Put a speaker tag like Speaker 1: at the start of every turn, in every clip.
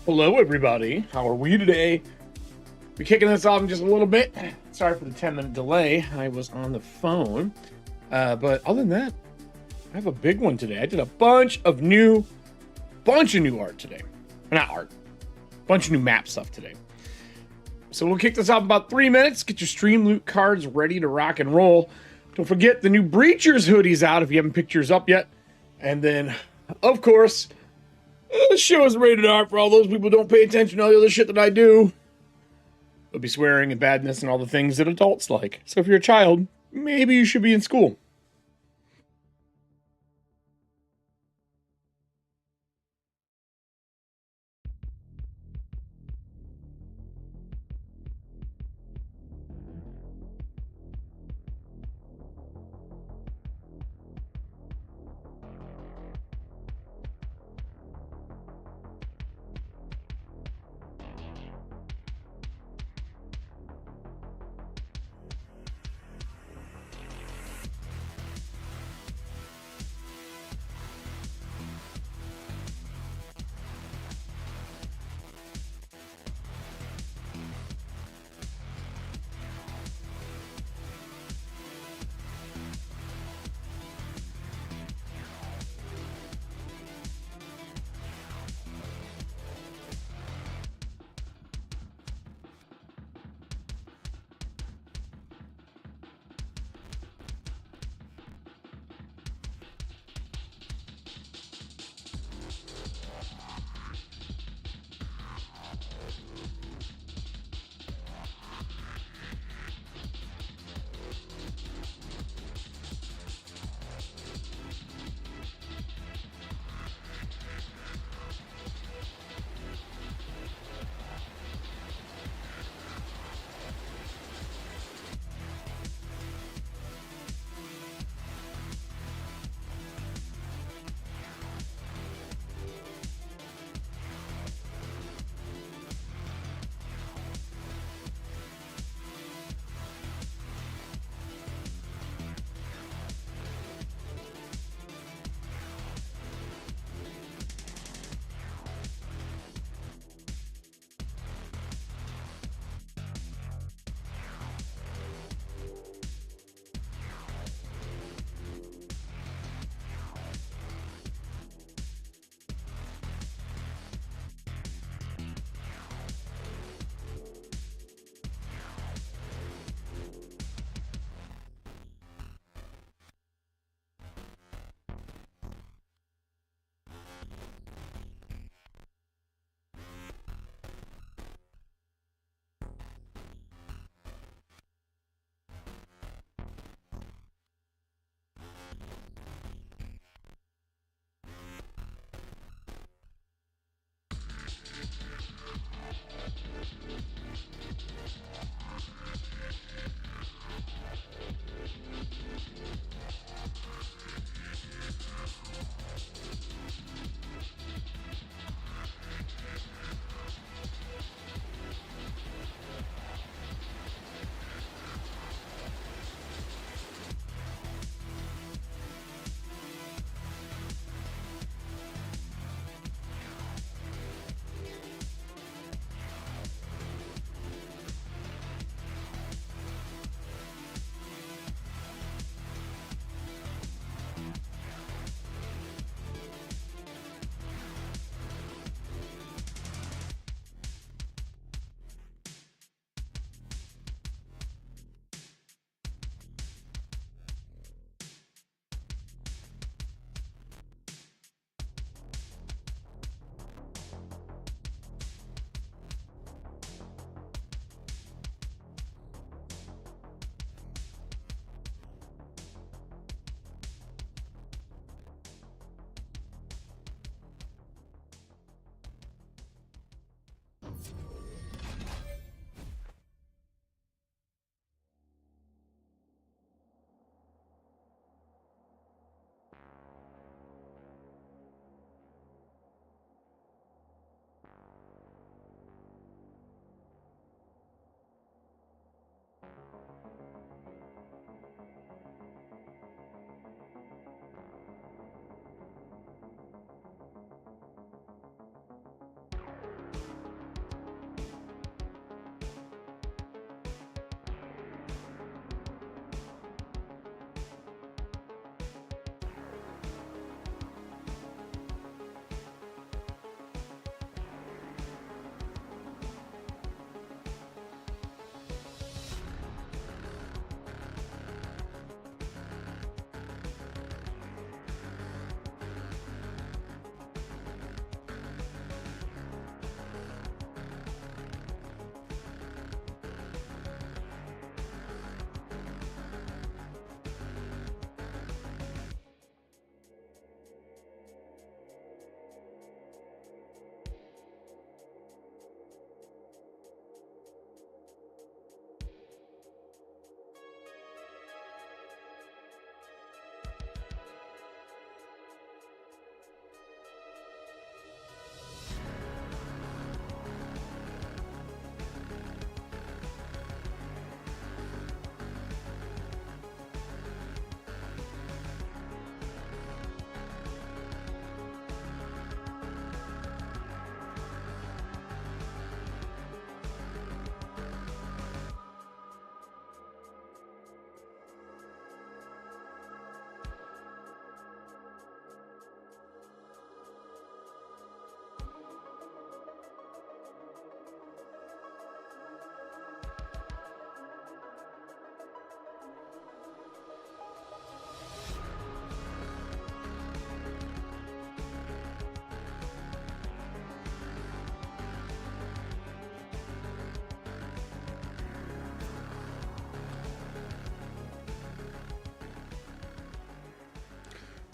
Speaker 1: Hello, everybody. How are we today? We're kicking this off in just a little bit. Sorry for the 10-minute delay. I was on the phone. But other than that, I have a big one today. I did a bunch of new art today. Not art. Bunch of new map stuff today. So we'll kick this off in about 3 minutes. Get your Streamloot cards ready to rock and roll. Don't forget the new Breachers hoodies out if you haven't picked yours up yet. And then, of course, this show is rated R for all those people who don't pay attention to all the other shit that I do. There'll be swearing and badness and all the things that adults like. So if you're a child, maybe you should be in school.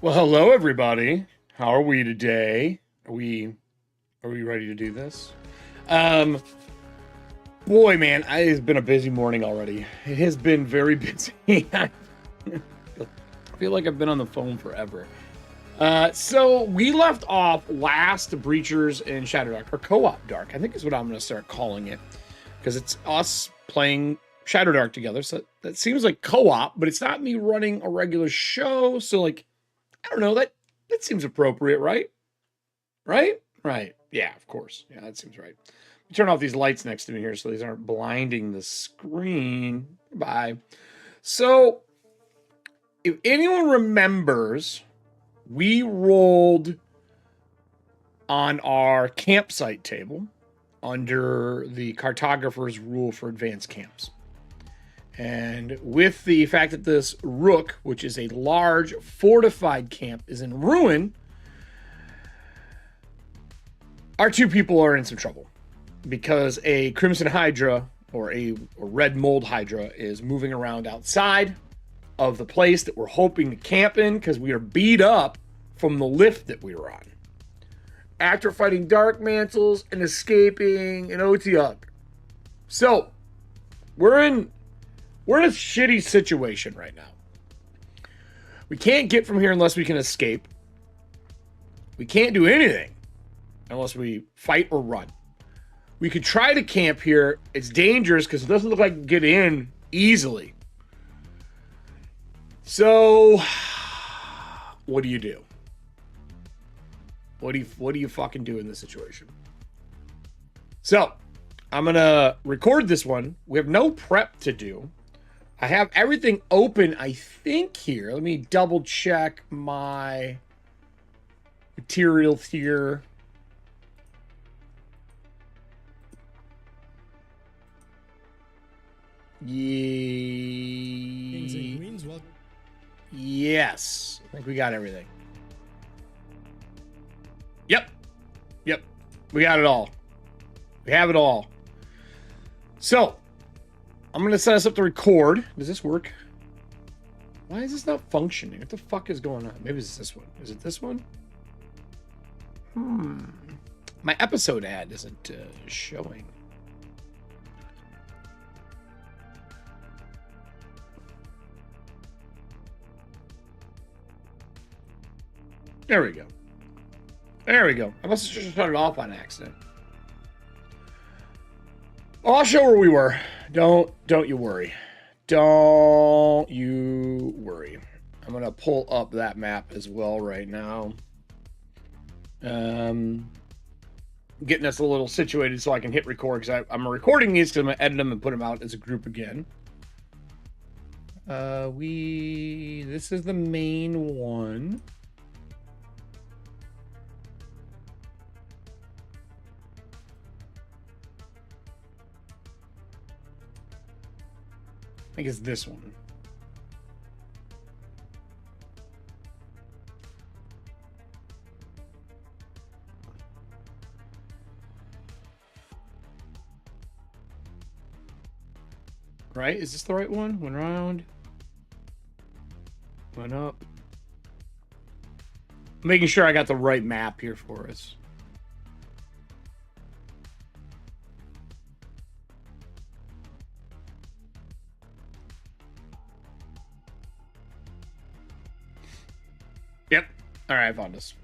Speaker 1: Well, hello everybody. How are we today? Are we ready to do this? Boy, man, it's been a busy morning already. It has been very busy. I feel like I've been on the phone forever. So we left off last Breachers in Shadowdark, or Co-op Dark, I think is what I'm going to start calling it, because it's us playing Shadowdark together. So that seems like co-op, but it's not me running a regular show. So like, I don't know, that seems appropriate, right? Right? Right. Yeah, of course. Yeah, that seems right. Turn off these lights next to me here so these aren't blinding the screen. Bye. So, if anyone remembers, we rolled on our campsite table under the cartographer's rule for advanced camps. And with the fact that this Rook, which is a large fortified camp, is in ruin, our two people are in some trouble. Because a Crimson Hydra or a Red Mold Hydra is moving around outside of the place that we're hoping to camp in because we are beat up from the lift that we were on. After fighting Dark Mantles and escaping an Otiuk. So, we're in a shitty situation right now. We can't get from here unless we can escape. We can't do anything unless we fight or run. We could try to camp here. It's dangerous because it doesn't look like you can get in easily. So, what do you do? What do you fucking do in this situation? So, I'm gonna record this one. We have no prep to do. I have everything open, I think, here. Let me double check my materials here. Yes. I think we got everything. Yep. We got it all. We have it all. So, I'm going to set us up to record. Does this work? Why is this not functioning? What the fuck is going on? Maybe it's this one. Is it this one? My episode ad isn't showing. There we go. There we go. I must have just turned it off on accident. Oh, I'll show where we were. Don't you worry. Don't you worry. I'm gonna pull up that map as well right now. Getting us a little situated so I can hit record because I'm recording these because I'm gonna edit them and put them out as a group again. This is the main one. I think it's this one. Right? Is this the right one? Went around. Went up. Making sure I got the right map here for us. Yep. All right, I found us.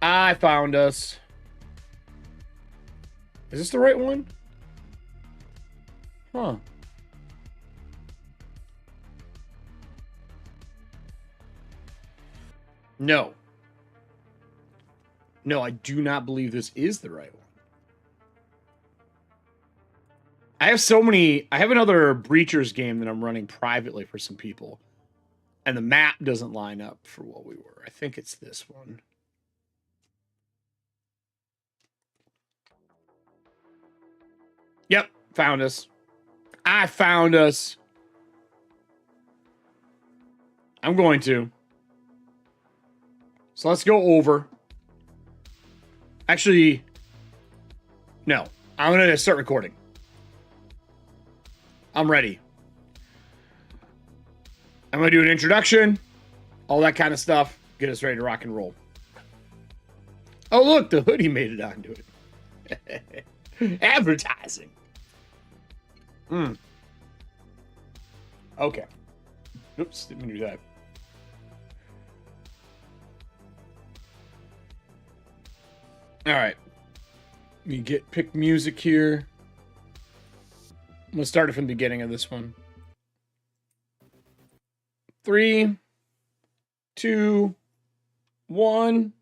Speaker 1: I found us. Is this the right one? Huh. No. No, I do not believe this is the right one. I have another Breachers game that I'm running privately for some people. And the map doesn't line up for what we were. I think it's this one. Yep, found us. I found us. I'm going to. So let's go over. Actually, no. I'm going to start recording. I'm ready. I'm going to do an introduction. all that kind of stuff. Get us ready to rock and roll. Oh, look, the hoodie made it onto it. Advertising. Okay. Oops, didn't do that. All right. We pick music here. I'm going to start it from the beginning of this one. 3, 2, 1.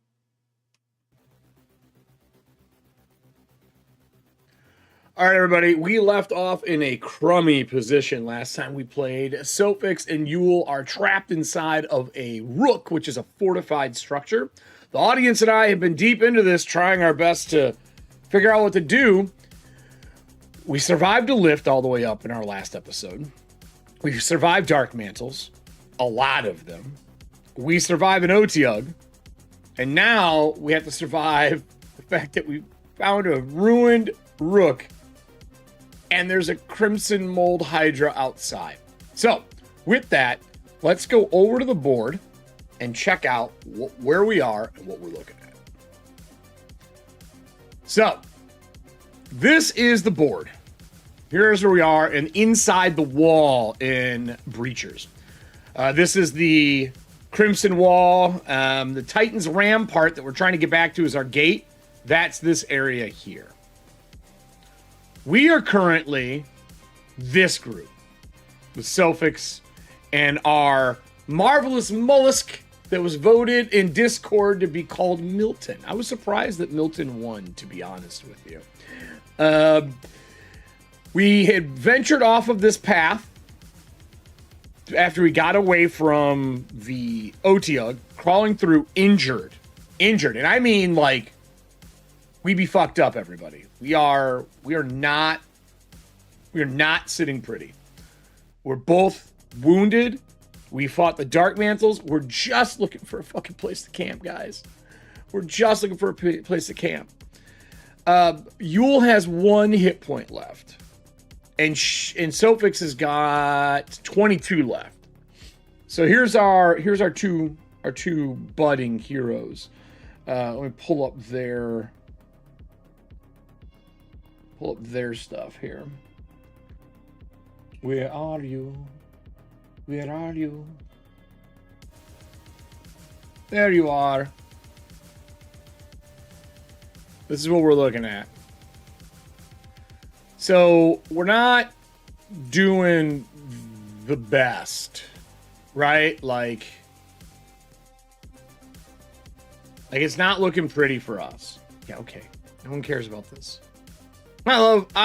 Speaker 1: All right, everybody. We left off in a crummy position last time we played. Sofix and Yule are trapped inside of a rook, which is a fortified structure. The audience and I have been deep into this, trying our best to figure out what to do. We survived a lift all the way up in our last episode. We survived dark mantles, a lot of them. We survived an Otyugh, and now we have to survive the fact that we found a ruined rook, and there's a crimson mold hydra outside. So, with that, let's go over to the board and check out where we are and what we're looking at. So, this is the board. Here's where we are, and inside the wall in Breachers. This is the Crimson Wall. The Titan's Ram part that we're trying to get back to is our gate. That's this area here. We are currently this group with Sofix and our marvelous mollusk that was voted in Discord to be called Milton. I was surprised that Milton won, to be honest with you. We had ventured off of this path after we got away from the Otyugh, crawling through injured. And I mean, like, we be fucked up, everybody. We are not sitting pretty. We're both wounded. We fought the Dark Mantles. We're just looking for a fucking place to camp, guys. We're just looking for a place to camp. Yule has 1 hit point left. And Sofix has got 22 left. So here's our two budding heroes. Let me pull up their stuff here. Where are you? Where are you? There you are. This is what we're looking at. So we're not doing the best, right? Like it's not looking pretty for us. Yeah, okay. No one cares about this. I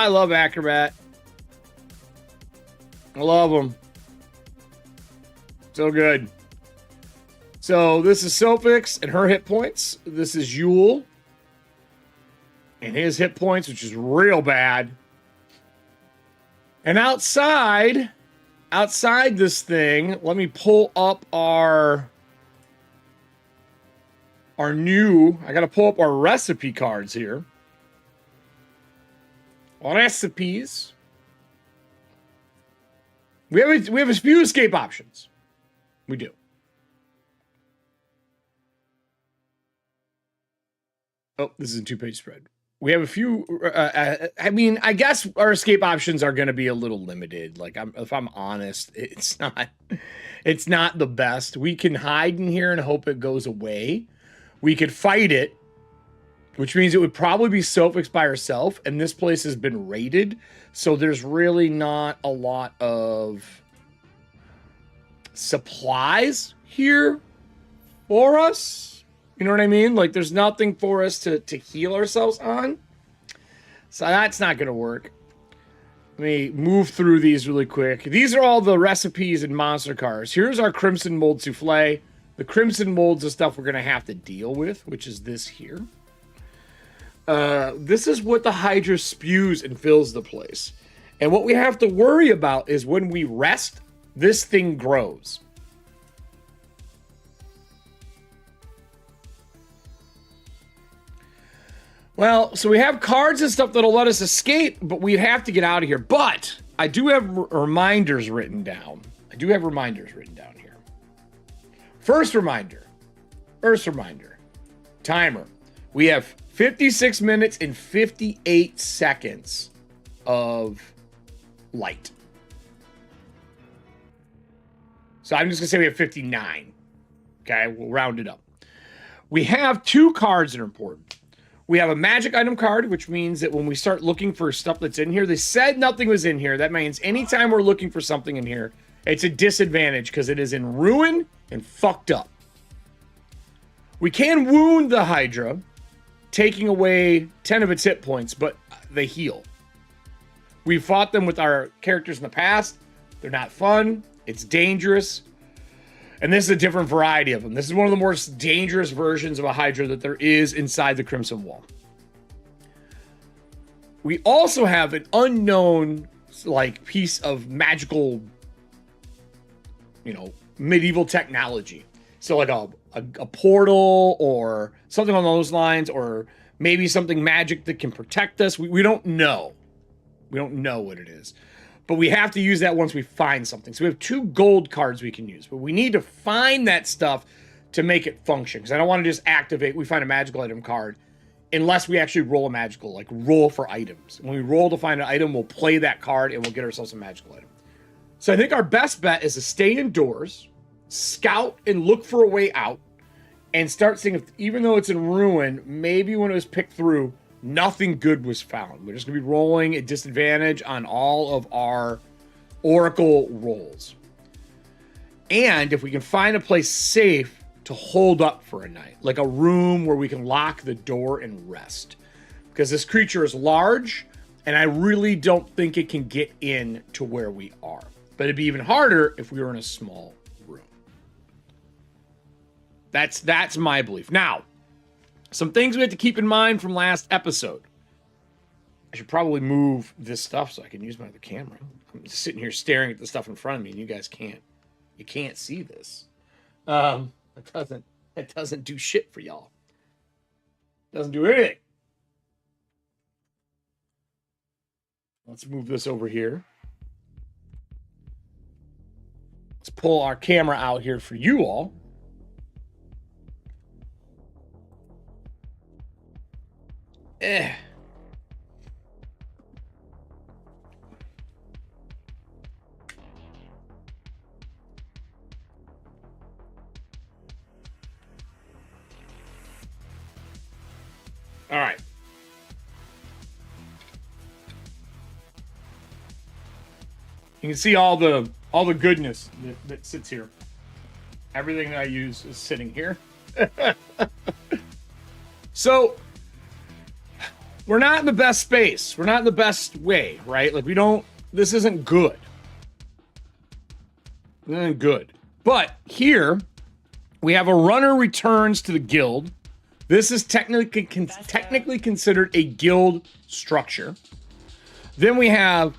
Speaker 1: love Acrobat. I love them. So good. So this is Sofix and her hit points. This is Yule and his hit points, which is real bad. And outside this thing, let me pull up I gotta pull up our recipe cards here. Recipes. We have a few escape options. We do. Oh, this is a 2-page spread. We have a few. I mean, I guess our escape options are going to be a little limited. Like, if I'm honest, it's not the best. We can hide in here and hope it goes away. We could fight it, which means it would probably be Sofix by herself. And this place has been raided, so there's really not a lot of supplies here for us. You know what I mean? Like, there's nothing for us to heal ourselves on. So that's not going to work. Let me move through these really quick. These are all the recipes and monster cars. Here's our Crimson Mold Souffle. The Crimson Mold's the stuff we're going to have to deal with, which is this here. This is what the Hydra spews and fills the place. And what we have to worry about is when we rest, this thing grows. Well, so we have cards and stuff that'll let us escape, but we'd have to get out of here. But I do have reminders written down. Here. First reminder. Timer. We have 56 minutes and 58 seconds of light. So I'm just going to say we have 59. Okay, we'll round it up. We have 2 cards that are important. We have a magic item card, which means that when we start looking for stuff that's in here, they said nothing was in here. That means anytime we're looking for something in here, it's a disadvantage because it is in ruin and fucked up. We can wound the Hydra, taking away 10 of its hit points, but they heal. We fought them with our characters in the past. They're not fun. It's dangerous. And this is a different variety of them. This is one of the most dangerous versions of a Hydra that there is inside the Crimson Wall. We also have an unknown, like, piece of magical, you know, medieval technology. So like a portal or something on those lines, or maybe something magic that can protect us. We don't know. We don't know what it is. But we have to use that once we find something. So we have 2 gold cards we can use. But we need to find that stuff to make it function. Because I don't want to just activate, we find a magical item card, unless we actually roll a magical, like roll for items. When we roll to find an item, we'll play that card and we'll get ourselves a magical item. So I think our best bet is to stay indoors, scout and look for a way out, and start seeing if, even though it's in ruin, maybe when it was picked through, nothing good was found. We're just going to be rolling at disadvantage on all of our Oracle rolls. And if we can find a place safe to hold up for a night, like a room where we can lock the door and rest. Because this creature is large, and I really don't think it can get in to where we are. But it'd be even harder if we were in a small room. That's my belief. Now, some things we have to keep in mind from last episode. I should probably move this stuff so I can use my other camera. I'm just sitting here staring at the stuff in front of me, and you guys can't. You can't see this. It doesn't do shit for y'all. Doesn't do anything. Let's move this over here. Let's pull our camera out here for you all. All right. You can see all the goodness that sits here. Everything that I use is sitting here. So we're not in the best space. We're not in the best way, right? Like this isn't good. This isn't good. But here we have a runner returns to the guild. This is technically considered a guild structure. Then we have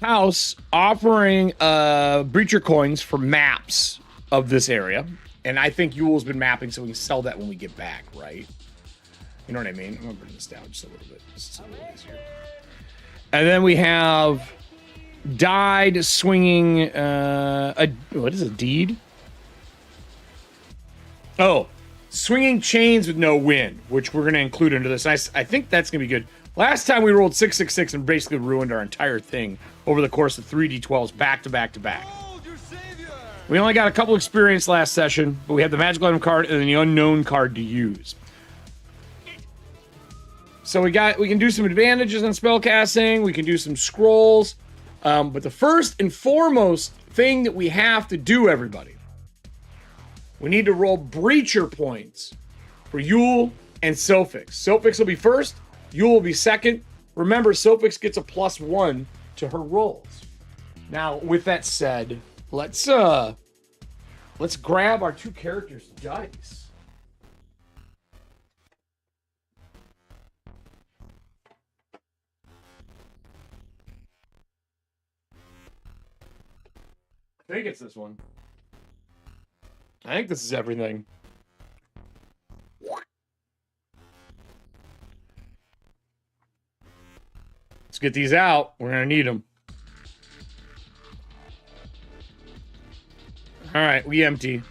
Speaker 1: House offering breacher coins for maps of this area. And I think Yule's been mapping so we can sell that when we get back, right? You know what I mean? I'm going to bring this down just a little bit. This is a little easier. And then we have died swinging what is a deed? Oh, swinging chains with no wind, which we're going to include into this. I think that's going to be good. Last time we rolled 666 and basically ruined our entire thing over the course of 3d12s back to back to back. We only got a couple experience last session, but we had the magical item card and then the unknown card to use. So we can do some advantages on spellcasting. We can do some scrolls. But the first and foremost thing that we have to do, everybody, we need to roll breacher points for Yule and Sofix. Sofix will be first. Yule will be second. Remember, Sofix gets a +1 to her rolls. Now, with that said, let's grab our 2 characters' dice. I think it's this one. I think this is everything. Let's get these out. We're going to need them. All right, we empty.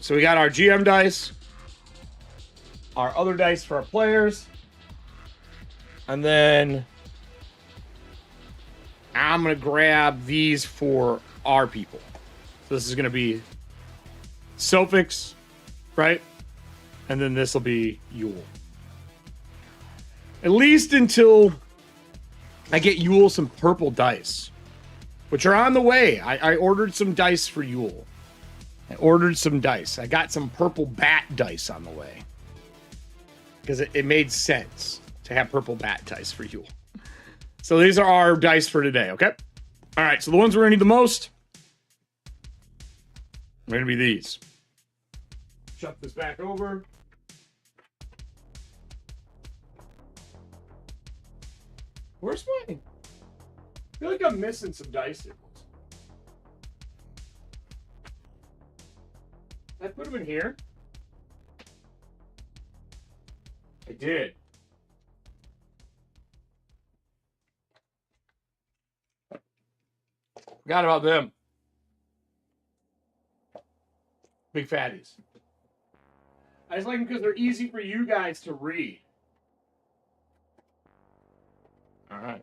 Speaker 1: So we got our GM dice, our other dice for our players, and then I'm going to grab these for our people. So this is going to be Sofix, right? And then this will be Yule. At least until I get Yule some purple dice, which are on the way. I ordered some dice for Yule. I ordered some dice. I got some purple bat dice on the way. Because it made sense to have purple bat dice for Yule. So these are our dice for today, okay? All right, so the ones we're going to need the most are going to be these. Shut this back over. Where's my... I feel like I'm missing some dice. I put them in here. I did. Forgot about them. Big fatties. I just like them because they're easy for you guys to read. All right.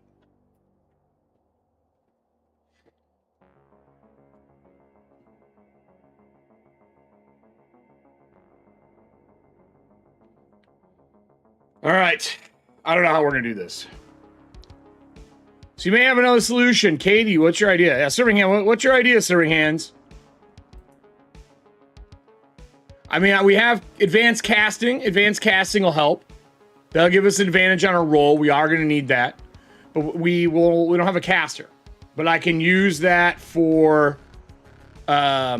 Speaker 1: All right. I don't know how we're going to do this. So you may have another solution. Katie, what's your idea? Yeah, Serving Hand, what's your idea, Serving Hands? I mean, we have advanced casting. Advanced casting will help. That'll give us an advantage on our roll. We are going to need that. But we don't have a caster. But I can use that for... I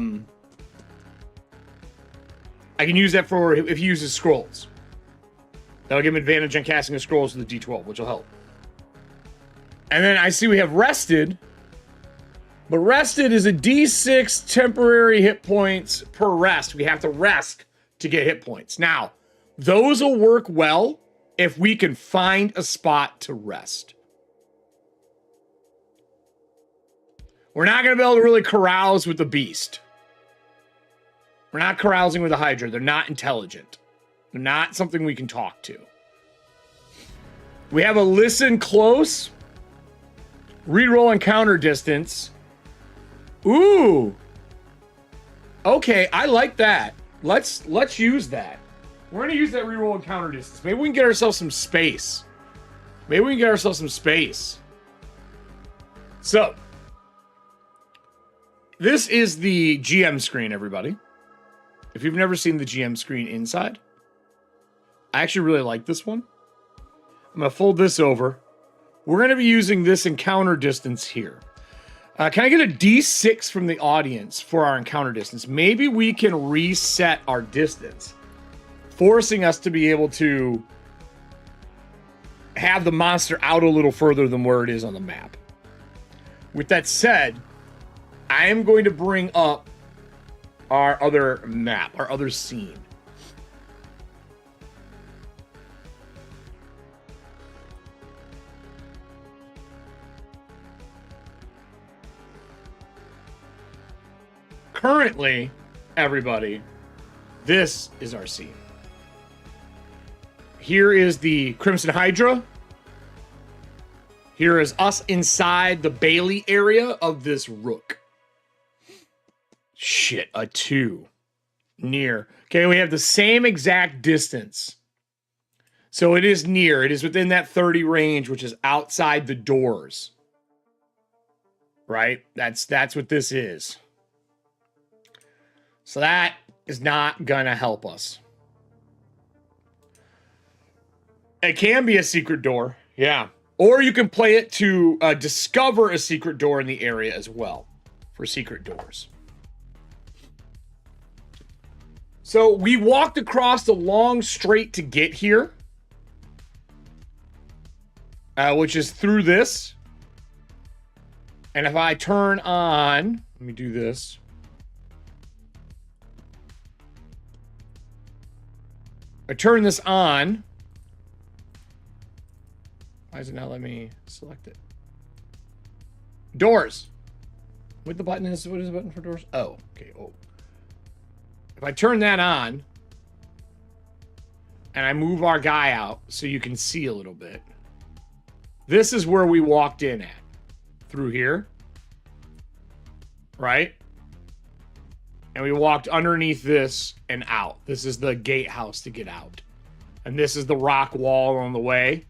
Speaker 1: can use that for if he uses scrolls. That'll give him advantage on casting the scrolls with the D12, which will help. And then I see we have Rested. But Rested is a D6 temporary hit points per rest. We have to rest to get hit points. Now, those will work well if we can find a spot to rest. We're not going to be able to really carouse with the beast. We're not carousing with the Hydra. They're not intelligent. They're not something we can talk to. We have a listen close. Reroll encounter distance. Ooh. Okay, I like that. Let's use that. We're going to use that reroll encounter distance. Maybe we can get ourselves some space. Maybe we can get ourselves some space. So, this is the GM screen, everybody. If you've never seen the GM screen inside, I actually really like this one. I'm going to fold this over. We're going to be using this encounter distance here. Can I get a D6 from the audience for our encounter distance? Maybe we can reset our distance, forcing us to be able to have the monster out a little further than where it is on the map. With that said, I am going to bring up our other map, our other scene. Currently, everybody, this is our scene. Here is the Crimson Hydra. Here is us inside the Bailey area of this rook. Shit, a 2. Near. Okay, we have the same exact distance. So it is near. It is within that 30 range, which is outside the doors. Right? That's what this is. So that is not gonna help us. It can be a secret door. Yeah. Or you can play it to discover a secret door in the area as well. For secret doors. So we walked across the long straight to get here. Which is through this. And if I turn on... Let me do this. I turn this on. Why does it not let me select it? Doors. What the button is? What is the button for doors? Oh, okay. Oh. If I turn that on, and I move our guy out so you can see a little bit, this is where we walked in at. Through here. Right? And we walked underneath this and out. This is the gatehouse to get out. And this is the rock wall on the way.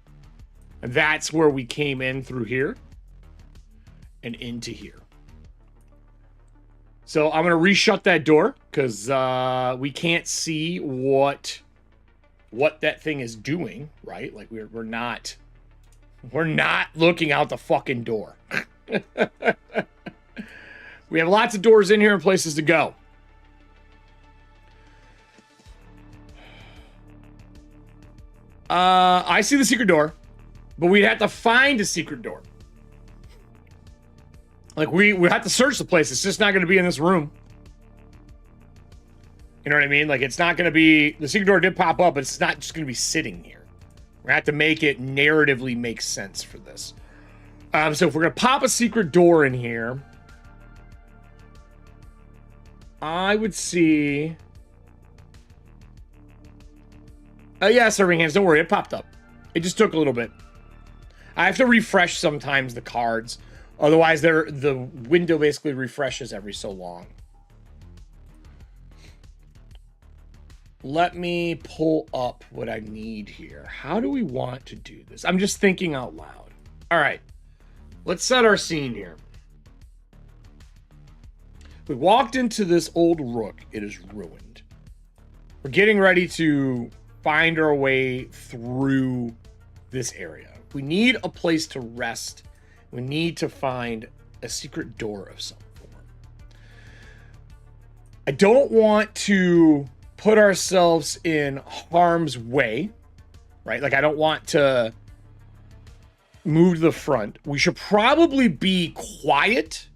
Speaker 1: And that's where we came in through here. And into here. So I'm going to reshut that door. Because we can't see what that thing is doing. Right? Like we're not looking out the fucking door. We have lots of doors in here and places to go. I see the secret door, but we'd have to find a secret door. Like we have to search the place. It's just not going to be in this room. You know what I mean? Like it's not going to be, the secret door did pop up, but it's not just going to be sitting here. We have to make it narratively make sense for this. So if we're going to pop a secret door in here, I would see... yeah, serving hands. Don't worry, it popped up. It just took a little bit. I have to refresh sometimes the cards. Otherwise, the window basically refreshes every so long. Let me pull up what I need here. How do we want to do this? I'm just thinking out loud. All right. Let's set our scene here. We walked into this old rook. It is ruined. We're getting ready to find our way through this area. We need a place to rest. We need to find a secret door of some form. I don't want to put ourselves in harm's way, right? Like I don't want to move to the front. We should probably be quiet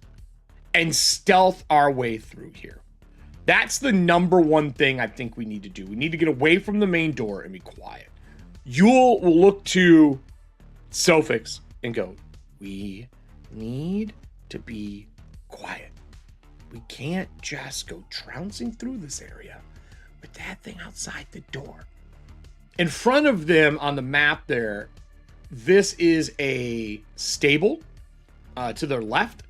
Speaker 1: and stealth our way through here. That's the number one thing I think we need to do. We need to get away from the main door and be quiet. Yule will look to Sofix and go, we need to be quiet. We can't just go trouncing through this area with that thing outside the door. In front of them on the map there, this is a stable to their left.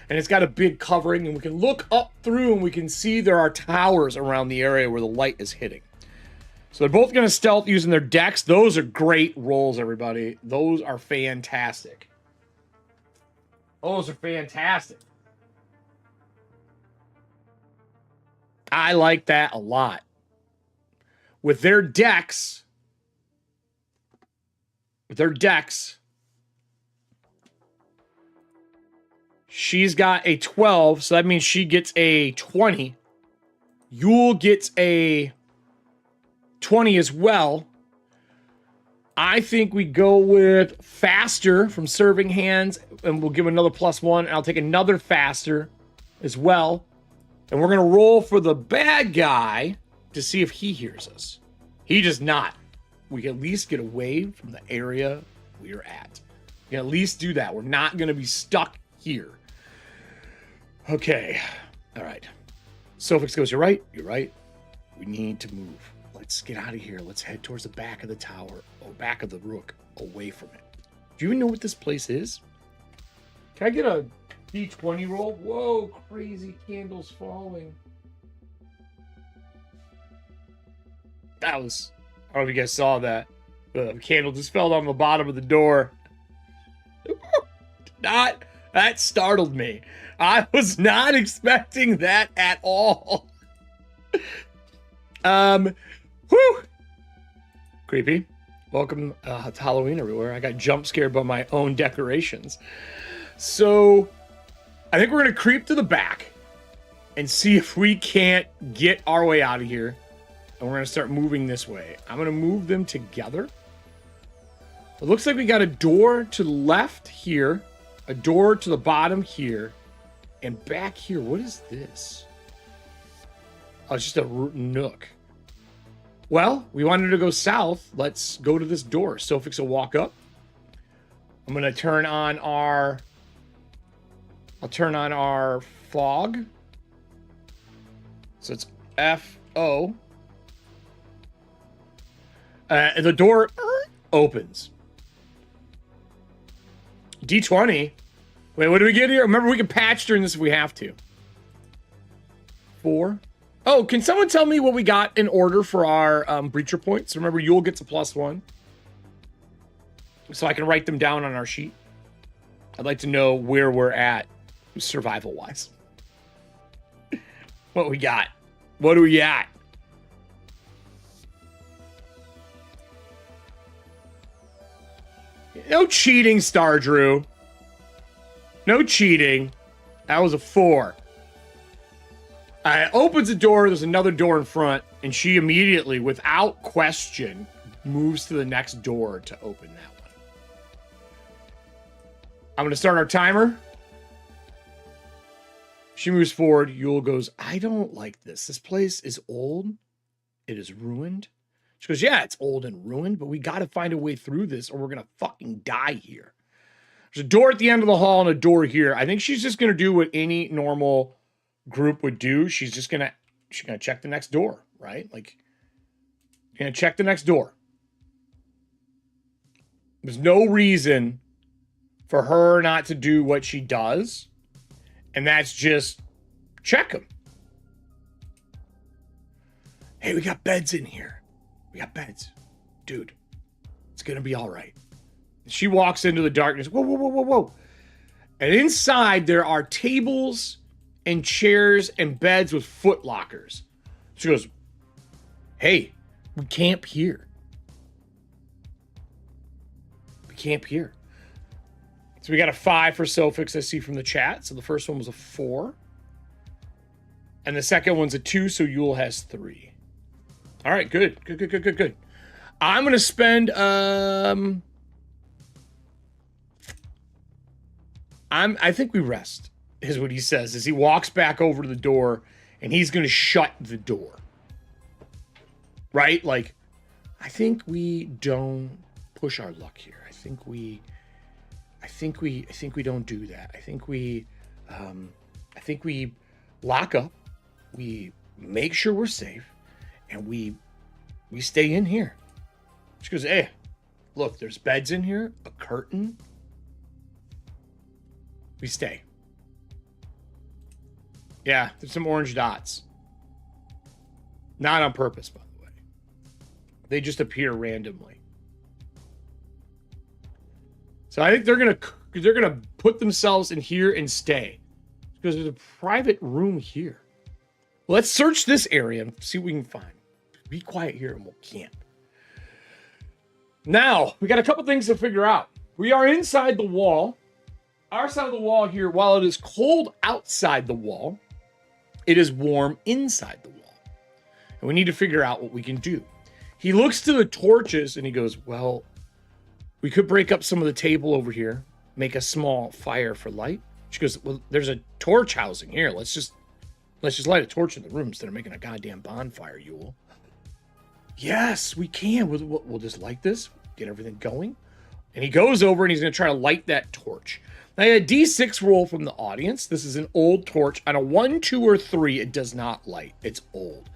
Speaker 1: And it's got a big covering, and we can look up through and we can see there are towers around the area where the light is hitting. So they're both going to stealth using their decks. Those are great rolls, everybody. Those are fantastic. Those are fantastic. I like that a lot. With their decks, she's got a 12, so that means she gets a 20. Yule gets a 20 as well. I think we go with faster from serving hands, and we'll give another +1, and I'll take another faster as well. And we're going to roll for the bad guy to see if he hears us. He does not. We can at least get away from the area we are at. We can at least do that. We're not going to be stuck here. Okay. All right. Sofix goes, you're right. You're right. We need to move. Let's get out of here. Let's head towards the back of the tower, or back of the rook, away from it. Do you even know what this place is? Can I get a D20 roll? Whoa, crazy candles falling. That was, I don't know if you guys saw that. The candle just fell on the bottom of the door. That startled me. I was not expecting that at all. Whew. Creepy. Welcome to Halloween everywhere. I got jump scared by my own decorations. So I think we're going to creep to the back and see if we can't get our way out of here. And we're going to start moving this way. I'm going to move them together. It looks like we got a door to the left here, a door to the bottom here, and back here. What is this? Oh, it's just a nook. Well, we wanted to go south. Let's go to this door. Sofix will walk up. I'm going to turn on our... I'll turn on our fog. So it's F, O. The door opens. D20. Wait, what do we get here? Remember, we can patch during this if we have to. 4. Oh, can someone tell me what we got in order for our breacher points? Remember, Yule gets a +1. So I can write them down on our sheet. I'd like to know where we're at survival-wise. What we got? What do we got? No cheating, Star Drew. No cheating. That was a 4. Opens the door. There's another door in front. And she immediately, without question, moves to the next door to open that one. I'm going to start our timer. She moves forward. Yule goes, I don't like this. This place is old. It is ruined. She goes, yeah, it's old and ruined, but we got to find a way through this or we're going to fucking die here. There's a door at the end of the hall and a door here. I think she's just going to do what any normal group would do. She's going to check the next door, right? Like, going to check the next door. There's no reason for her not to do what she does. And that's just check them. Hey, we got beds in here. We got beds. Dude, it's going to be all right. She walks into the darkness. Whoa, whoa, whoa, whoa, whoa. And inside there are tables and chairs and beds with foot lockers. She goes, hey, we camp here. We camp here. So we got a 5 for Sofix, I see from the chat. So the first one was a 4. And the second one's a 2, so Yule has 3. All right, good. Good. I'm going to spend... I think we rest, is what he says, as he walks back over to the door, and he's going to shut the door. Right? Like, I think we don't push our luck here. I think we don't do that. I think we lock up, we make sure we're safe, and we stay in here. She goes, hey, look, there's beds in here, a curtain. We stay. Yeah, there's some orange dots. Not on purpose, by the way. They just appear randomly. So I think they're gonna put themselves in here and stay. Because there's a private room here. Let's search this area and see what we can find. Be quiet here and we'll camp. Now, we got a couple things to figure out. We are inside the wall. Our side of the wall here, while it is cold outside the wall, it is warm inside the wall. And we need to figure out what we can do. He looks to the torches and he goes, well, we could break up some of the table over here, make a small fire for light. She goes, well, there's a torch housing here. Let's just light a torch in the room instead of making a goddamn bonfire, Yule. Yes, we can. We'll just light this, get everything going. And he goes over and he's going to try to light that torch. Now, a D6 roll from the audience. This is an old torch. On a 1, 2, or 3, it does not light. It's old.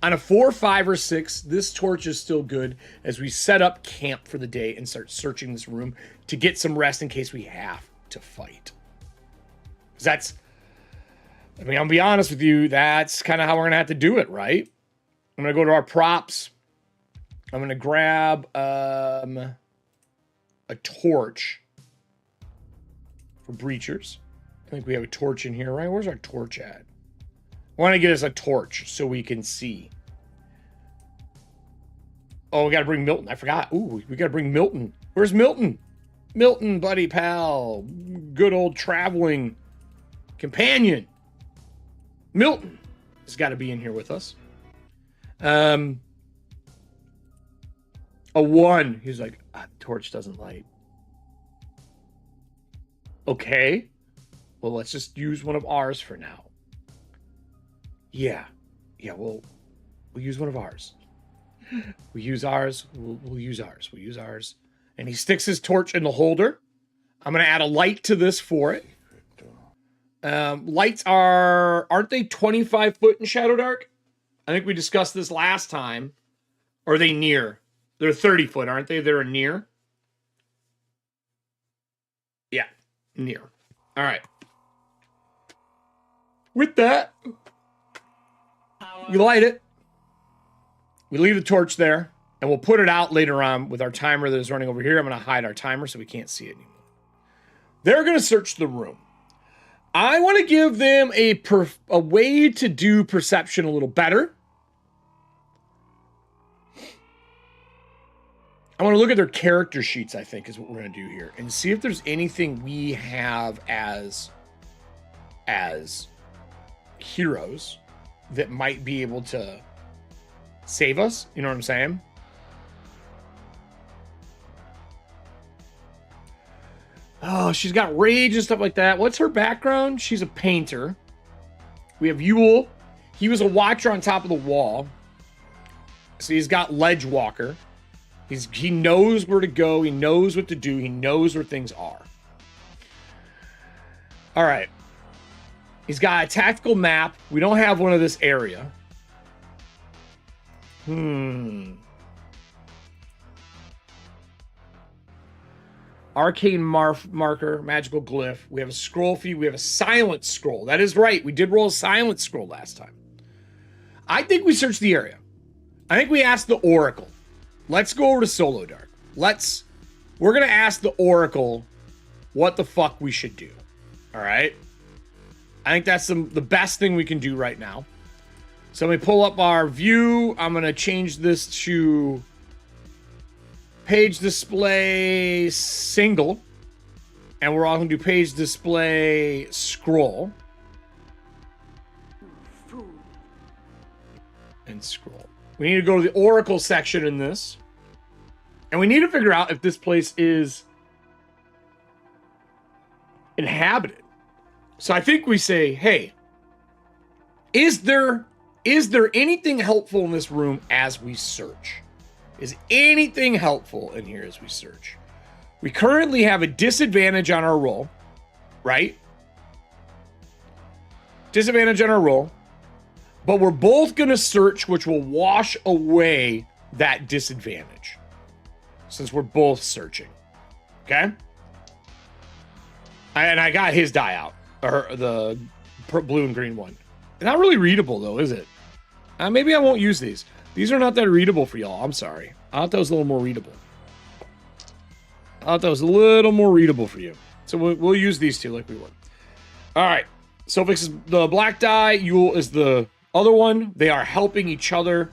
Speaker 1: On a 4, 5, or 6, this torch is still good as we set up camp for the day and start searching this room to get some rest in case we have to fight. Because I'll be honest with you, that's kind of how we're going to have to do it, right? I'm going to go to our props. I'm going to grab a torch for breachers. I think we have a torch in here, right? Where's our torch at? I want to get us a torch so we can see. Oh, we got to bring Milton. I forgot. Ooh, we got to bring Milton. Where's Milton? Milton, buddy pal. Good old traveling companion. Milton has got to be in here with us. A 1. He's like, torch doesn't light. Okay. Well, let's just use one of ours for now. Yeah, we'll use one of ours. We use ours. We'll use ours. We'll use ours. And he sticks his torch in the holder. I'm going to add a light to this for it. Lights aren't they 25 foot in Shadowdark? I think we discussed this last time. Or are they near? They're 30 foot, aren't they? They're near. Yeah, near. All right. With that, we light it. We leave the torch there, and we'll put it out later on with our timer that is running over here. I'm going to hide our timer so we can't see it anymore. They're going to search the room. I want to give them a way to do perception a little better. I want to look at their character sheets, I think, is what we're going to do here. And see if there's anything we have as heroes that might be able to save us. You know what I'm saying? Oh, she's got rage and stuff like that. What's her background? She's a painter. We have Yule. He was a watcher on top of the wall. So he's got ledge walker. He knows where to go. He knows what to do. He knows where things are. All right. He's got a tactical map. We don't have one of this area. Arcane marker, magical glyph. We have a scroll feed. We have a silent scroll. That is right. We did roll a silent scroll last time. I think we searched the area. I think we asked the Oracle. Let's go over to Solodark. We're going to ask the Oracle what the fuck we should do. All right? I think that's the best thing we can do right now. So let me pull up our view. I'm going to change this to page display single. And we're all going to do page display scroll. And scroll. We need to go to the Oracle section in this. And we need to figure out if this place is inhabited. So I think we say, hey, is there anything helpful in this room as we search? Is anything helpful in here as we search? We currently have a disadvantage on our roll, right? Disadvantage on our roll. But we're both going to search, which will wash away that disadvantage. Since we're both searching. Okay? And I got his die out. Or the blue and green one. Not really readable, though, is it? Maybe I won't use these. These are not that readable for y'all. I'm sorry. I thought that was a little more readable. For you. So we'll use these two like we were. All right. Sofix is the black die. Yule is the other one. They are helping each other.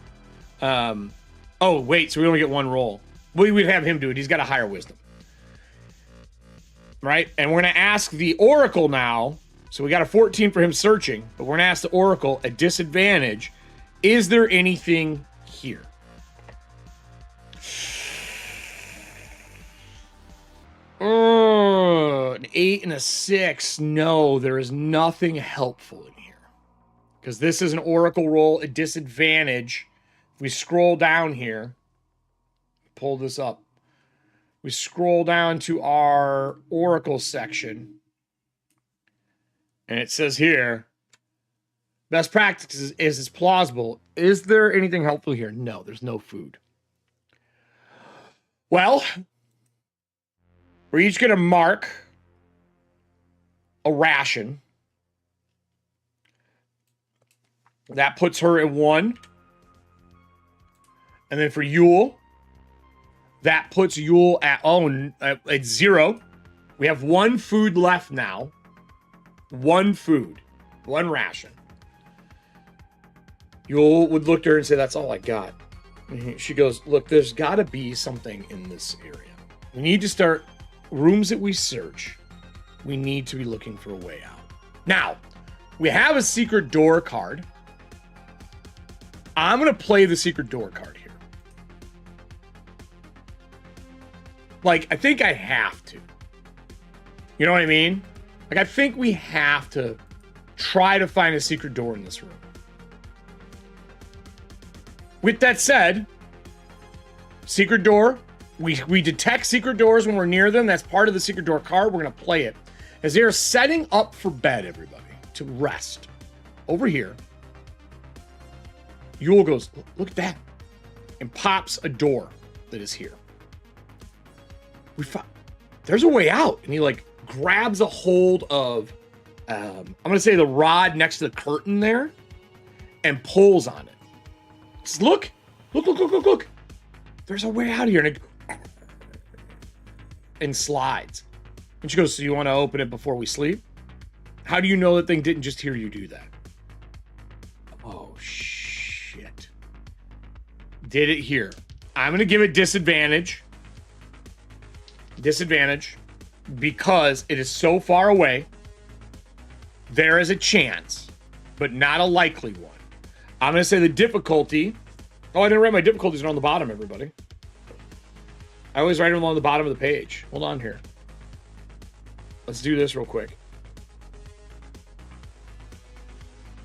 Speaker 1: Oh, wait. So we only get one roll. We'd have him do it. He's got a higher wisdom. Right? And we're going to ask the Oracle now. So we got a 14 for him searching. But we're going to ask the Oracle a disadvantage. Is there anything here? An 8 and a 6. No, there is nothing helpful in here. Because this is an Oracle roll, a disadvantage. If we scroll down here, pull this up. We scroll down to our Oracle section. And it says here, best practices is plausible. Is there anything helpful here? No, there's no food. Well, we're each going to mark a ration. That puts her at 1. And then for Yule, that puts Yule at 0. We have 1 food left now. 1 food. 1 ration. Yule would look at her and say, that's all I got. And she goes, look, there's got to be something in this area. We need to start rooms that we search. We need to be looking for a way out. Now, we have a secret door card. I'm going to play the secret door card here. Like, I think I have to. You know what I mean? Like, I think we have to try to find a secret door in this room. With that said, secret door, we detect secret doors when we're near them. That's part of the secret door card. We're going to play it. As they are setting up for bed, everybody, to rest over here. Yule goes, look at that, and pops a door that is here. There's a way out. And he like grabs a hold of, I'm going to say the rod next to the curtain there and pulls on it. Says, look. There's a way out of here. And slides. And she goes, so you want to open it before we sleep? How do you know that thing didn't just hear you do that? Oh, shit. Did it hear? I'm going to give it disadvantage. Disadvantage. Because it is so far away. There is a chance, but not a likely one. I'm going to say the difficulty. Oh, I didn't write my difficulties on the bottom, everybody. I always write them on the bottom of the page. Hold on here. Let's do this real quick.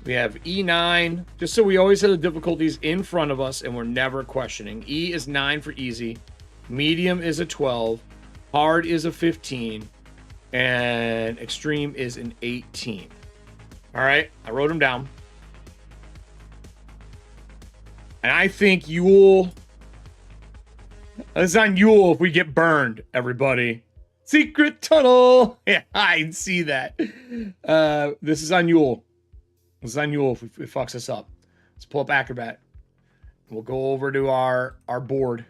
Speaker 1: We have E9, just so we always have the difficulties in front of us and we're never questioning. E is 9 for easy. Medium is a 12. Hard is a 15. And extreme is an 18. All right, I wrote them down. And I think Yule... It's on Yule if we get burned, everybody. Secret tunnel. Yeah, I see that. This is on Yule. This is on Yule if it fucks us up. Let's pull up Acrobat. We'll go over to our board.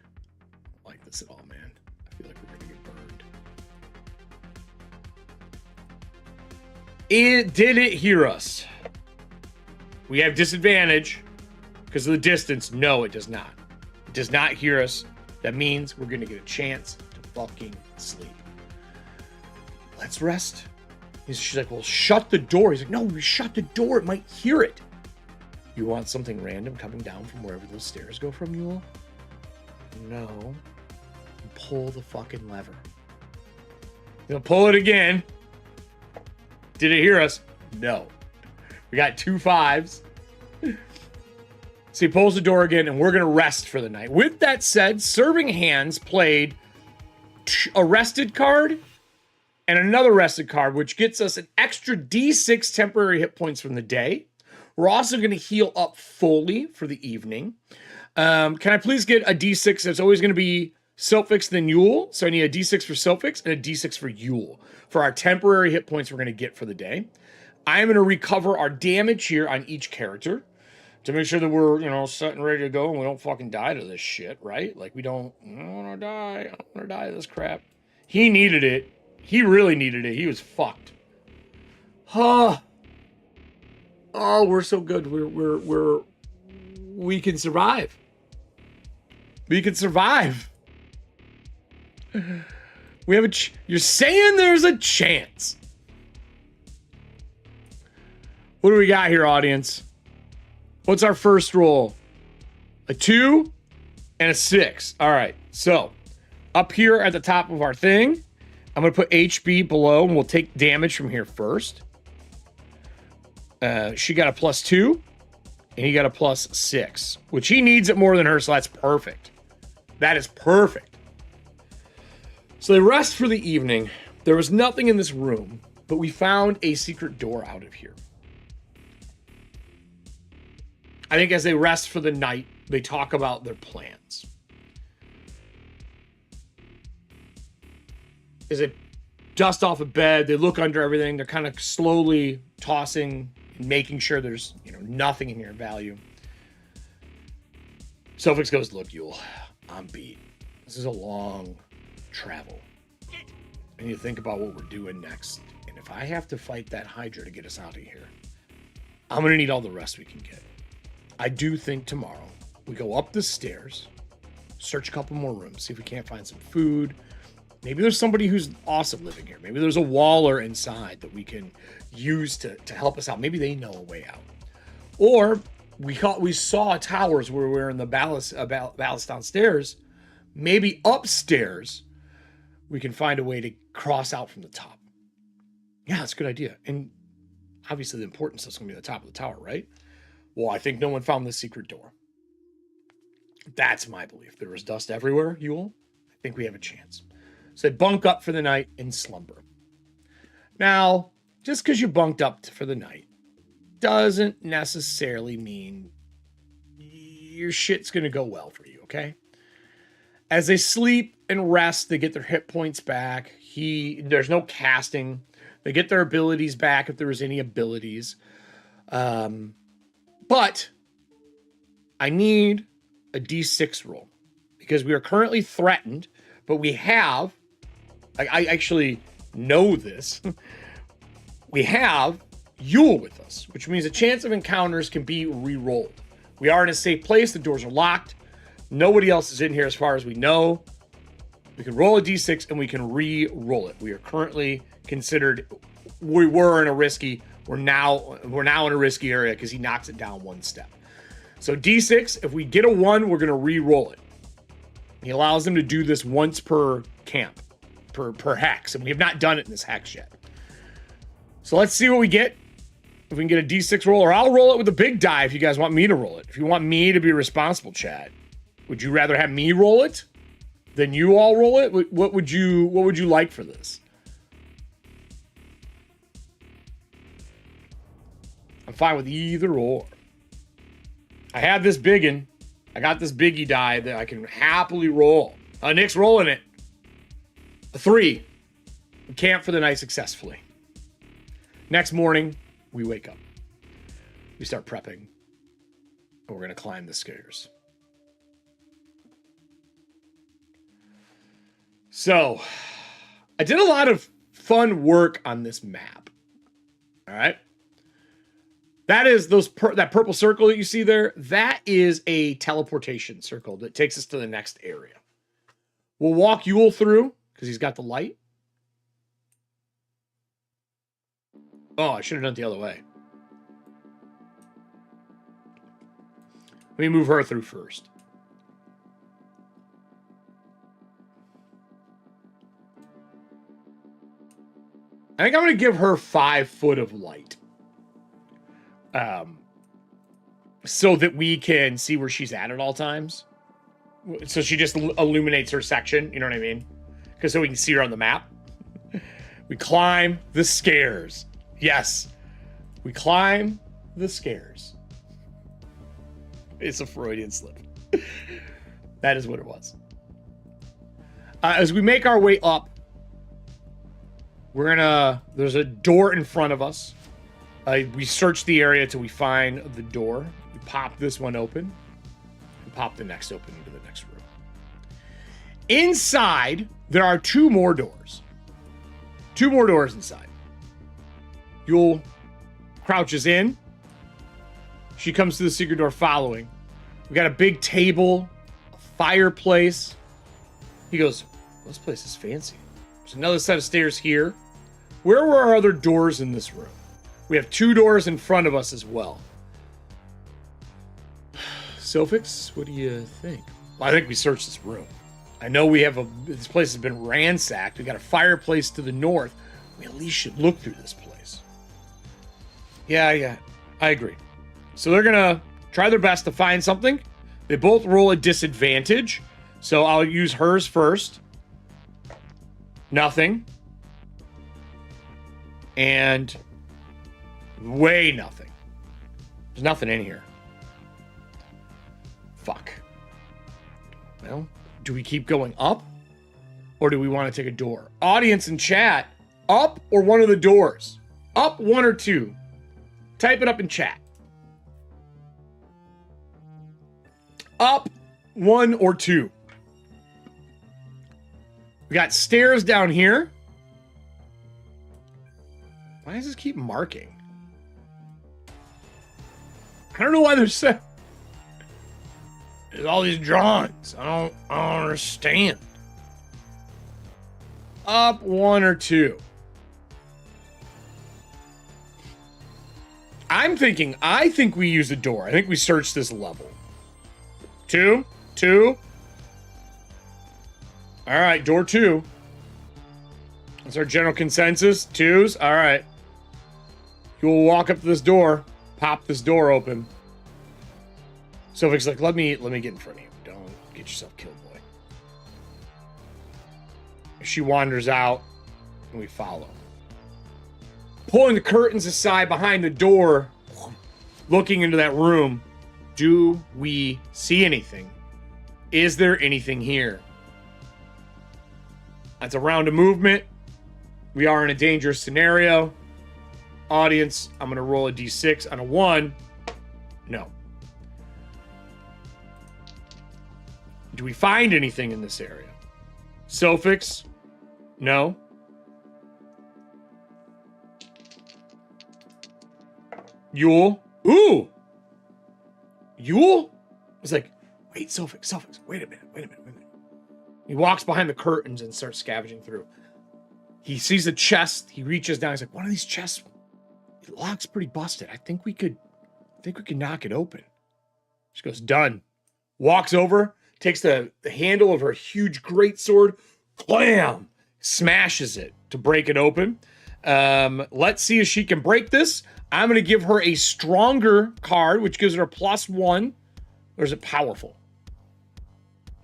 Speaker 1: I like this at all, man. I feel like we're gonna get burned. Did it hear us? We have disadvantage because of the distance. No, it does not. It does not hear us. That means we're gonna get a chance to fucking sleep. Let's rest. She's like, well, shut the door. He's like, no, we shut the door. It might hear it. You want something random coming down from wherever those stairs go from, Yule? No. Pull the fucking lever. He'll pull it again. Did it hear us? No. We got 2 5s. So he pulls the door again, and we're going to rest for the night. With that said, Serving Hands played a rested card and another rested card, which gets us an extra D6 temporary hit points from the day. We're also going to heal up fully for the evening. Can I please get a D6 that's always going to be Silphix then Yule? So I need a D6 for Silphix and a D6 for Yule for our temporary hit points we're going to get for the day. I'm going to recover our damage here on each character to make sure that we're, set and ready to go and we don't fucking die to this shit, right? Like, I don't want to die. I don't want to die to this crap. He needed it. He really needed it. He was fucked. Oh, we're so good. We can survive. We can survive. We have you're saying there's a chance. What do we got here, audience? What's our first roll? A 2 and a 6. All right. So up here at the top of our thing, I'm going to put HB below, and we'll take damage from here first. She got a +2, and he got a +6, which he needs it more than her, so that's perfect. That is perfect. So they rest for the evening. There was nothing in this room, but we found a secret door out of here. I think as they rest for the night, they talk about their plans. As they dust off a bed, they look under everything. They're kind of slowly tossing and making sure there's nothing in here of value. Silphix goes, look, Yule, I'm beat. This is a long travel. And you think about what we're doing next. And if I have to fight that Hydra to get us out of here, I'm going to need all the rest we can get. I do think tomorrow we go up the stairs, search a couple more rooms, see if we can't find some food. Maybe there's somebody who's awesome living here. Maybe there's a waller inside that we can use to help us out. Maybe they know a way out. Or we saw towers where we were in the ballast downstairs. Maybe upstairs we can find a way to cross out from the top. Yeah, that's a good idea. And obviously the important stuff's going to be at the top of the tower, right? Well, I think no one found the secret door. That's my belief. There was dust everywhere, Yule. I think we have a chance. So they bunk up for the night and slumber. Now, just because you bunked up for the night doesn't necessarily mean your shit's going to go well for you, okay? As they sleep and rest, they get their hit points back. There's no casting. They get their abilities back if there was any abilities. But I need a D6 roll because we are currently threatened, but we have, I actually know this, we have Yule with us, which means the chance of encounters can be re-rolled. We are in a safe place. The doors are locked. Nobody else is in here as far as we know. We can roll a D6 and we can re-roll it. We are currently considered, we were in a risky, we're now in a risky area because he knocks it down one step. So D6, if we get a 1, we're going to re-roll it. He allows them to do this once per camp, per hex, and we have not done it in this hex yet. So let's see what we get. If we can get a D6 roll, or I'll roll it with a big die if you guys want me to roll it. If you want me to be responsible, chat. Would you rather have me roll it than you all roll it? What would you like for this? I'm fine with either or. I have this biggin. I got this biggie die that I can happily roll. Nick's rolling it. A 3. We camp for the night successfully. Next morning, we wake up. We start prepping. And we're going to climb the stairs. So, I did a lot of fun work on this map. All right? That is that purple circle that you see there. That is a teleportation circle that takes us to the next area. We'll walk Yule through because he's got the light. Oh, I should have done it the other way. Let me move her through first. I think I'm going to give her 5 foot of light. So that we can see where she's at all times. So she just illuminates her section, you know what I mean? Because so we can see her on the map. We climb the stairs. Yes. We climb the stairs. It's a Freudian slip. That is what it was. As we make our way up, there's a door in front of us. We search the area till we find the door. We pop this one open and pop the next open into the next room. Inside, there are 2 more doors. 2 more doors inside. Yule crouches in. She comes to the secret door following. We got a big table, a fireplace. He goes, this place is fancy. There's another set of stairs here. Where were our other doors in this room? We have 2 doors in front of us as well. Sofix, what do you think? Well, I think we searched this room. I know this place has been ransacked. We got a fireplace to the north. We at least should look through this place. Yeah, I agree. So they're going to try their best to find something. They both roll a disadvantage. So I'll use hers first. Nothing. And way nothing. There's nothing in here. Fuck. Well, do we keep going up? Or do we want to take a door? Audience and chat, up or one of the doors? Up, 1 or 2? Type it up in chat. Up, 1 or 2. We got stairs down here. Why does this keep marking? I don't know why there's all these drawings. I don't understand. Up, 1 or 2. I think we use a door. I think we search this level. 2. All right, door 2. That's our general consensus. 2s. All right. You will walk up to this door, pop this door open. Sylvic's like, let me get in front of you. Don't get yourself killed, boy. She wanders out, and we follow. Pulling the curtains aside behind the door, looking into that room. Do we see anything? Is there anything here? That's a round of movement. We are in a dangerous scenario. Audience, I'm going to roll a d6 on a 1. No. Do we find anything in this area? Sofix? No. Yule? Ooh! Yule? I was like, wait, Sofix, wait a minute. He walks behind the curtains and starts scavenging through. He sees a chest. He reaches down. He's like, one of these chests, it looks pretty busted. I think we could knock it open. She goes, done. Walks over, takes the handle of her huge greatsword, blam, smashes it to break it open. Let's see if she can break this. I'm going to give her a stronger card, which gives her a +1. Or is it powerful?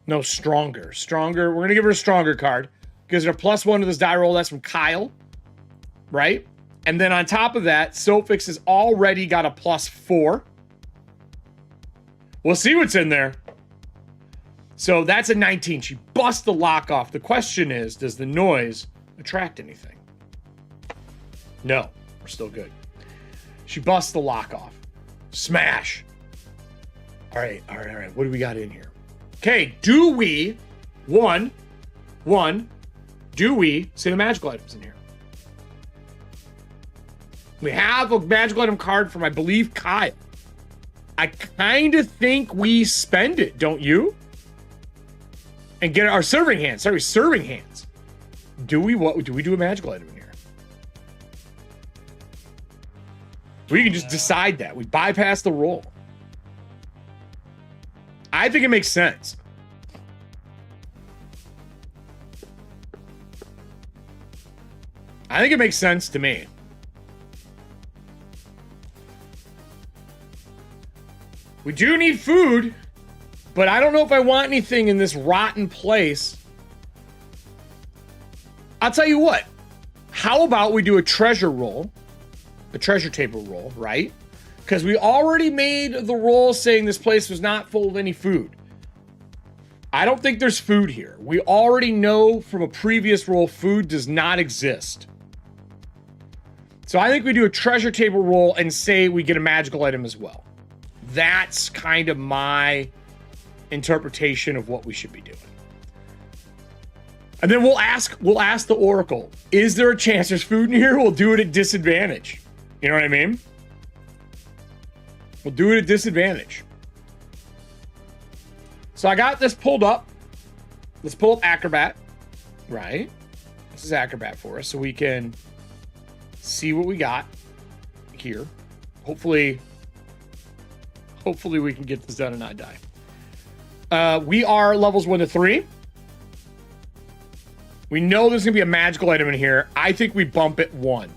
Speaker 1: No, stronger. Stronger. We're going to give her a stronger card. Gives her a +1 to this die roll. That's from Kyle. Right? And then on top of that, Sofix has already got a +4. We'll see what's in there. So that's a 19. She busts the lock off. The question is, does the noise attract anything? No. We're still good. She busts the lock off. Smash. All right. What do we got in here? Okay, do we, do we see the magical items in here? We have a magical item card from, I believe, Kyle. I kind of think we spend it, don't you? And get our serving hands. Sorry, serving hands. Do we do a magical item in here? We can just decide that. We bypass the roll. I think it makes sense. I think it makes sense to me. We do need food, but I don't know if I want anything in this rotten place. I'll tell you what. How about we do a treasure roll? A treasure table roll, right? Because we already made the roll saying this place was not full of any food. I don't think there's food here. We already know from a previous roll food does not exist. So I think we do a treasure table roll and say we get a magical item as well. That's kind of my interpretation of what we should be doing. And then we'll ask the Oracle, is there a chance there's food in here? We'll do it at disadvantage. You know what I mean? We'll do it at disadvantage. So I got this pulled up. Let's pull up Acrobat. Right? This is Acrobat for us, so we can see what we got here. Hopefully we can get this done and not die. We are levels 1 to 3. We know there's going to be a magical item in here. I think we bump it 1.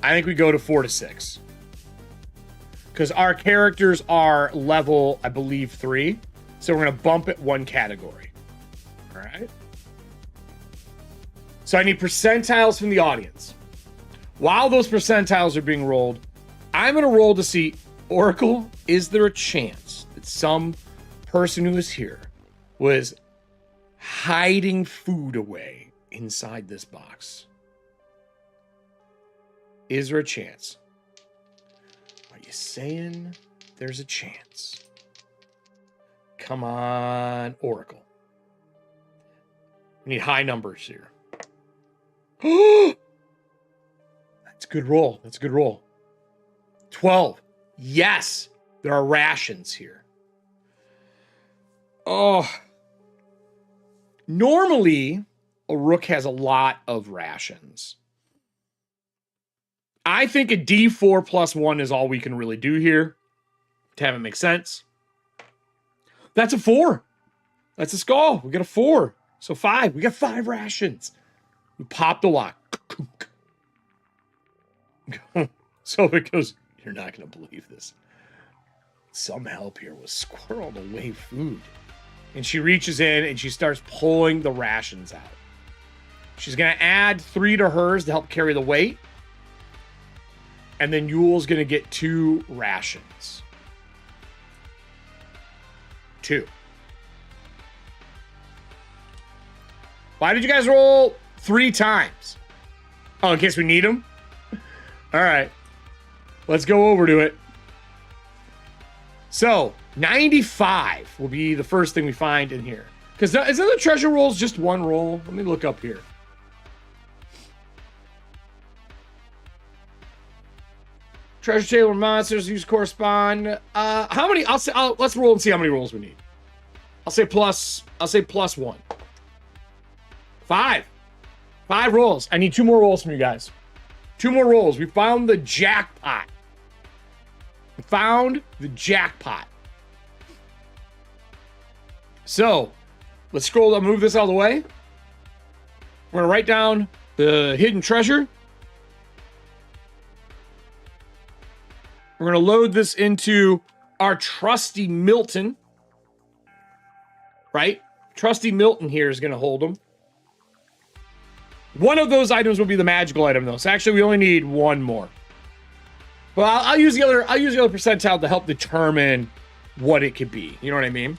Speaker 1: I think we go to 4 to 6. Because our characters are level, I believe, 3. So we're going to bump it 1 category. All right. So I need percentiles from the audience. While those percentiles are being rolled, I'm going to roll to see, Oracle, is there a chance that some person who is here was hiding food away inside this box? Is there a chance? Are you saying there's a chance? Come on, Oracle. We need high numbers here. That's a good roll. That's a good roll. 12. Yes, there are rations here. Oh. Normally, a rook has a lot of rations. I think a D4 plus 1 is all we can really do here to have it make sense. That's a 4. That's a skull. We got a 4. So 5. We got 5 rations. We popped the lock. So it goes, you're not going to believe this. Some help here was squirreled away food. And she reaches in and she starts pulling the rations out. She's going to add 3 to hers to help carry the weight. And then Yule's going to get 2 rations. too. Why did you guys roll 3 times? Oh, in case we need them? All right. Let's go over to it. So, 95 will be the first thing we find in here. Because isn't the treasure rolls just one roll? Let me look up here. Treasure table monsters use correspond. How many? Let's roll and see how many rolls we need. I'll say plus 1. 5 rolls. I need 2 more rolls from you guys. 2 more rolls. We found the jackpot. We found the jackpot. So, let's scroll up, move this out of the way. We're gonna write down the hidden treasure. We're gonna load this into our trusty Milton. Right? Trusty Milton here is gonna hold them. One of those items will be the magical item, though. So actually, we only need 1 more. Well, I'll use the other percentile to help determine what it could be. You know what I mean?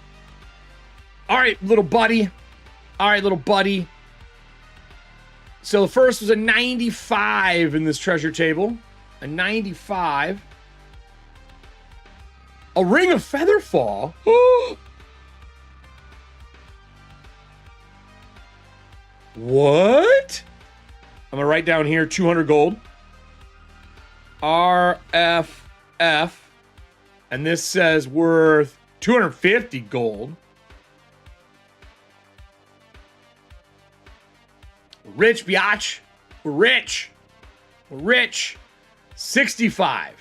Speaker 1: All right, little buddy. All right, little buddy. So the first was a 95 in this treasure table. A 95. A ring of featherfall. What? I'm gonna write down here 200 gold. RFF. And this says worth 250 gold. We're rich, biatch. We're rich. We're rich. 65.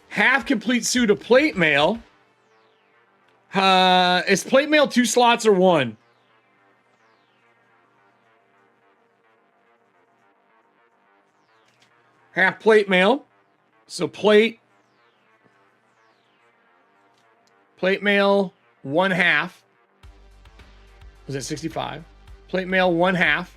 Speaker 1: Half complete suit of plate mail. Is plate mail 2 slots or 1? Half plate mail. So plate mail 1/2. Was it 65? Plate mail 1/2.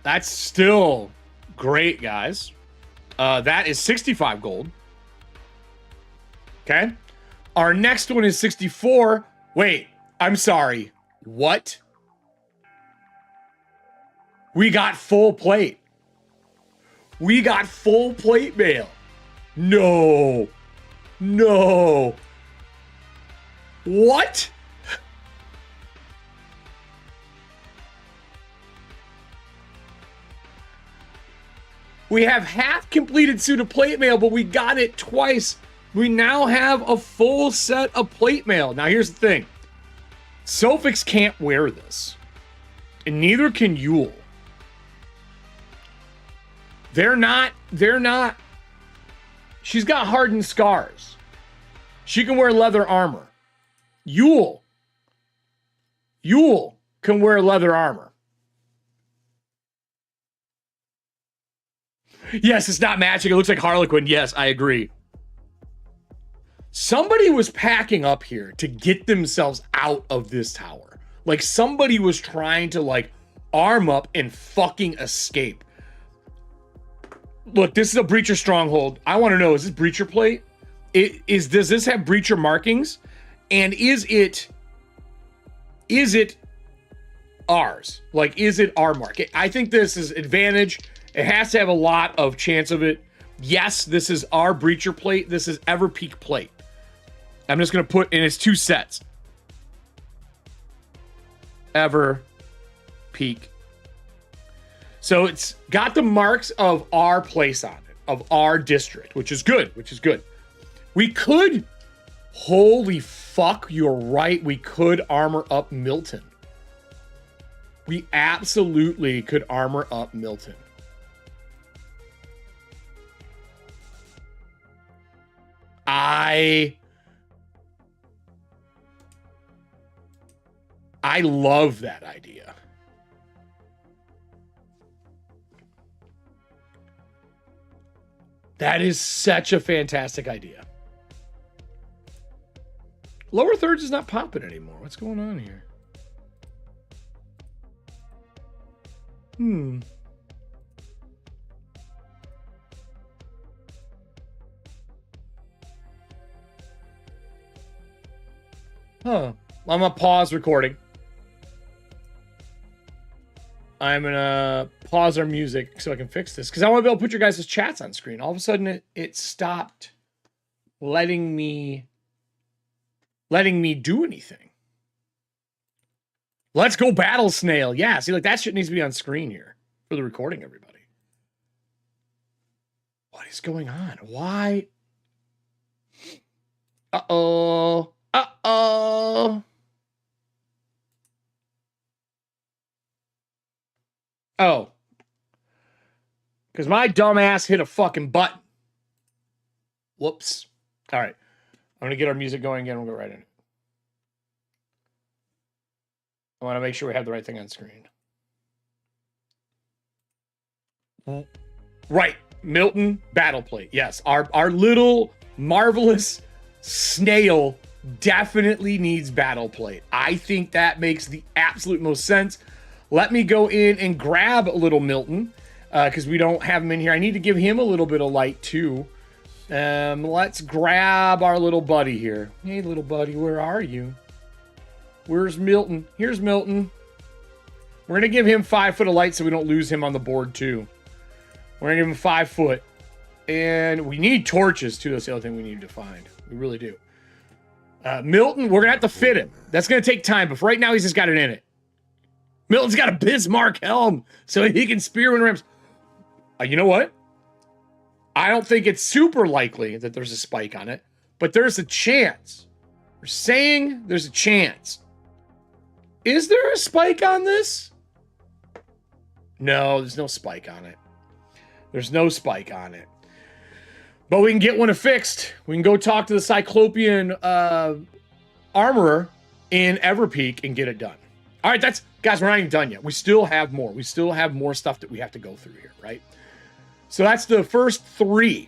Speaker 1: That's still great, guys. That is 65 gold. Okay. Our next one is 64. Wait, I'm sorry. What? We got full plate. We got full plate mail. No. No. What? We have half completed suit of plate mail, but we got it twice. We now have a full set of plate mail. Now here's the thing. Sofix can't wear this. And neither can Yule. They're not. She's got hardened scars. She can wear leather armor. Yule can wear leather armor. Yes, it's not matching. It looks like Harlequin. Yes, I agree. Somebody was packing up here to get themselves out of this tower. Like somebody was trying to like arm up and fucking escape. Look, this is a breacher stronghold. I want to know, is this breacher plate? Does this have breacher markings? And is it ours? Like, is it our mark? I think this is advantage. It has to have a lot of chance of it. Yes, this is our breacher plate. This is Everpeak plate. I'm just going to put in its 2 sets. Everpeak. So it's got the marks of our place on it, of our district, which is good, We could, holy fuck, you're right. We could armor up Milton. We absolutely could armor up Milton. I love that idea. That is such a fantastic idea. Lower thirds is not popping anymore. What's going on here? Huh. I'm gonna pause recording. I'm gonna pause our music so I can fix this because I want to be able to put your guys' chats on screen. All of a sudden, it stopped letting me do anything. Let's go battle snail. Yeah, see, like that shit needs to be on screen here for the recording, everybody. What is going on? Why? Uh-oh. Uh-oh. Oh. Because my dumb ass hit a fucking button. Whoops. All right. I'm going to get our music going again. We'll go right in. I want to make sure we have the right thing on screen. Right. Milton battle plate. Yes. Our little marvelous snail definitely needs battle plate. I think that makes the absolute most sense. Let me go in and grab little Milton because we don't have him in here. I need to give him a little bit of light too. Let's grab our little buddy here. Hey, little buddy, where are you? Where's Milton? Here's Milton. We're going to give him 5 foot of light so we don't lose him on the board too. We're going to give him 5 foot. And we need torches too. That's the other thing we need to find. We really do. Milton, we're going to have to fit him. That's going to take time, but for right now, he's just got it in it. Milton's got a Bismarck helm so he can spearman rams. You know what? I don't think it's super likely that there's a spike on it, but there's a chance. We're saying there's a chance. Is there a spike on this? No, there's no spike on it. There's no spike on it. But we can get one fixed. We can go talk to the Cyclopean armorer in Everpeak and get it done. All right, guys, we're not even done yet. We still have more. We still have more stuff that we have to go through here, right? So that's the first 3.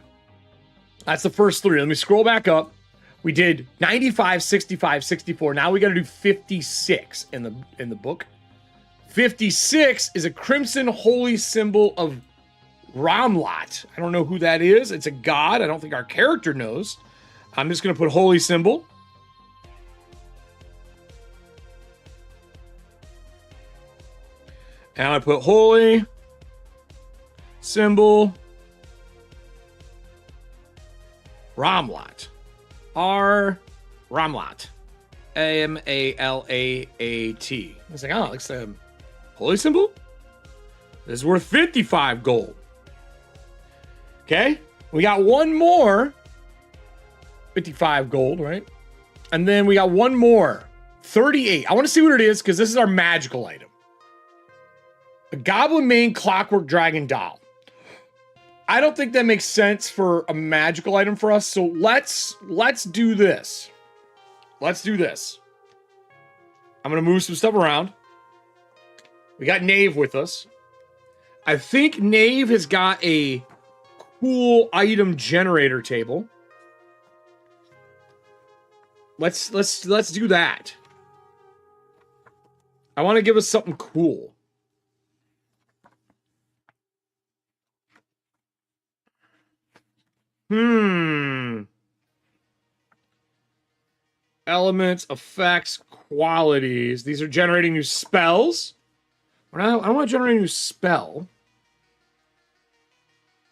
Speaker 1: That's the first 3. Let me scroll back up. We did 95, 65, 64. Now we got to do 56 in the book. 56 is a crimson holy symbol of Ramlat. I don't know who that is. It's a god. I don't think our character knows. I'm just going to put holy symbol. And I put holy symbol Ramlat. Ramlat. A-M-A-L-A-A-T. I was like, oh, it's a holy symbol? This is worth 55 gold. Okay, we got one more. 55 gold, right? And then we got one more. 38. I want to see what it is because this is our magical item. A Goblin Mane Clockwork Dragon Doll. I don't think that makes sense for a magical item for us, so let's do this. Let's do this. I'm going to move some stuff around. We got Knave with us. I think Knave has got a cool item generator table. Let's do that. I want to give us something cool. Elements, effects, qualities. These are generating new spells. I don't want to generate a new spell.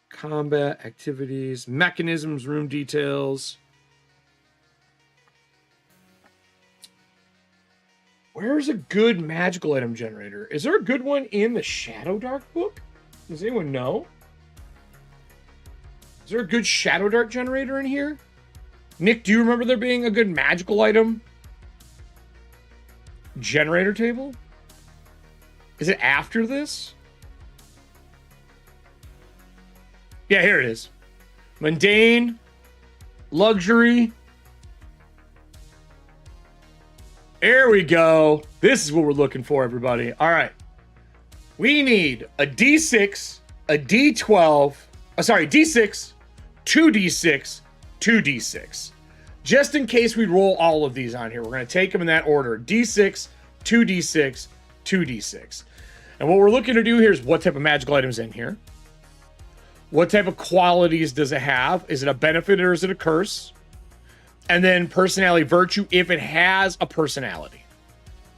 Speaker 1: Combat, activities, mechanisms, room details. Where's a good magical item generator? Is there a good one in the Shadowdark book? Does anyone know? Is there a good Shadowdark generator in here? Nick, do you remember there being a good magical item generator table? Is it after this? Yeah, here it is. Mundane, luxury. There we go. This is what we're looking for, everybody. All right. We need a D6, a D12, D6, 2D6, 2D6. Just in case we roll all of these on here, we're going to take them in that order. D6, 2D6, 2D6. And what we're looking to do here is what type of magical items in here. What type of qualities does it have? Is it a benefit or is it a curse? And then personality virtue if it has a personality.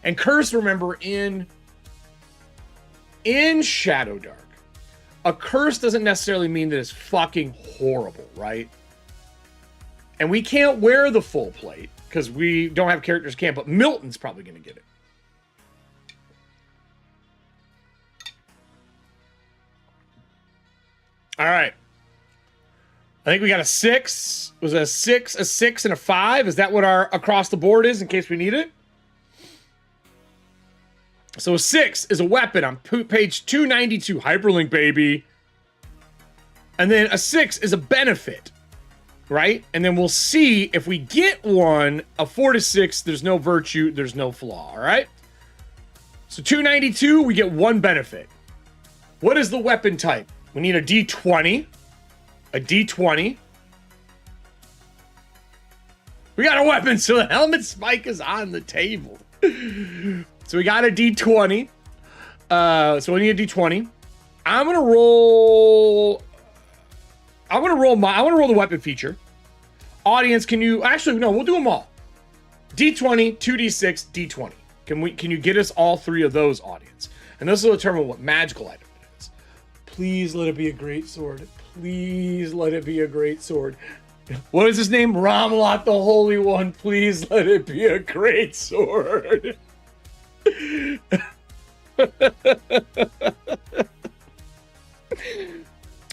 Speaker 1: And curse, remember, in Shadowdark, a curse doesn't necessarily mean that it's fucking horrible, right? And we can't wear the full plate because we don't have characters can't, but Milton's probably going to get it. All right. I think we got a 6. Was it a 6, a 6, and a 5? Is that what our across the board is in case we need it? So a 6 is a weapon on page 292. Hyperlink, baby. And then a 6 is a benefit, right? And then we'll see if we get one, a 4 to 6, there's no virtue, there's no flaw, all right? So 292, we get 1 benefit. What is the weapon type? We need a D20. A D20. We got a weapon, so the helmet spike is on the table. So we got a D20. So we need a D20. I want to roll the weapon feature. Audience, can you actually no, we'll do them all. D20, 2D6, D20. Can you get us all 3 of those, audience? And this will determine what magical item it is. Please let it be a great sword. Please let it be a great sword. What is his name? Ramlot the Holy One. Please let it be a great sword.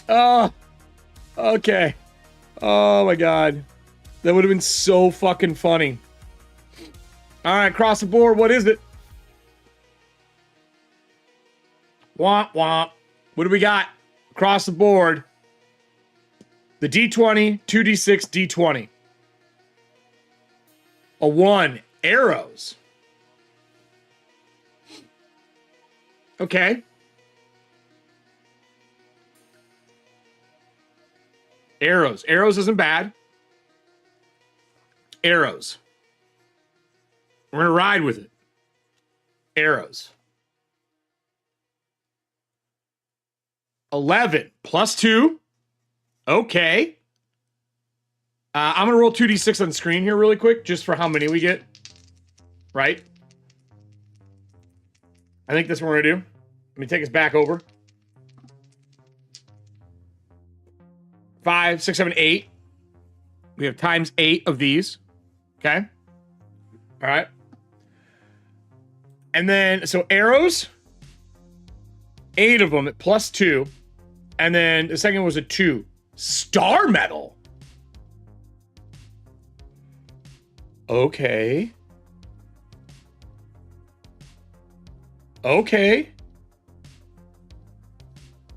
Speaker 1: Oh, okay. Oh my God. That would have been so fucking funny. All right, across the board, what is it? Womp womp. What do we got? Across the board. The D20, 2D6, D20. A 1. Arrows. Okay. Arrows. Arrows isn't bad. Arrows. We're going to ride with it. Arrows. 11 plus 2. Okay. I'm going to roll 2d6 on the screen here really quick, just for how many we get. Right? I think that's what we're going to do. Let me take us back over. 5, 6, 7, 8. We have times 8 of these. Okay. All right. And then, so arrows. 8 of them at plus 2. And then the second was a 2. Star metal. Okay. Okay.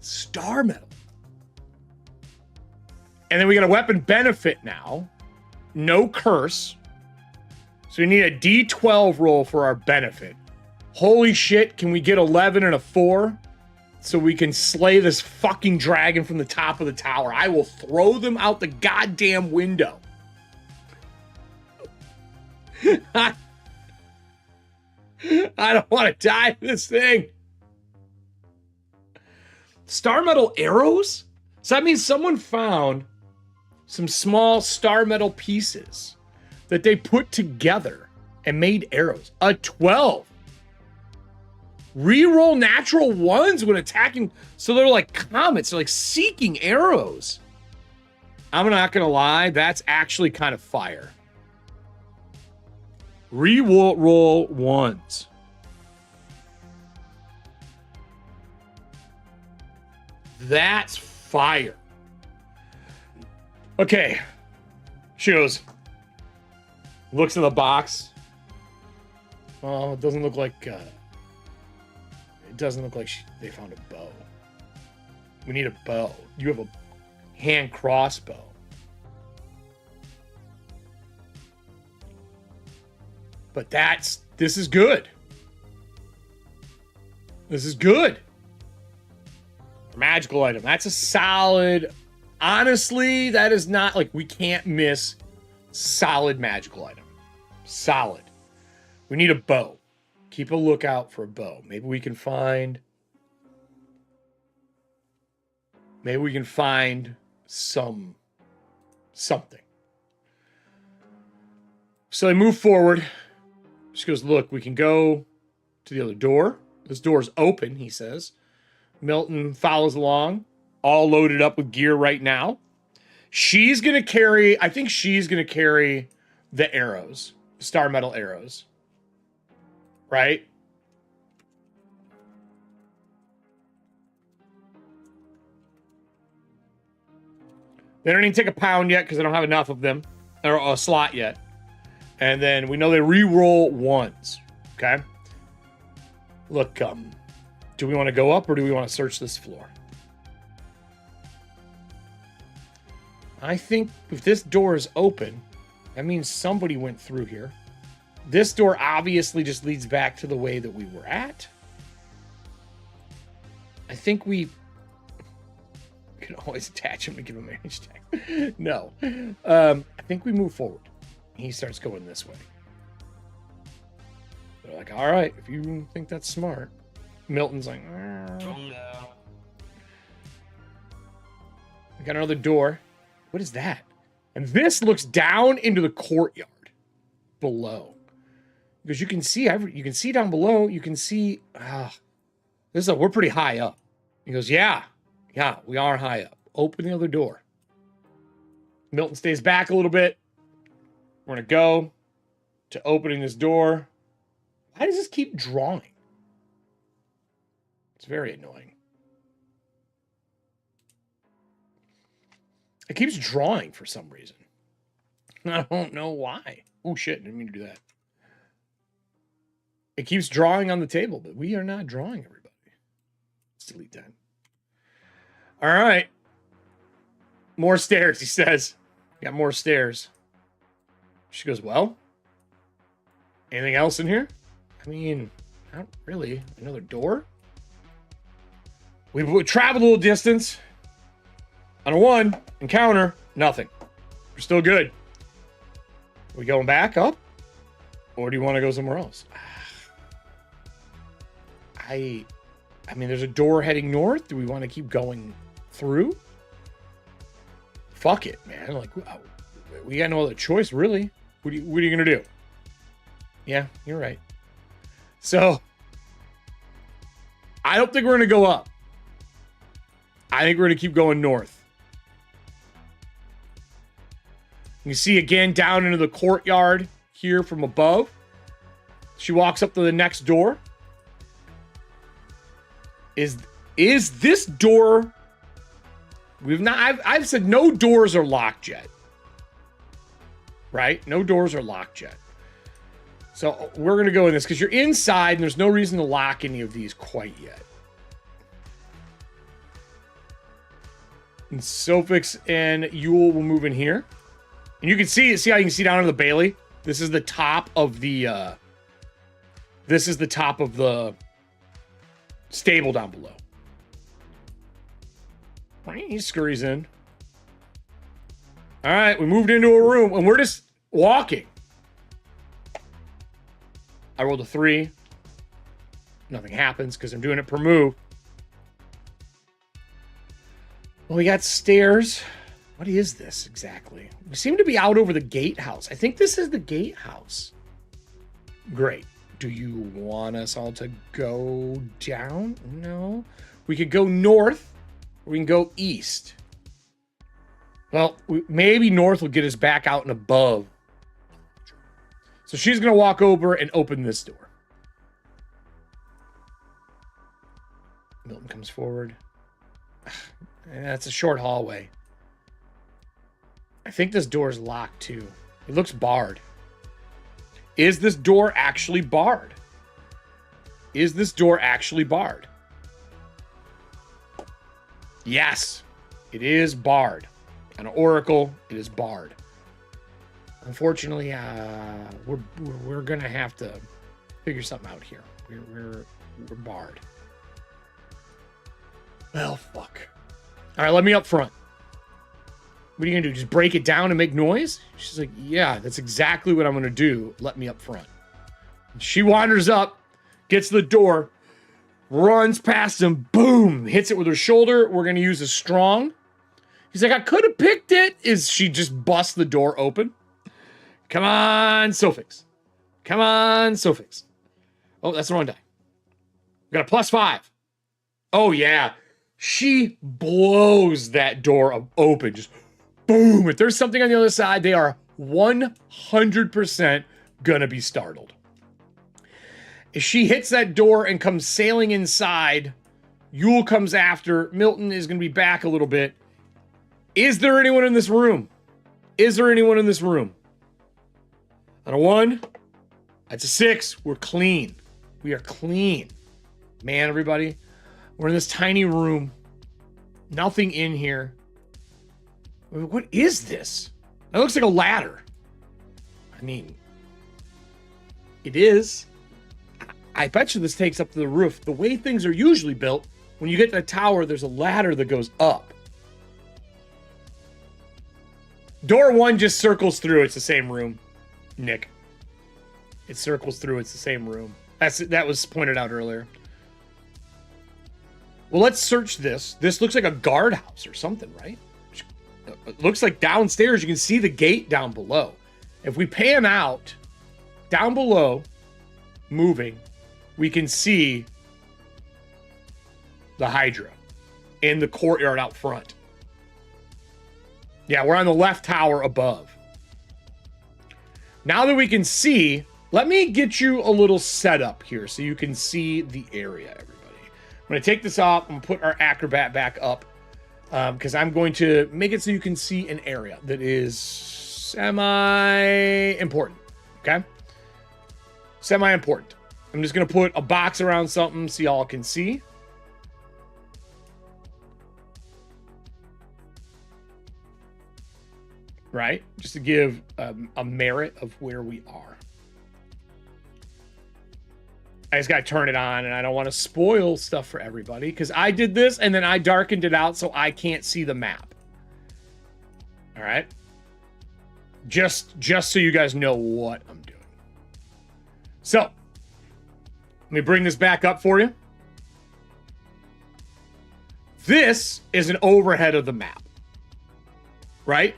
Speaker 1: Star metal. And then we got a weapon benefit now. No curse. So we need a D12 roll for our benefit. Holy shit, can we get 11 and a 4? So we can slay this fucking dragon from the top of the tower. I will throw them out the goddamn window. I don't want to die in this thing. Star metal arrows? So that means someone found some small star metal pieces that they put together and made arrows. A 12. Reroll natural 1s when attacking. So they're like comets. They're like seeking arrows. I'm not going to lie. That's actually kind of fire. Reroll 1s. That's fire. Okay. Shows. Looks in the box. Oh, it doesn't look like... it doesn't look like they found a bow. We need a bow. You have a hand crossbow. But this is good. This is good. Magical item. That's a solid... Honestly, that is not like we can't miss solid magical item. Solid. We need a bow. Keep a lookout for a bow. Maybe we can find something. So they move forward. She goes, look, we can go to the other door. This door is open, he says. Milton follows along, all loaded up with gear right now. She's going to carry, I think she's going to carry the arrows, star metal arrows. Right? They don't even take a pound yet because I don't have enough of them, or a slot yet. And then we know they re-roll ones. Okay? Look, do we want to go up or do we want to search this floor? I think if this door is open, that means somebody went through here. This door obviously just leads back to the way that we were at. I think we can always attach him to give him a manage tag. No. I think we move forward. He starts going this way. They're like, all right, if you think that's smart. Milton's like, oh, no. We got another door. What is that? And this looks down into the courtyard below. Because you can see down below, you can see, we're pretty high up. He goes, yeah, we are high up. Open the other door. Milton stays back a little bit. We're going to go to opening this door. Why does this keep drawing? It's very annoying. It keeps drawing for some reason. I don't know why. Oh, shit. Didn't mean to do that. It keeps drawing on the table, but we are not drawing, everybody. Let's delete that. All right. More stairs, he says. Got more stairs. She goes, well, anything else in here? I mean, not really. Another door? We traveled a little distance. On a 1, encounter, nothing. We're still good. Are we going back up? Or do you want to go somewhere else? I mean, there's a door heading north. Do we want to keep going through? Fuck it, man. Like, we got no other choice, really. What are you going to do? Yeah, you're right. So, I don't think we're going to go up. I think we're going to keep going north. You see again down into the courtyard here from above. She walks up to the next door. Is this door? I've said no doors are locked yet. Right? No doors are locked yet. So we're going to go in this because you're inside and there's no reason to lock any of these quite yet. And Sofix and Yule will move in here. And you can see how you can see down in the Bailey? This is the top of the stable down below. He scurries in. All right, we moved into a room and we're just walking. I rolled a 3. Nothing happens because I'm doing it per move. Well, we got stairs. What is this exactly? We seem to be out over the gatehouse. I think this is the gatehouse. Great. Do you want us all to go down? No. We could go north, or we can go east. Well, maybe north will get us back out and above. So she's going to walk over and open this door. Milton comes forward. That's a short hallway. I think this door is locked too. It looks barred. Is this door actually barred? Is this door actually barred? Yes, it is barred. On Oracle, it is barred. Unfortunately, we're gonna have to figure something out here. We're barred. Well, fuck. All right, let me up front. What are you gonna do? Just break it down and make noise? She's like, yeah, that's exactly what I'm gonna do. Let me up front. She wanders up, gets to the door, runs past him, boom, hits it with her shoulder. We're gonna use a strong. He's like, I could have picked it. She just busts the door open. Come on, Sophix. Come on, Sophix. Oh, that's the wrong die. We got a +5. Oh, yeah. She blows that door open. Just boom. If there's something on the other side, they are 100% gonna be startled. If she hits that door and comes sailing inside, Yule comes after. Milton is gonna be back a little bit. Is there anyone in this room? Is there anyone in this room? On a 1, that's a 6. We're clean. We are clean. Man, everybody, we're in this tiny room. Nothing in here. What is this? That looks like a ladder. I mean, it is. I bet you this takes up to the roof. The way things are usually built, when you get to the tower, there's a ladder that goes up. Door 1 just circles through. It's the same room, Nick. It circles through. It's the same room. That was pointed out earlier. Well, let's search this. This looks like a guardhouse or something, right? It looks like downstairs. You can see the gate down below. If we pan out, down below, moving, we can see the Hydra in the courtyard out front. Yeah, we're on the left tower above. Now that we can see, let me get you a little setup here so you can see the area, everybody. I'm going to take this off. I'm going to put our acrobat back up because I'm going to make it so you can see an area that is semi-important, okay? Semi-important. I'm just going to put a box around something so y'all can see. Right? Just to give a merit of where we are. I just got to turn it on, and I don't want to spoil stuff for everybody because I did this, and then I darkened it out so I can't see the map. All right? Just so you guys know what I'm doing. So, let me bring this back up for you. This is an overhead of the map. Right?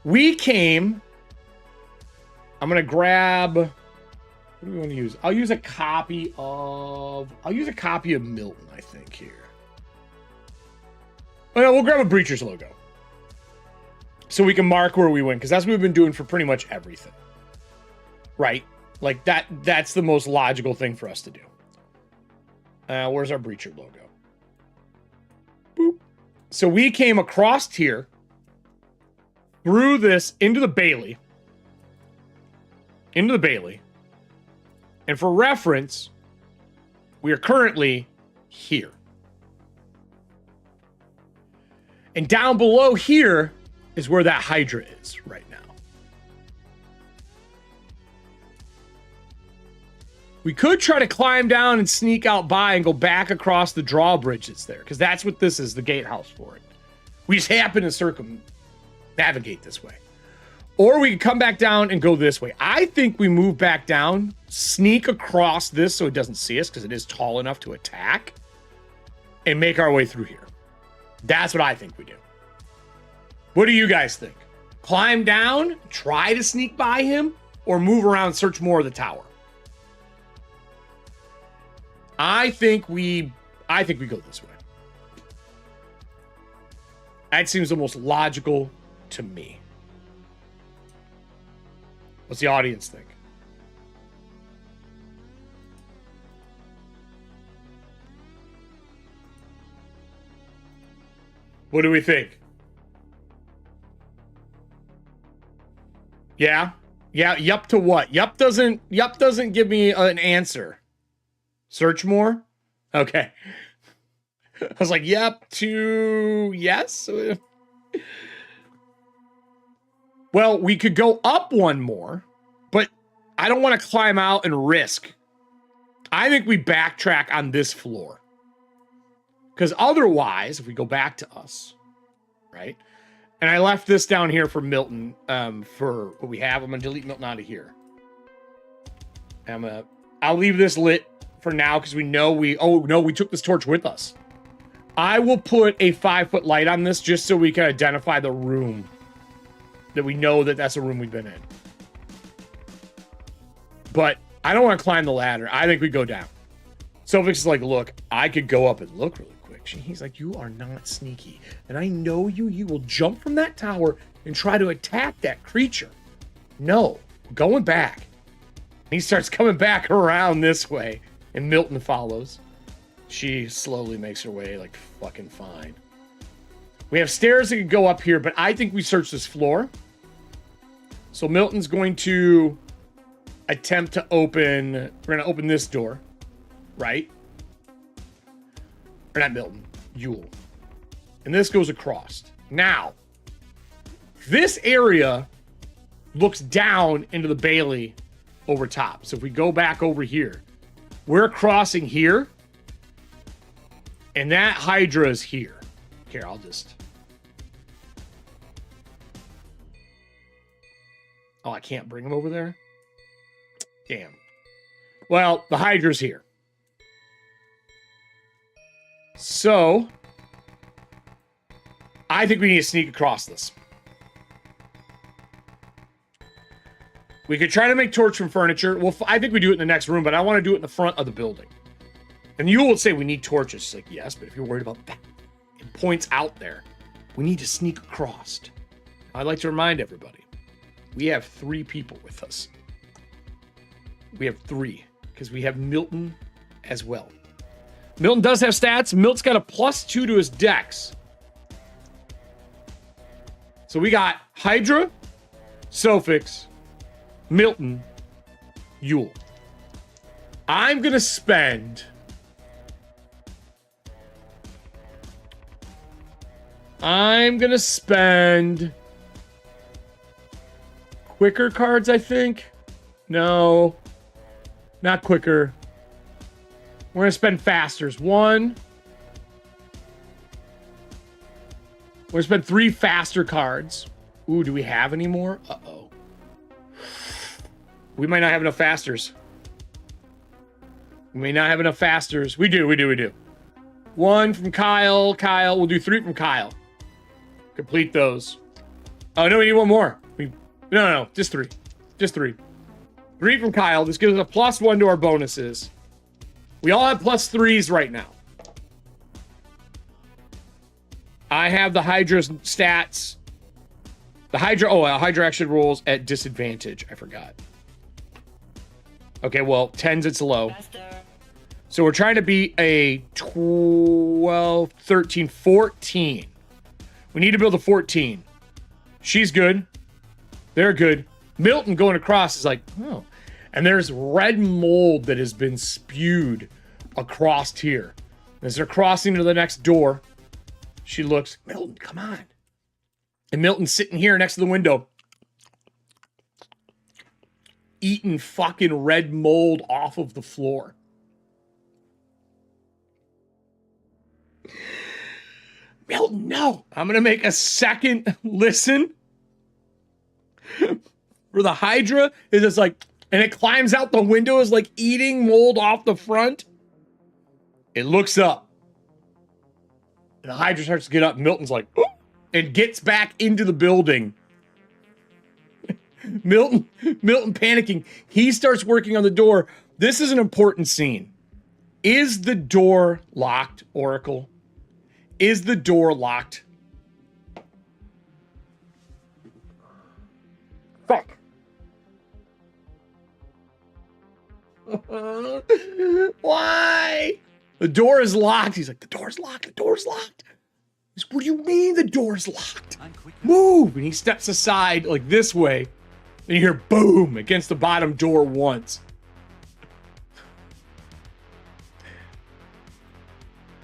Speaker 1: We came... I'm going to grab... What do we want to use? I'll use a copy of Milton, I think, here. Oh, no, we'll grab a Breacher's logo. So we can mark where we win, because that's what we've been doing for pretty much everything. Right? Like, that's the most logical thing for us to do. Where's our Breacher logo? Boop. So we came across here, through this, into the Bailey. And for reference, we are currently here. And down below here is where that Hydra is right now. We could try to climb down and sneak out by and go back across the drawbridge that's there, because that's what this is, the gatehouse for it. We just happen to circumnavigate this way. Or we can come back down and go this way. I think we move back down, sneak across this so it doesn't see us because it is tall enough to attack, and make our way through here. That's what I think we do. What do you guys think? Climb down, try to sneak by him, or move around, search more of the tower? I think we go this way. That seems the most logical to me. What's the audience think? What do we think? Yeah? Yeah, yup to what? Yup doesn't give me an answer. Search more? Okay. I was like, yup to yes? Well, we could go up one more, but I don't want to climb out and risk. I think we backtrack on this floor. Because otherwise, if we go back to us, right? And I left this down here for Milton, for what we have. I'm going to delete Milton out of here. I'll leave this lit for now because we know we took this torch with us. I will put a 5-foot light on this just so we can identify the room that we know that that's a room we've been in. But I don't want to climb the ladder. I think we go down. Sofix is like, look, I could go up and look really quick. He's like, you are not sneaky. And I know you. You will jump from that tower and try to attack that creature. No, going back. He starts coming back around this way. And Milton follows. She slowly makes her way like fucking fine. We have stairs that could go up here, but I think we search this floor. So Milton's going to attempt to open... We're going to open this door. Right? Or not Milton. Yule. And this goes across. Now, this area looks down into the Bailey over top. So if we go back over here, we're crossing here. And that Hydra is here. Here, I'll just... Oh, I can't bring him over there? Damn. Well, the Hydra's here. So, I think we need to sneak across this. We could try to make torch from furniture. Well, I think we do it in the next room, but I want to do it in the front of the building. And you will say we need torches. It's like, yes, but if you're worried about that, it points out there. We need to sneak across. I'd like to remind everybody, we have 3 people with us. We have 3, because we have Milton as well. Milton does have stats. Milton's got a +2 to his dex. So we got Hydra, Sofix, Milton, Yule. I'm going to spend... quicker cards, I think. No. Not quicker. We're going to spend fasters. 1. We're going to spend 3 faster cards. Ooh, do we have any more? Uh-oh. We might not have enough fasters. We may not have enough fasters. We do. 1 from Kyle. We'll do 3 from Kyle. Complete those. Oh, no, we need 1 more. No, just 3. Just 3. 3 from Kyle. This gives us a +1 to our bonuses. We all have +3s right now. I have the Hydra's stats. The Hydra... Hydra actually rolls at disadvantage. I forgot. Okay, well, 10's its low. So we're trying to beat a 12, 13, 14. We need to build a 14. She's good. They're good. Milton going across is like, oh. And there's red mold that has been spewed across here. As they're crossing to the next door, she looks, Milton, come on. And Milton's sitting here next to the window, eating fucking red mold off of the floor. Milton, no. I'm going to make a second listen where the Hydra is just like, and it climbs out the window, is like eating mold off the front. It looks up. And the Hydra starts to get up. Milton's like, oh, and gets back into the building. Milton panicking. He starts working on the door. This is an important scene. Is the door locked, Oracle? Is the door locked? Fuck. Why? The door is locked. He's like, the door's locked. The door's locked. He's, what do you mean the door's locked? Move. And he steps aside like this way. And you hear boom against the bottom door once.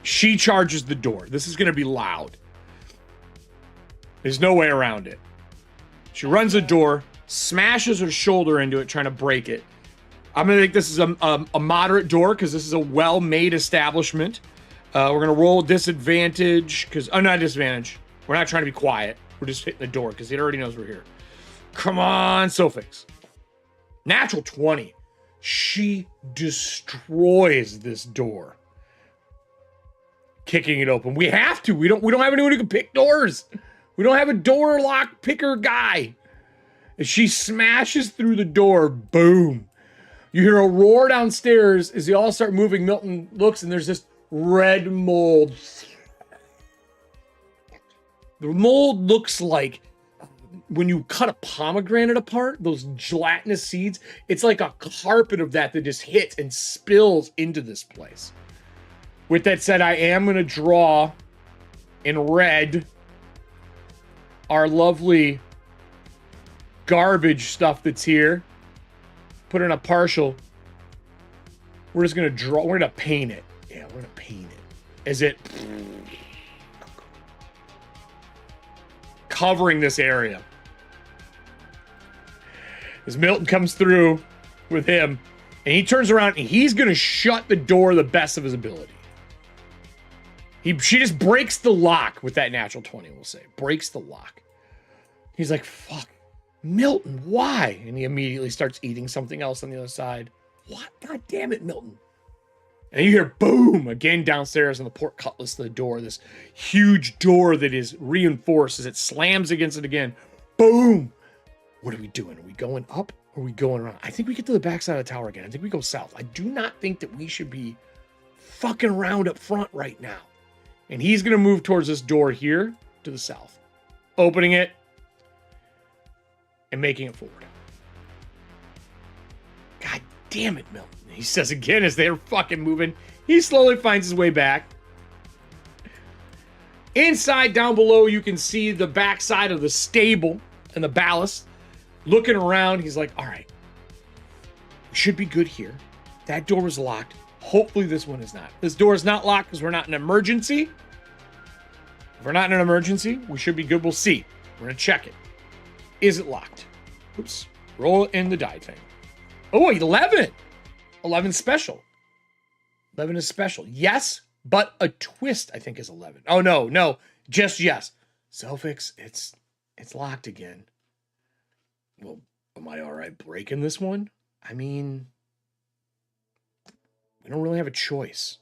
Speaker 1: She charges the door. This is going to be loud. There's no way around it. She runs the door, smashes her shoulder into it, trying to break it. I'm going to think this is a moderate door because this is a well-made establishment. We're going to roll disadvantage because... Oh, not disadvantage. We're not trying to be quiet. We're just hitting the door because it already knows we're here. Come on, Sofix. Natural 20. She destroys this door. Kicking it open. We have to. We don't have anyone who can pick doors. We don't have a door lock picker guy. As she smashes through the door, boom. You hear a roar downstairs as they all start moving. Milton looks and there's this red mold. The mold looks like when you cut a pomegranate apart, those gelatinous seeds, it's like a carpet of that just hits and spills into this place. With that said, I am going to draw in red our lovely garbage stuff that's here. Put in a partial. We're just going to draw. We're going to paint it. Yeah, we're going to paint it. As it covering this area. As Milton comes through with him, and he turns around and he's going to shut the door the best of his ability. She just breaks the lock with that natural 20, we'll say. Breaks the lock. He's like, fuck, Milton, why? And he immediately starts eating something else on the other side. What? God damn it, Milton. And you hear boom again downstairs on the port cutlass to the door. This huge door that is reinforced as it slams against it again. Boom. What are we doing? Are we going up or are we going around? I think we get to the backside of the tower again. I think we go south. I do not think that we should be fucking around up front right now. And he's going to move towards this door here to the south. Opening it and making it forward. God damn it, Milton. He says again as they're fucking moving. He slowly finds his way back. Inside down below, you can see the backside of the stable and the ballast. Looking around, he's like, all right, we should be good here. That door was locked. Hopefully this one is not. This door is not locked because we're not in an emergency. If we're not in an emergency, we should be good. We'll see. We're going to check it. Is it locked? Oops. Roll in the die thing. Oh, 11. 11 special. 11 is special. Yes, but a twist, I think, is 11. Oh, no. Just yes. Selfix, it's locked again. Well, am I all right breaking this one? I mean, we don't really have a choice.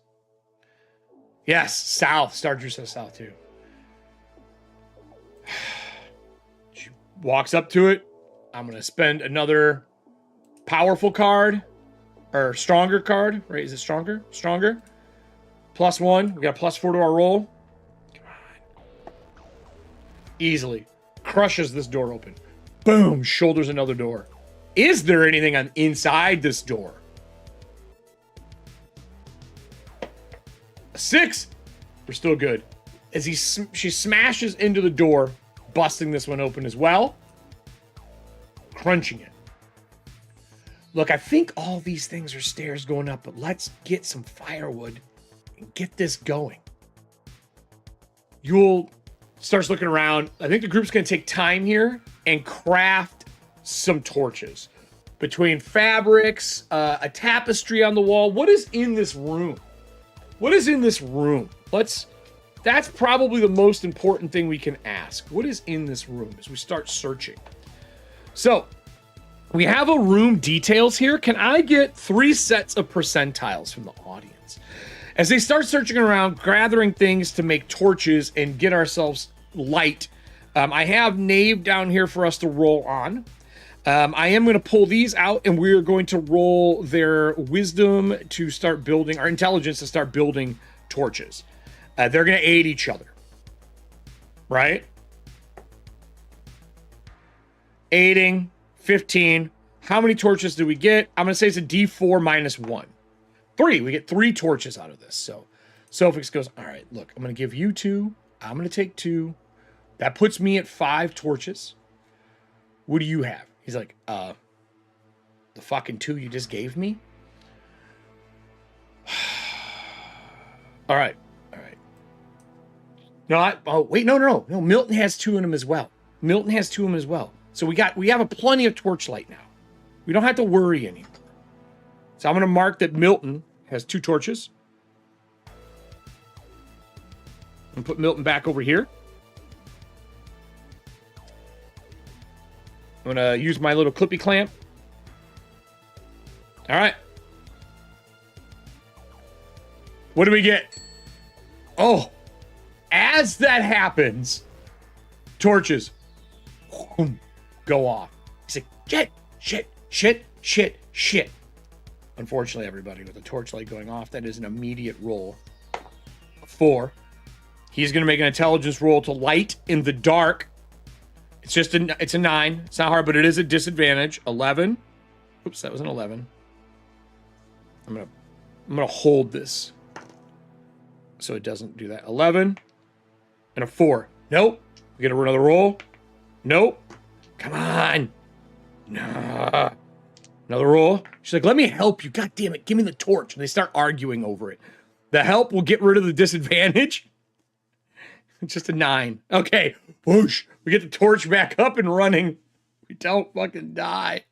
Speaker 1: Yes, south. Starter says south, too. She walks up to it. I'm going to spend another powerful card. Or stronger card. Right, is it stronger? Stronger. +1. We got +4 to our roll. Come on. Easily. Crushes this door open. Boom. Shoulders another door. Is there anything on inside this door? A 6. We're still good. As she smashes into the door, busting this one open as well. Crunching it. Look, I think all these things are stairs going up, but let's get some firewood and get this going. Yule starts looking around. I think the group's going to take time here and craft some torches. Between fabrics, a tapestry on the wall. What is in this room? What is in this room? That's probably the most important thing we can ask. What is in this room as we start searching? So, we have a room details here. Can I get 3 sets of percentiles from the audience? As they start searching around, gathering things to make torches and get ourselves light. I have Knave down here for us to roll on. I am going to pull these out and we're going to roll their wisdom to start building, our intelligence to start building torches. They're going to aid each other. Right? Aiding. 15. How many torches do we get? I'm going to say it's a D4 -1. 3. We get 3 torches out of this. So Sophix goes, all right, look, I'm going to give you 2. I'm going to take 2. That puts me at 5 torches. What do you have? He's like, the fucking 2 you just gave me? All right. No, wait, no. Milton has 2 in him as well. So we have a plenty of torchlight now. We don't have to worry anymore. So I'm going to mark that Milton has 2 torches. And put Milton back over here. I'm going to use my little clippy clamp. All right. What do we get? Oh, as that happens, torches go off. Shit. Unfortunately, everybody, with the torchlight going off, that is an immediate roll. 4. He's going to make an intelligence roll to light in the dark. It's a 9. It's not hard, but it is a disadvantage. 11. Oops, that was an 11. I'm gonna hold this so it doesn't do that. 11 and a 4. Nope. We get another roll. Nope. Come on. Nah. Another roll. She's like, let me help you. God damn it. Give me the torch. And they start arguing over it. The help will get rid of the disadvantage. It's just a 9. Okay. Whoosh. We get the torch back up and running. We don't fucking die.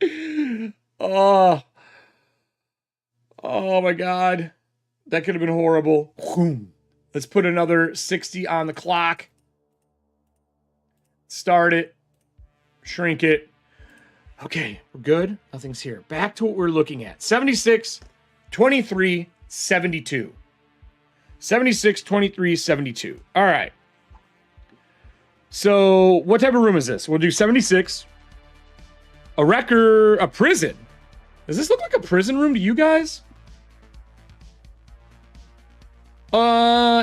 Speaker 1: Oh my God. That could have been horrible. Let's put another 60 on the clock. Start it. Shrink it. Okay, we're good. Nothing's here. Back to what we're looking at. 76, 23, 72. 76, 23, 72. All right. So what type of room is this? We'll do 76. A prison. Does this look like a prison room to you guys?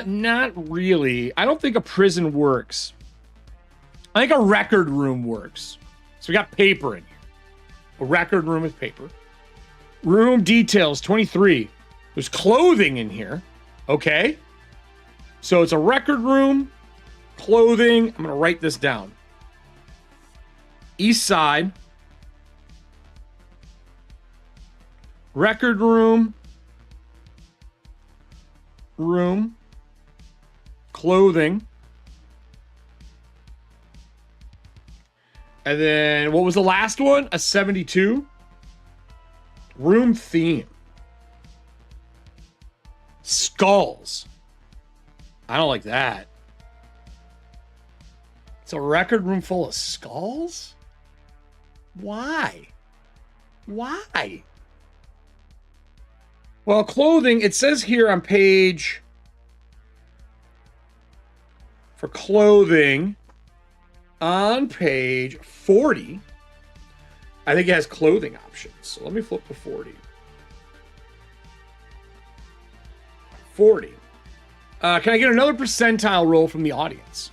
Speaker 1: Not really. I don't think a prison works. I think a record room works. So we got paper in here. A record room with paper. Room details, 23. There's clothing in here. Okay. So it's a record room, clothing. I'm going to write this down. East side. Record room. Clothing. And then, what was the last one? A 72. Room theme. Skulls. I don't like that. It's a record room full of skulls? Why? Well, clothing, it says here on page... For clothing... On page 40, I think it has clothing options. So let me flip to 40. 40. Can I get another percentile roll from the audience?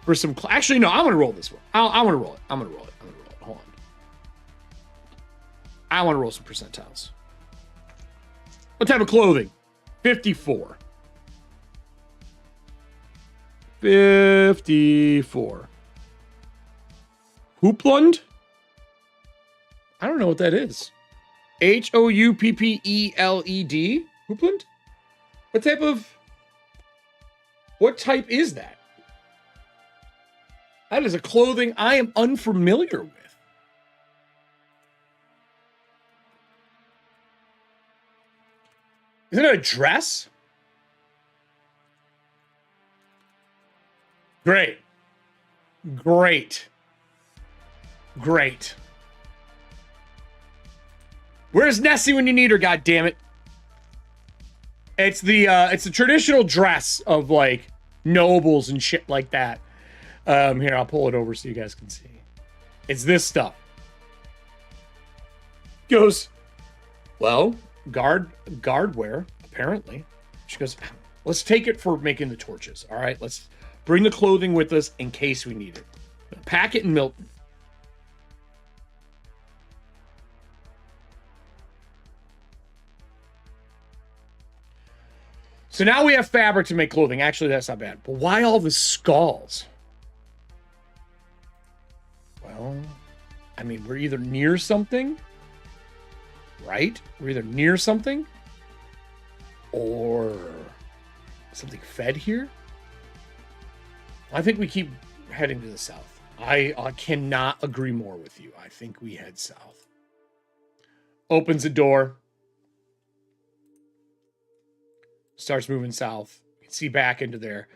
Speaker 1: For some... Actually, no, I'm going to roll this one. I want to roll it. I'm going to roll it. Hold on. I want to roll some percentiles. What type of clothing? 54. 54. Hooplund? I don't know what that is. Houppeled? Hooplund? What type is that? That is a clothing I am unfamiliar with. Isn't it a dress? Great. Where's Nessie when you need her, goddammit? It's the traditional dress of like nobles and shit like that. Here, I'll pull it over so you guys can see. It's this stuff. Goes, well, guardware, apparently. She goes, let's take it for making the torches. All right, let's bring the clothing with us in case we need it. Pack it in Milton. So now we have fabric to make clothing. Actually, that's not bad. But why all the skulls? Well, I mean, we're either near something, right? We're either near something or something fed here. I think we keep heading to the south. I cannot agree more with you. I think we head south. Opens the door. Starts moving south. You can see back into there.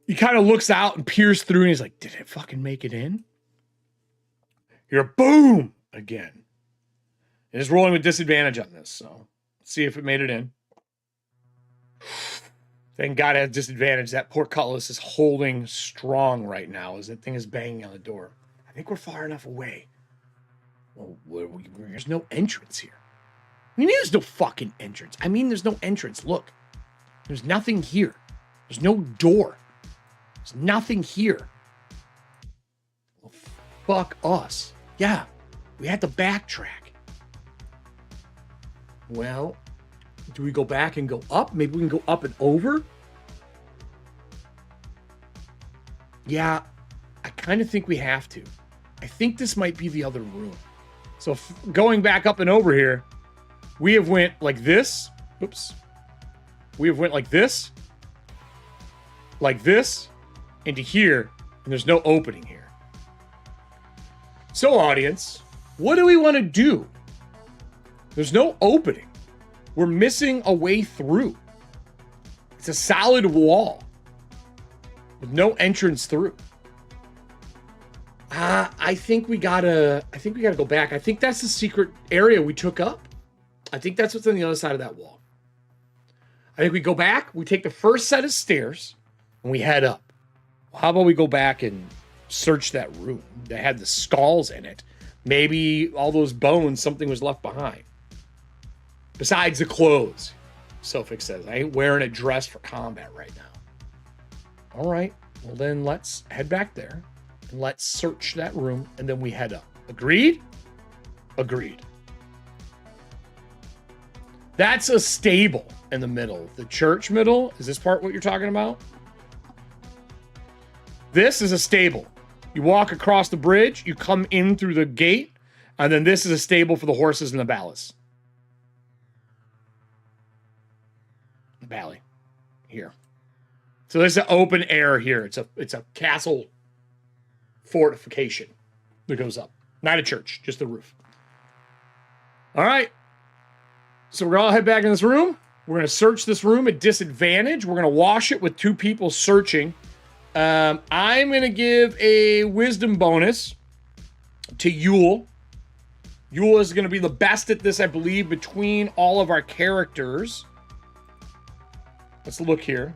Speaker 1: He kind of looks out and peers through and he's like, did it fucking make it in? You're boom again. And it's rolling with disadvantage on this, so let's see if it made it in. Thank God it has disadvantage. That poor Cutlass is holding strong right now as that thing is banging on the door. I think we're far enough away. Well, there's no entrance here. I mean, there's no fucking entrance. I mean, there's no entrance. Look, there's nothing here. There's no door. There's nothing here. Well, fuck us. Yeah, we had to backtrack. Well, do we go back and go up? Maybe we can go up and over? Yeah, I kind of think we have to. I think this might be the other room. So going back up and over here, we have went like this. Oops. We have went like this, into here, and there's no opening here. So, audience, what do we want to do? There's no opening. We're missing a way through. It's a solid wall with no entrance through. I think we gotta go back. I think that's the secret area we took up. I think that's what's on the other side of that wall. I think we go back, we take the first set of stairs, and we head up. How about we go back and search that room that had the skulls in it? Maybe all those bones, something was left behind. Besides the clothes, Sofix says. I ain't wearing a dress for combat right now. All right, well then let's head back there, and let's search that room, and then we head up. Agreed? Agreed. That's a stable in the middle. The church middle, is this part what you're talking about? This is a stable. You walk across the bridge, you come in through the gate, and then this is a stable for the horses and the ballast. The valley. Here. So there's an open air here. It's a castle fortification that goes up. Not a church, just the roof. All right. So we're going to head back in this room. We're going to search this room at disadvantage. We're going to wash it with two people searching. I'm going to give a wisdom bonus to Yule. Yule is going to be the best at this, I believe, between all of our characters. Let's look here.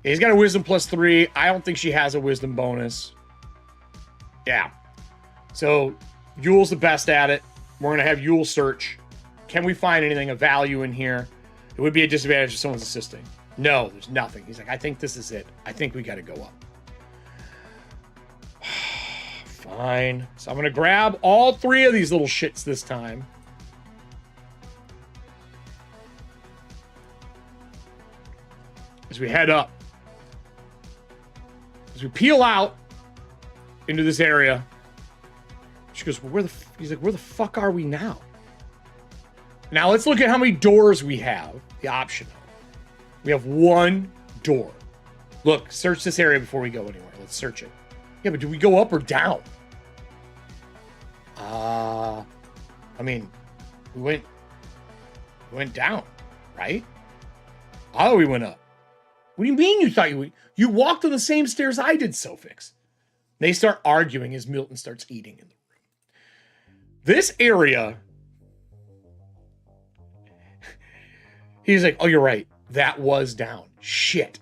Speaker 1: He's got a wisdom +3. I don't think she has a wisdom bonus. Yeah. So Yule's the best at it. We're going to have Yule search. Can we find anything of value in here? It would be a disadvantage if someone's assisting. No, there's nothing. He's like, I think this is it. I think we got to go up. Fine. So I'm going to grab all three of these little shits this time. As we head up. As we peel out into this area. She goes, well, he's like, where the fuck are we now? Now let's look at how many doors we have. The optional. We have one door. Look, search this area before we go anywhere. Let's search it. Yeah, but do we go up or down? I mean, we went down, right? Oh, we went up. What do you mean you thought you walked on the same stairs I did, Sofix? They start arguing as Milton starts eating in the room. This area, he's like, oh, you're right. That was down. Shit.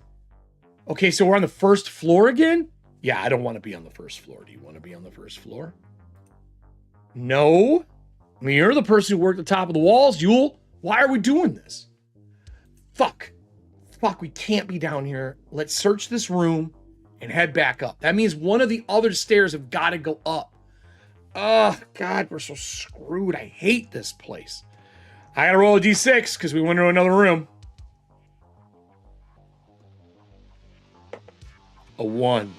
Speaker 1: Okay, so we're on the first floor again? Yeah, I don't want to be on the first floor. Do you want to be on the first floor? No. I mean, you're the person who worked at the top of the walls, Yule. Why are we doing this? Fuck, we can't be down here. Let's search this room and head back up. That means one of the other stairs have got to go up. Oh, God, we're so screwed. I hate this place. I got to roll a d6 because we went into another room. A 1.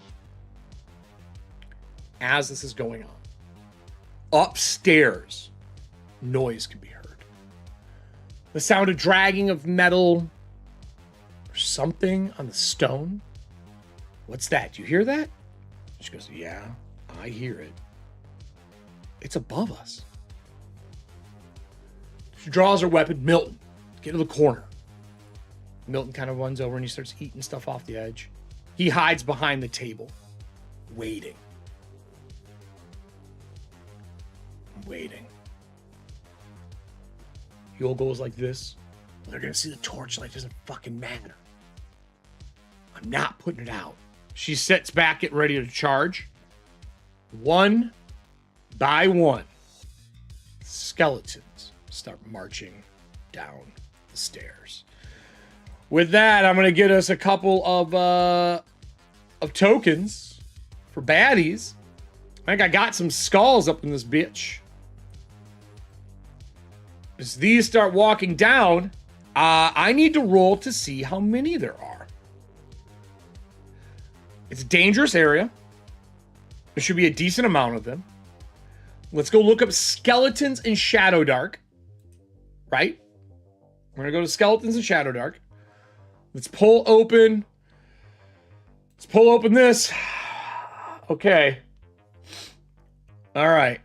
Speaker 1: As this is going on. Upstairs, noise can be heard. The sound of dragging of metal or something on the stone. What's that? Do you hear that? She goes, yeah, I hear it. It's above us. She draws her weapon. Milton, get to the corner. Milton kind of runs over and he starts eating stuff off the edge. He hides behind the table, waiting. Waiting. Yule goes like this. They're gonna see the torchlight. Doesn't fucking matter. I'm not putting it out. She sits back, getting ready to charge. 1, by one, skeletons start marching down the stairs. With that, I'm going to get us a couple of tokens for baddies. I think I got some skulls up in this bitch. As these start walking down, I need to roll to see how many there are. It's a dangerous area. There should be a decent amount of them. Let's go look up skeletons in Shadowdark. Right? We're going to go to skeletons in Shadowdark. Let's pull open. Let's pull open this. Okay. All right.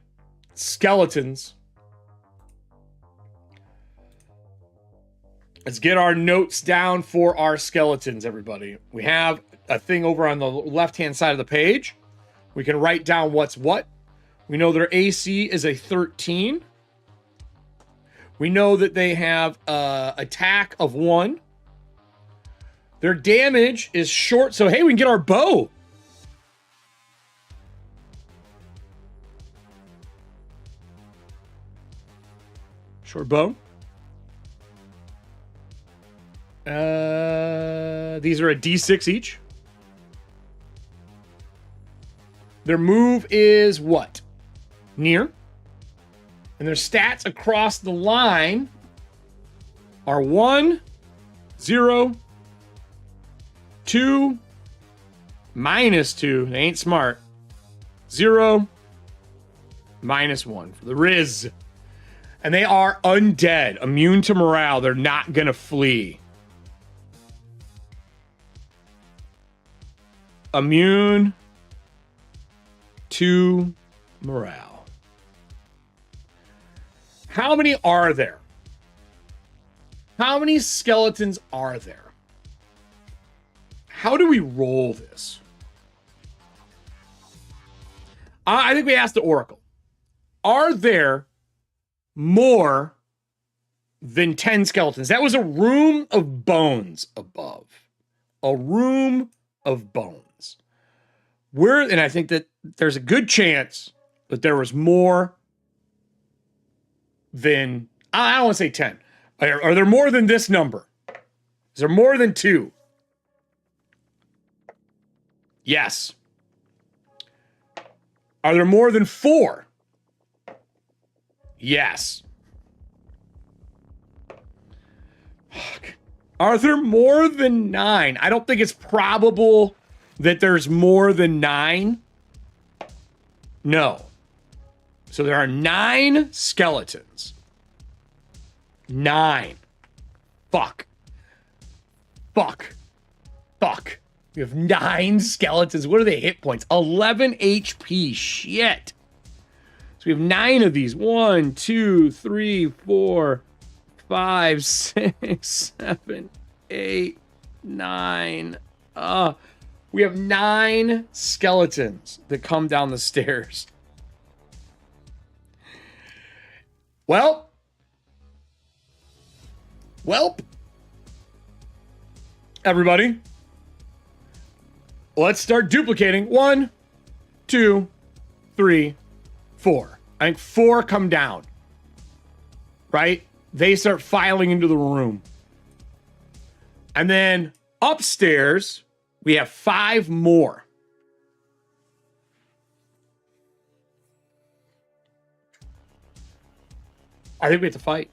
Speaker 1: Skeletons. Let's get our notes down for our skeletons, everybody. We have a thing over on the left-hand side of the page. We can write down what's what. We know their AC is a 13. We know that they have attack of 1. Their damage is short, so hey, we can get our bow. Short bow. These are a D6 each. Their move is what? Near. And their stats across the line are 1, 0, 2, -2. They ain't smart. 0, -1 for the Riz. And they are undead, immune to morale. They're not going to flee. Immune to morale. How many are there? How many skeletons are there? How do we roll this? I think we asked the Oracle. Are there more than 10 skeletons? That was a room of bones above. A room of bones. And I think that there's a good chance that there was more than, I don't want to say 10. Are there more than this number? Is there more than 2? Yes. Are there more than 4? Yes. Are there more than 9? I don't think it's probable that there's more than 9. No. So there are 9 skeletons. 9. Fuck. Fuck. Fuck. We have 9 skeletons. What are the hit points? 11 HP. Shit. So we have 9 of these. 1, 2, 3, 4, 5, 6, 7, 8, 9. We have 9 skeletons that come down the stairs. Welp. Everybody. Let's start duplicating. 1, 2, 3, 4. I think 4 come down. Right? They start filing into the room. And then upstairs, we have 5 more. I think we have to fight.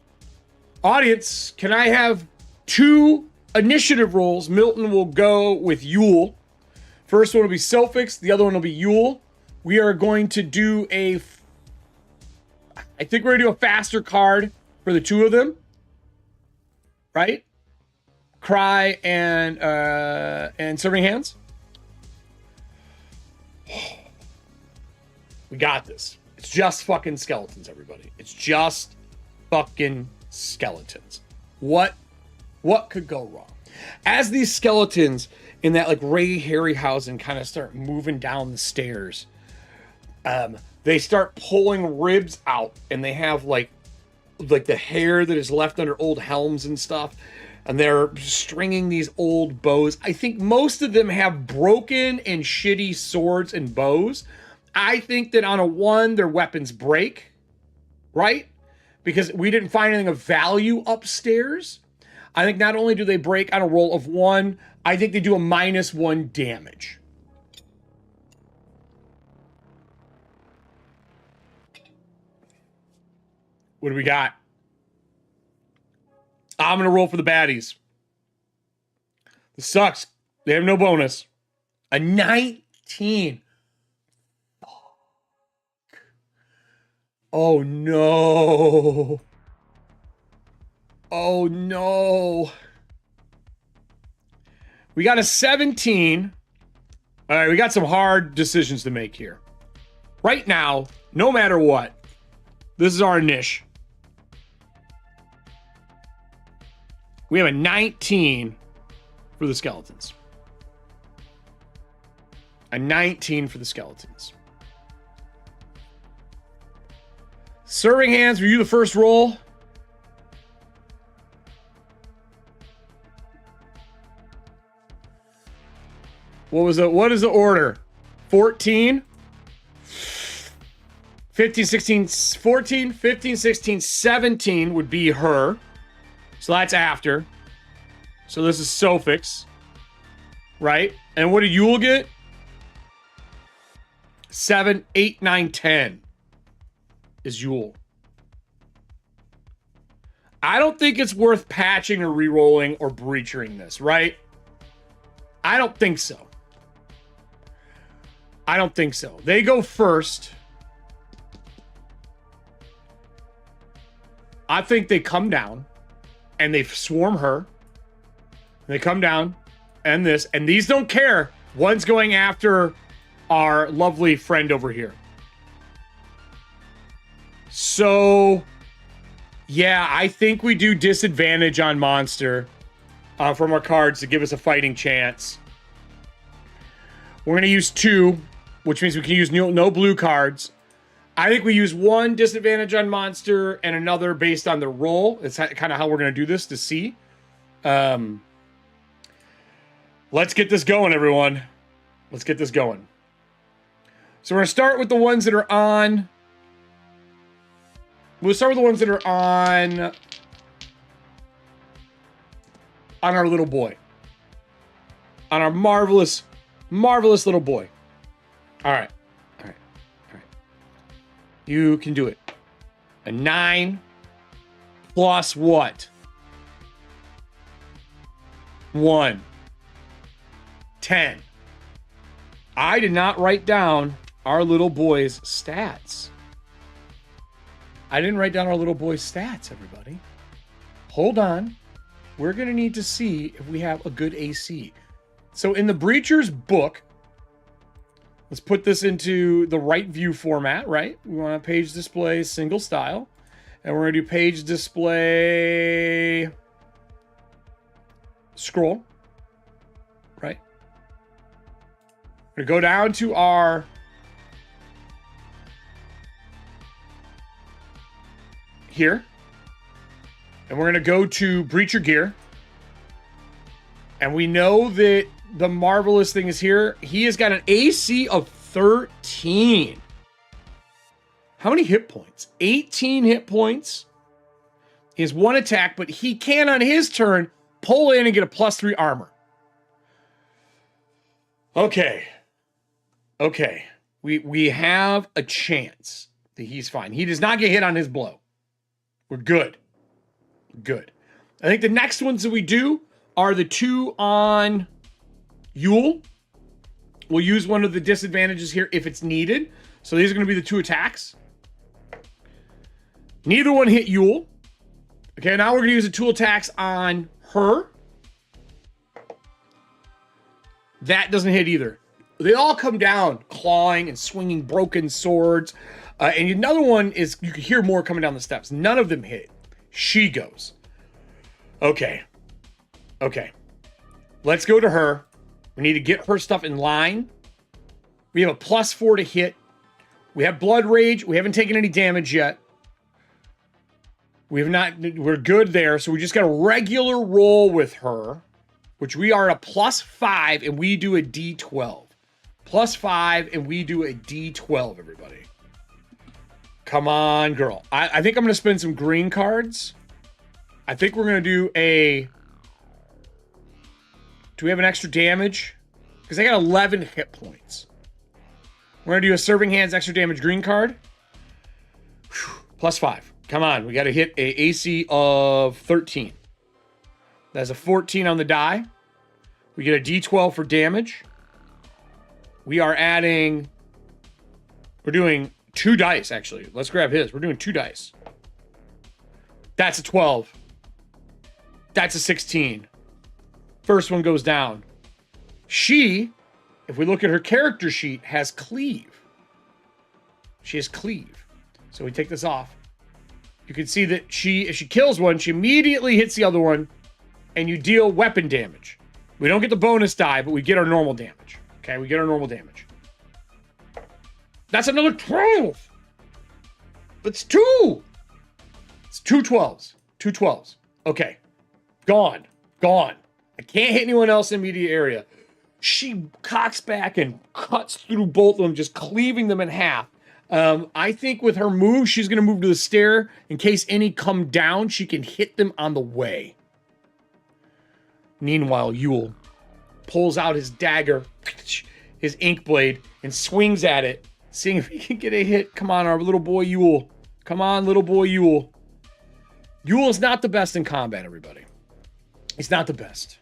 Speaker 1: Audience, can I have 2 initiative rolls? Milton will go with Yule. First one will be Selfix. The other one will be Yule. We are going to do I think we're going to do a faster card for the 2 of them. Right? Cry and Serving Hands. We got this. It's just fucking skeletons, everybody. It's just fucking skeletons. What could go wrong? As these skeletons in that like Ray Harryhausen kind of start moving down the stairs, they start pulling ribs out, and they have like the hair that is left under old helms and stuff. And they're stringing these old bows. I think most of them have broken and shitty swords and bows. I think that on a 1, their weapons break, right? Because we didn't find anything of value upstairs. I think not only do they break on a roll of 1, I think they do a -1 damage. What do we got? I'm going to roll for the baddies. This sucks. They have no bonus. A 19. Oh, no. Oh, no. We got a 17. All right, we got some hard decisions to make here. Right now, no matter what, this is our niche. We have a 19 for the skeletons. A 19 for the skeletons. Serving hands, were you the first roll? What is the order? 14? 15, 16, 14, 15, 16, 17 would be her. So that's after. So this is Sophix. Right? And what did Yule get? 7, 8, 9, 10 is Yule. I don't think it's worth patching or re-rolling or breaching this, right? I don't think so. I don't think so. They go first. I think they come down and they swarm her. They come down and this, and these don't care. One's going after our lovely friend over here. So, yeah, I think we do disadvantage on monster from our cards to give us a fighting chance. We're going to use 2, which means we can use no blue cards. I think we use 1 disadvantage on monster and another based on the roll. It's kind of how we're going to do this to see. Let's get this going, everyone. Let's get this going. So we're going to start with the ones that are on... We'll start with the ones that are on our little boy. On our marvelous, marvelous little boy. All right. All right. All right. You can do it. A 9 plus what? 1. 10. I did not write down our little boy's stats. I didn't write down our little boy's stats, everybody. Hold on. We're going to need to see if we have a good AC. So in the Breacher's book, let's put this into the right view format, right? We want a page display single style. And we're going to do page display scroll, right? We're going to go down to our here. And we're going to go to Breacher Gear. And we know that the marvelous thing is here. He has got an AC of 13. How many hit points? 18 hit points. He has 1 attack, but he can on his turn pull in and get a +3 armor. Okay. Okay. We have a chance that he's fine. He does not get hit on his blow. We're good. Good. I think the next ones that we do are the 2 on Yule. We'll use one of the disadvantages here if it's needed. So these are going to be the 2 attacks. Neither one hit Yule. Okay, now we're going to use the 2 attacks on her. That doesn't hit either. They all come down clawing and swinging broken swords. And another one is, you can hear more coming down the steps. None of them hit. She goes. Okay. Okay. Let's go to her. We need to get her stuff in line. We have a +4 to hit. We have Blood Rage. We haven't taken any damage yet. We have not, we're good there. So we just got a regular roll with her, which we are at a +5, and we do a D12. +5, and we do a D12, everybody. Come on, girl. I think I'm going to spend some green cards. I think we're going to do a... Do we have an extra damage? Because I got 11 hit points. We're going to do a Serving Hands extra damage green card. +5. Come on. We got to hit a AC of 13. That's a 14 on the die. We get a D12 for damage. We are adding... We're doing 2 dice, actually. Let's grab his. We're doing 2 dice. That's a 12. That's a 16. First one goes down. She, if we look at her character sheet, has cleave. She has cleave. So we take this off. You can see that if she kills one, she immediately hits the other one, and you deal weapon damage. We don't get the bonus die, but we get our normal damage. Okay, we get our normal damage. That's another 12. That's 2. It's 2 12s. 2 12s. Okay. Gone. Gone. I can't hit anyone else in immediate area. She cocks back and cuts through both of them, just cleaving them in half. I think with her move, she's going to move to the stair. In case any come down, she can hit them on the way. Meanwhile, Yule pulls out his dagger, his ink blade, and swings at it, seeing if he can get a hit. Come on, our little boy Yule. Come on, little boy Yule. Yule is not the best in combat, everybody. He's not the best.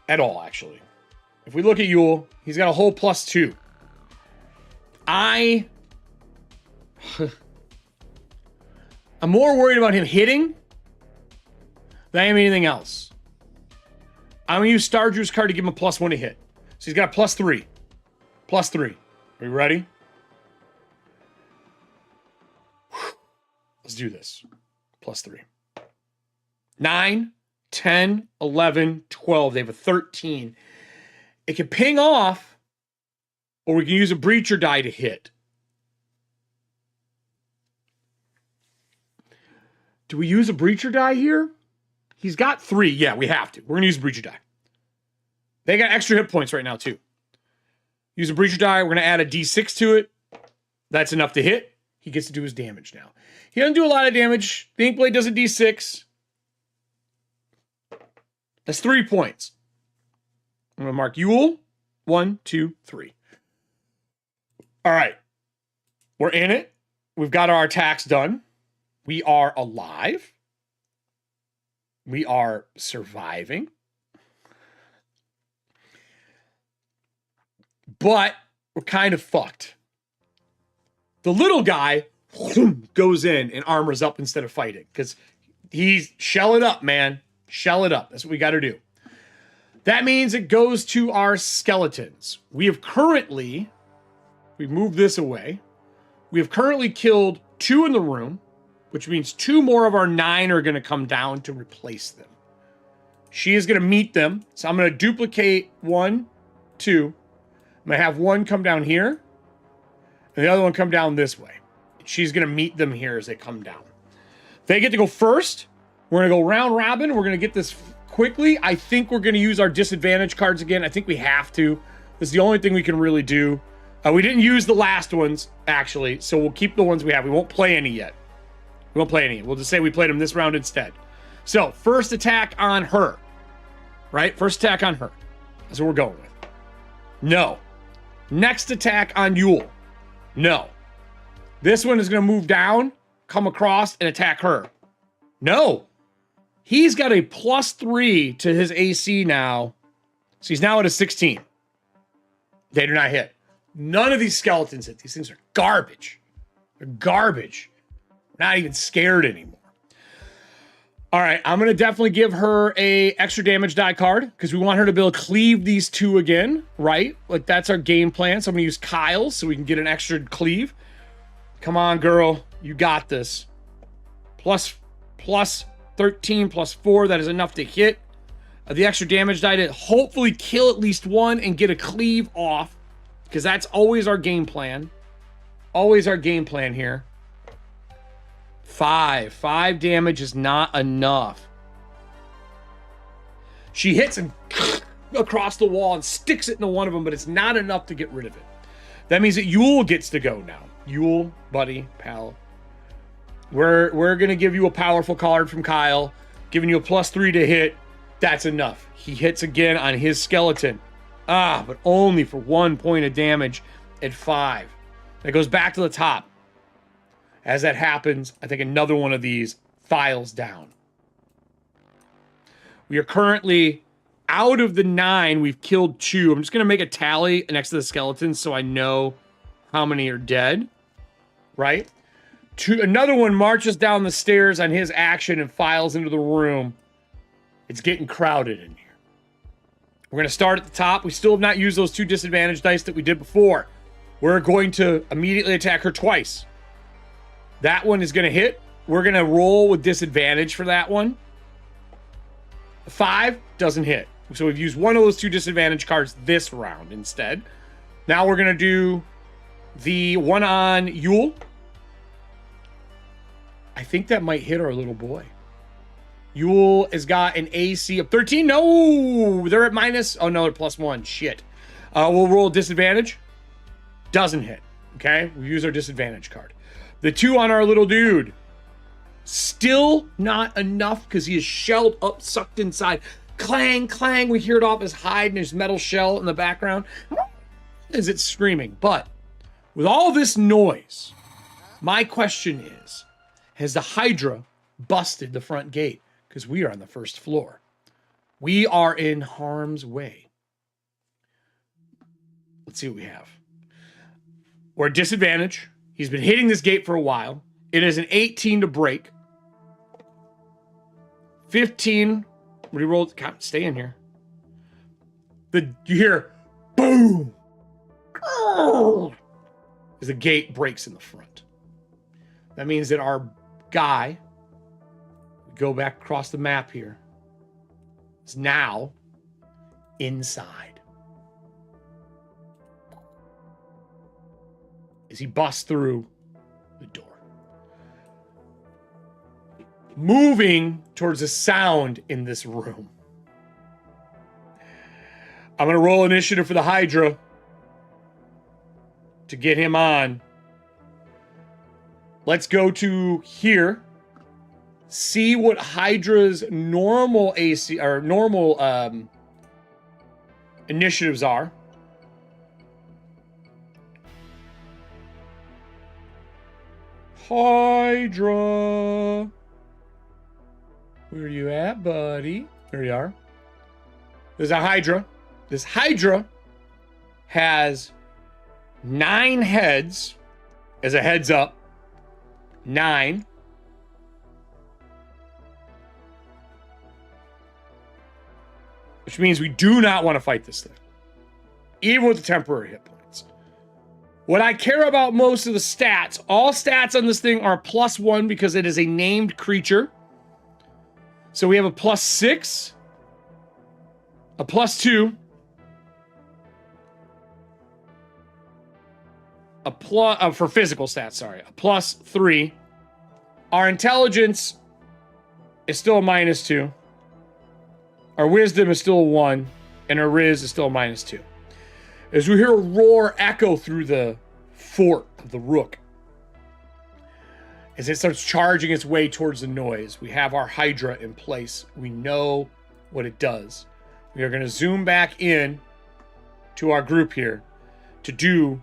Speaker 1: At all, actually. If we look at Yule, he's got a whole +2. I'm more worried about him hitting than I am anything else. I'm going to use Stardrew's card to give him a +1 to hit. So he's got a +3. +3. Are we ready? Let's do this. +3. 9, 10, 11, 12. They have a 13. It can ping off, or we can use a breacher die to hit. Do we use a breacher die here? He's got 3. Yeah, we have to. We're going to use a breacher die. They got extra hit points right now, too. Use a breacher die. We're going to add a D6 to it. That's enough to hit. He gets to do his damage now. He doesn't do a lot of damage. The Inkblade does a D6. That's 3 points. I'm going to mark Yule. 1, 2, 3. All right. We're in it. We've got our attacks done. We are alive. We are surviving. But we're kind of fucked. The little guy goes in and armors up instead of fighting. Because he's shell it up, man. Shell it up. That's what we got to do. That means it goes to our skeletons. We have currently, we move this away. We have currently killed 2 in the room, which means 2 more of our 9 are going to come down to replace them. She is going to meet them. So I'm going to duplicate 1, 2. I'm going to have 1 come down here, and the other one come down this way. She's going to meet them here as they come down. They get to go first. We're going to go round robin. We're going to get this quickly. I think we're going to use our disadvantage cards again. I think we have to. This is the only thing we can really do. We didn't use the last ones, actually, so we'll keep the ones we have. We won't play any yet. We won't play any. We'll just say we played them this round instead. So, first attack on her. Right? First attack on her. That's what we're going with. No. Next attack on Yule. No. This one is going to move down, come across, and attack her. No. He's got a +3 to his AC now. So he's now at a 16. They do not hit. None of these skeletons hit. These things are garbage. They're garbage. We're not even scared anymore. All right, I'm going to definitely give her a extra damage die card because we want her to be able to cleave these 2 again, right? Like, that's our game plan. So I'm going to use Kyle's so we can get an extra cleave. Come on, girl. You got this. Plus 13 plus 4. That is enough to hit. The extra damage die to hopefully kill at least 1 and get a cleave off because that's always our game plan. Always our game plan here. 5. 5 damage is not enough. She hits and across the wall and sticks it into one of them, but it's not enough to get rid of it. That means that Yule gets to go now. Yule, buddy, pal. We're going to give you a powerful card from Kyle, giving you a +3 to hit. That's enough. He hits again on his skeleton. But only for 1 point of damage at 5. That goes back to the top. As that happens, I think another one of these files down. We are currently out of the 9. We've killed 2. I'm just going to make a tally next to the skeletons so I know how many are dead. Right? Another one marches down the stairs on his action and files into the room. It's getting crowded in here. We're going to start at the top. We still have not used those 2 disadvantage dice that we did before. We're going to immediately attack her twice. That one is going to hit. We're going to roll with disadvantage for that one. 5 doesn't hit. So we've used one of those 2 disadvantage cards this round instead. Now we're going to do the one on Yule. I think that might hit our little boy. Yule has got an AC of 13. No, they're at minus. Oh, no, they're +1. Shit. We'll roll disadvantage. Doesn't hit. Okay, we use our disadvantage card. The 2 on our little dude. Still not enough because he is shelled up, sucked inside. Clang, clang. We hear it off his hide and his metal shell in the background as it's screaming. But with all this noise, my question is, has the Hydra busted the front gate? Because we are on the first floor. We are in harm's way. Let's see what we have. We're at disadvantage. He's been hitting this gate for a while. It is an 18 to break. 15. Reroll. God, stay in here. You hear boom. As the gate breaks in the front. That means that our guy, go back across the map here, is now inside. As he busts through the door. Moving towards a sound in this room. I'm going to roll initiative for the Hydra to get him on. Let's go to here. See what Hydra's normal AC or normal initiatives are. Hydra. Where are you at, buddy? There you are. There's a Hydra. This Hydra has 9 heads as a heads up. 9. Which means we do not want to fight this thing. Even with the temporary hit points. What I care about most of the stats, all stats on this thing are +1 because it is a named creature. So we have a +6, a +2, for physical stats, sorry, a +3. Our intelligence is still a -2. Our wisdom is still a 1, and our riz is still a -2. As we hear a roar echo through the fort of the Rook, as it starts charging its way towards the noise, we have our Hydra in place. We know what it does. We are going to zoom back in to our group here to do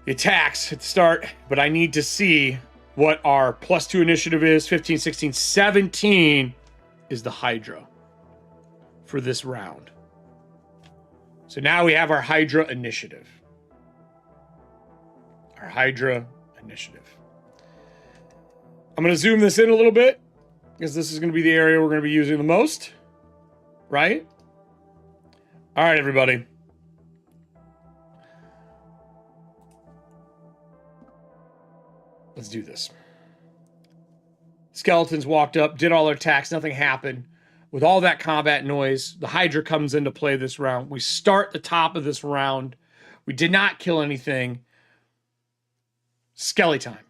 Speaker 1: the attacks at the start, but I need to see what our +2 initiative is. 15, 16, 17 is the Hydra for this round. So now we have our Hydra initiative. Our Hydra initiative. I'm going to zoom this in a little bit because this is going to be the area we're going to be using the most. Right? All right, everybody. Let's do this. Skeletons walked up, did all their attacks, nothing happened. With all that combat noise, the Hydra comes into play this round. We start the top of this round. We did not kill anything. Skelly time.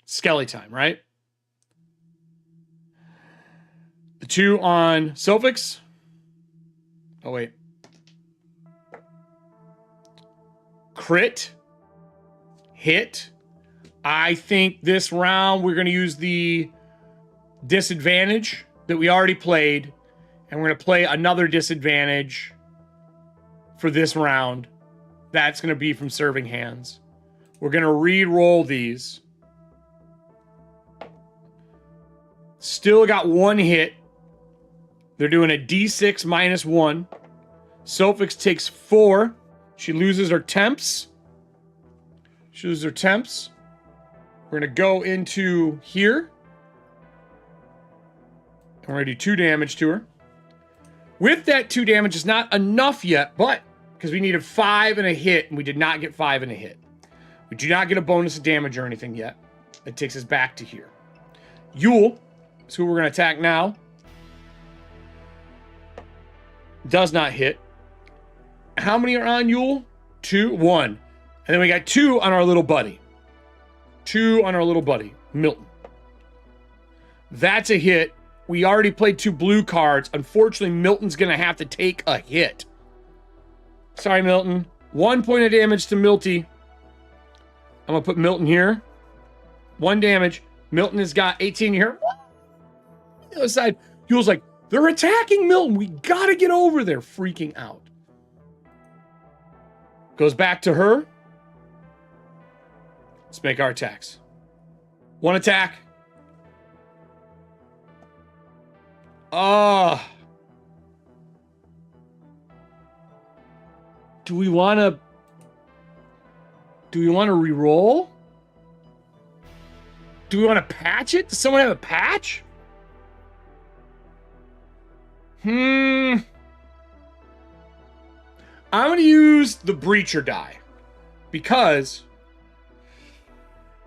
Speaker 1: Skelly time, right? The 2 on Sofix. Oh, wait. Crit. Hit. I think this round we're going to use the disadvantage that we already played. And we're going to play another disadvantage for this round. That's going to be from serving hands. We're going to re-roll these. Still got 1 hit. They're doing a D6 minus 1. Sofix takes 4. She loses her temps. She loses her temps. We're going to go into here. And we're going to do 2 damage to her. With that 2 damage, it's not enough yet, but because we needed 5 and a hit, and we did not get 5 and a hit. We do not get a bonus of damage or anything yet. It takes us back to here. Yule is who we're going to attack now. Does not hit. How many are on Yule? 2, 1. And then we got 2 on our little buddy. 2 on our little buddy, Milton. That's a hit. We already played 2 blue cards. Unfortunately, Milton's going to have to take a hit. Sorry, Milton. 1 point of damage to Milty. I'm going to put Milton here. 1 damage. Milton has got 18 here. The other side, Yule's like, they're attacking Milton. We got to get over there. Freaking out. Goes back to her. Let's make our attacks. 1 attack. Do we want to re-roll? Do we want to patch it? Does someone have a patch? I'm going to use the Breacher die. Because...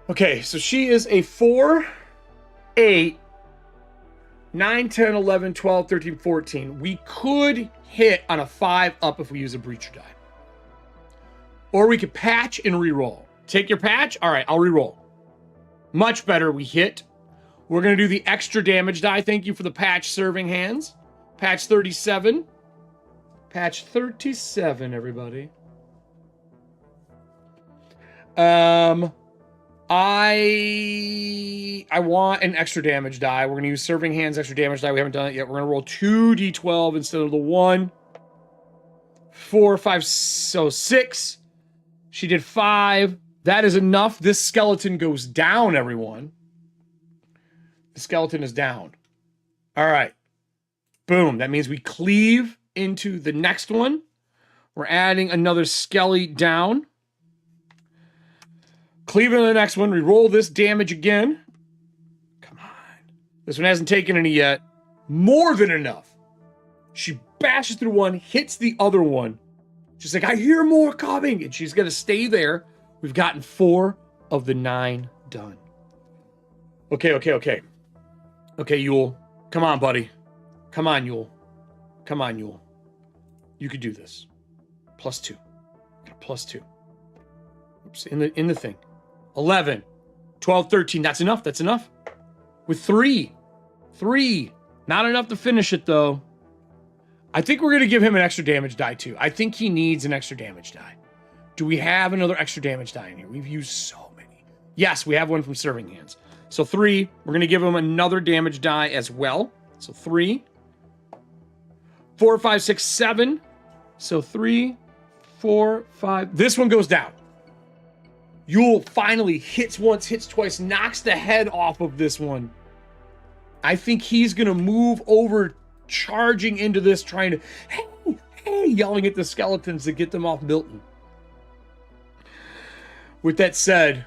Speaker 1: Okay, so she is a 4, 8, 9, 10, 11, 12, 13, 14. We could hit on a 5 up if we use a Breacher die. Or we could patch and re-roll. Take your patch? All right, I'll re-roll. Much better, we hit. We're going to do the extra damage die. Thank you for the patch, serving hands. Patch 37. Patch 37, everybody. I want an extra damage die. We're going to use serving hands extra damage die. We haven't done it yet. We're going to roll 2d12 instead of the 1. 4, 5, so 6. She did 5. That is enough. This skeleton goes down, everyone. The skeleton is down. All right. Boom. That means we cleave into the next one. We're adding another skelly down. Cleave into the next one. Reroll this damage again. Come on. This one hasn't taken any yet. More than enough. She bashes through one, hits the other one. She's like, I hear more coming. And she's going to stay there. We've gotten 4 of the 9 done. Okay. Okay, Yule. Come on, buddy. Come on, Yule. Come on, Yule. You could do this. +2. +2. Oops, in the thing. 11, 12, 13. That's enough. That's enough. With 3. 3. Not enough to finish it, though. I think we're going to give him an extra damage die, too. I think he needs an extra damage die. Do we have another extra damage die in here? We've used so many. Yes, we have one from serving hands. So 3. We're going to give him another damage die as well. So 3. 4, 5, 6, 7. So 3, 4, 5. This one goes down. Yule finally hits once, hits twice, knocks the head off of this one. I think he's going to move over, charging into this, trying to, hey, yelling at the skeletons to get them off Milton. With that said,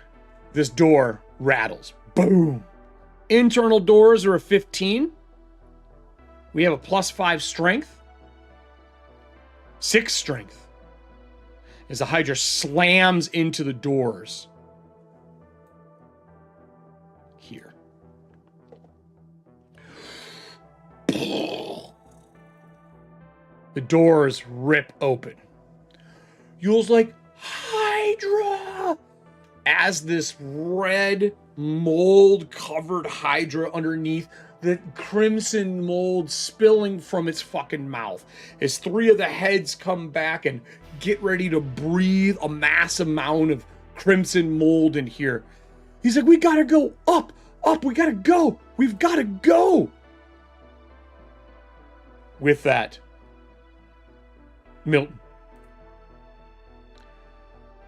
Speaker 1: this door rattles. Boom. Internal doors are a 15. We have a +5 strength. 6 strength. As the Hydra slams into the doors. Here. The doors rip open. Yule's like, Hydra! As this red mold-covered Hydra underneath the crimson mold spilling from its fucking mouth as 3 of the heads come back and get ready to breathe a mass amount of crimson mold in here. He's like, we gotta go up, we gotta go, we've gotta go. With that, Milton.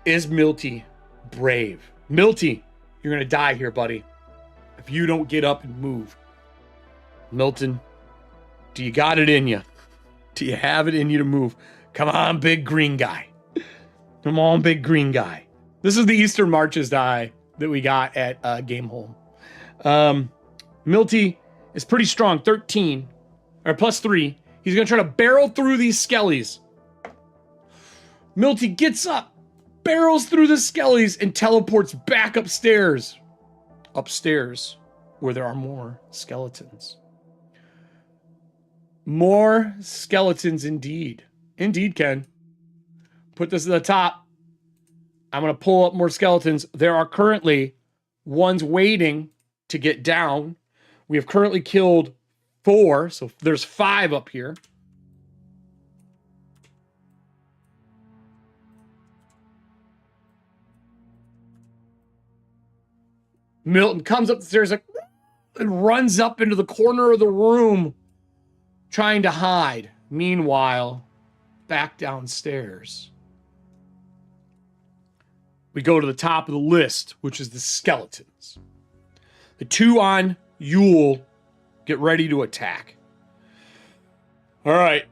Speaker 1: Is Milty brave? Milty, you're gonna die here, buddy, if you don't get up and move. Milton, do you got it in you? Do you have it in you to move? Come on, big green guy. Come on, big green guy. This is the Eastern Marches die that we got at Game Home. Milty is pretty strong, 13, or +3. He's gonna try to barrel through these skellies. Milty gets up, barrels through the skellies, and teleports back upstairs. Upstairs, where there are more skeletons. More skeletons indeed. Indeed, Ken. Put this at the top. I'm going to pull up more skeletons. There are currently ones waiting to get down. We have currently killed 4, so there's 5 up here. Milton comes up the stairs like, and runs up into the corner of the room, trying to hide. Meanwhile, back downstairs, we go to the top of the list, which is the skeletons. The 2 on Yule get ready to attack. All right.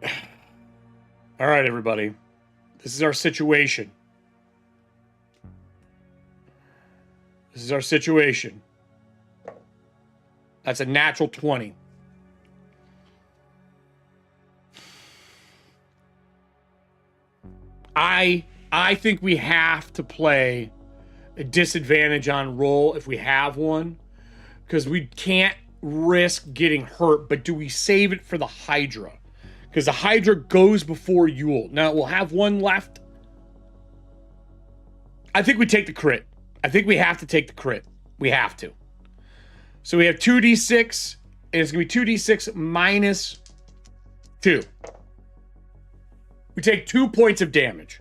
Speaker 1: All right, everybody. This is our situation. This is our situation. That's a natural 20. I think we have to play a disadvantage on roll if we have one, because we can't risk getting hurt. But do we save it for the Hydra? Because the Hydra goes before Yule. Now we'll have one left. I think we take the crit. I think we have to take the crit. We have to. So we have 2d6, and it's going to be 2d6 minus 2. We take 2 points of damage.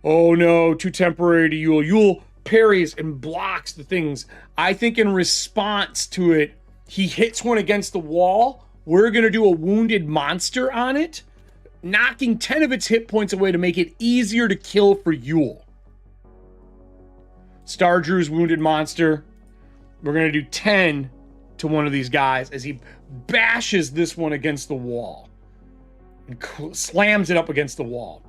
Speaker 1: Oh no, too temporary to Yule. Yule parries and blocks the things. I think in response to it, he hits one against the wall. We're going to do a wounded monster on it, knocking 10 of its hit points away to make it easier to kill for Yule. Stardrew's wounded monster. We're going to do 10 to one of these guys as he bashes this one against the wall and slams it up against the wall.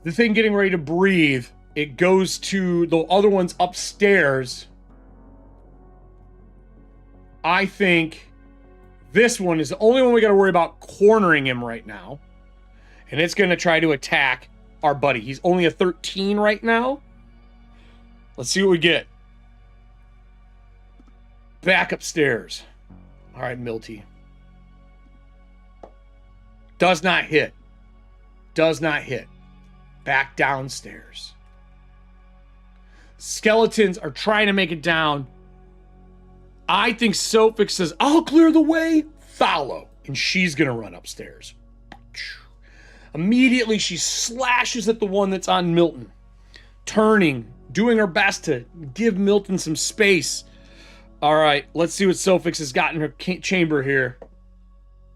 Speaker 1: The thing getting ready to breathe, it goes to the other ones upstairs. I think this one is the only one we got to worry about cornering him right now. And it's going to try to attack our buddy. He's only a 13 right now. Let's see what we get. Back upstairs. All right, Milty. Does not hit. Does not hit. Back downstairs. Skeletons are trying to make it down. I think Sophic says, I'll clear the way. Follow. And she's going to run upstairs. Immediately, she slashes at the one that's on Milton. Turning. Doing her best to give Milton some space. All right, let's see what Sophix has got in her chamber here.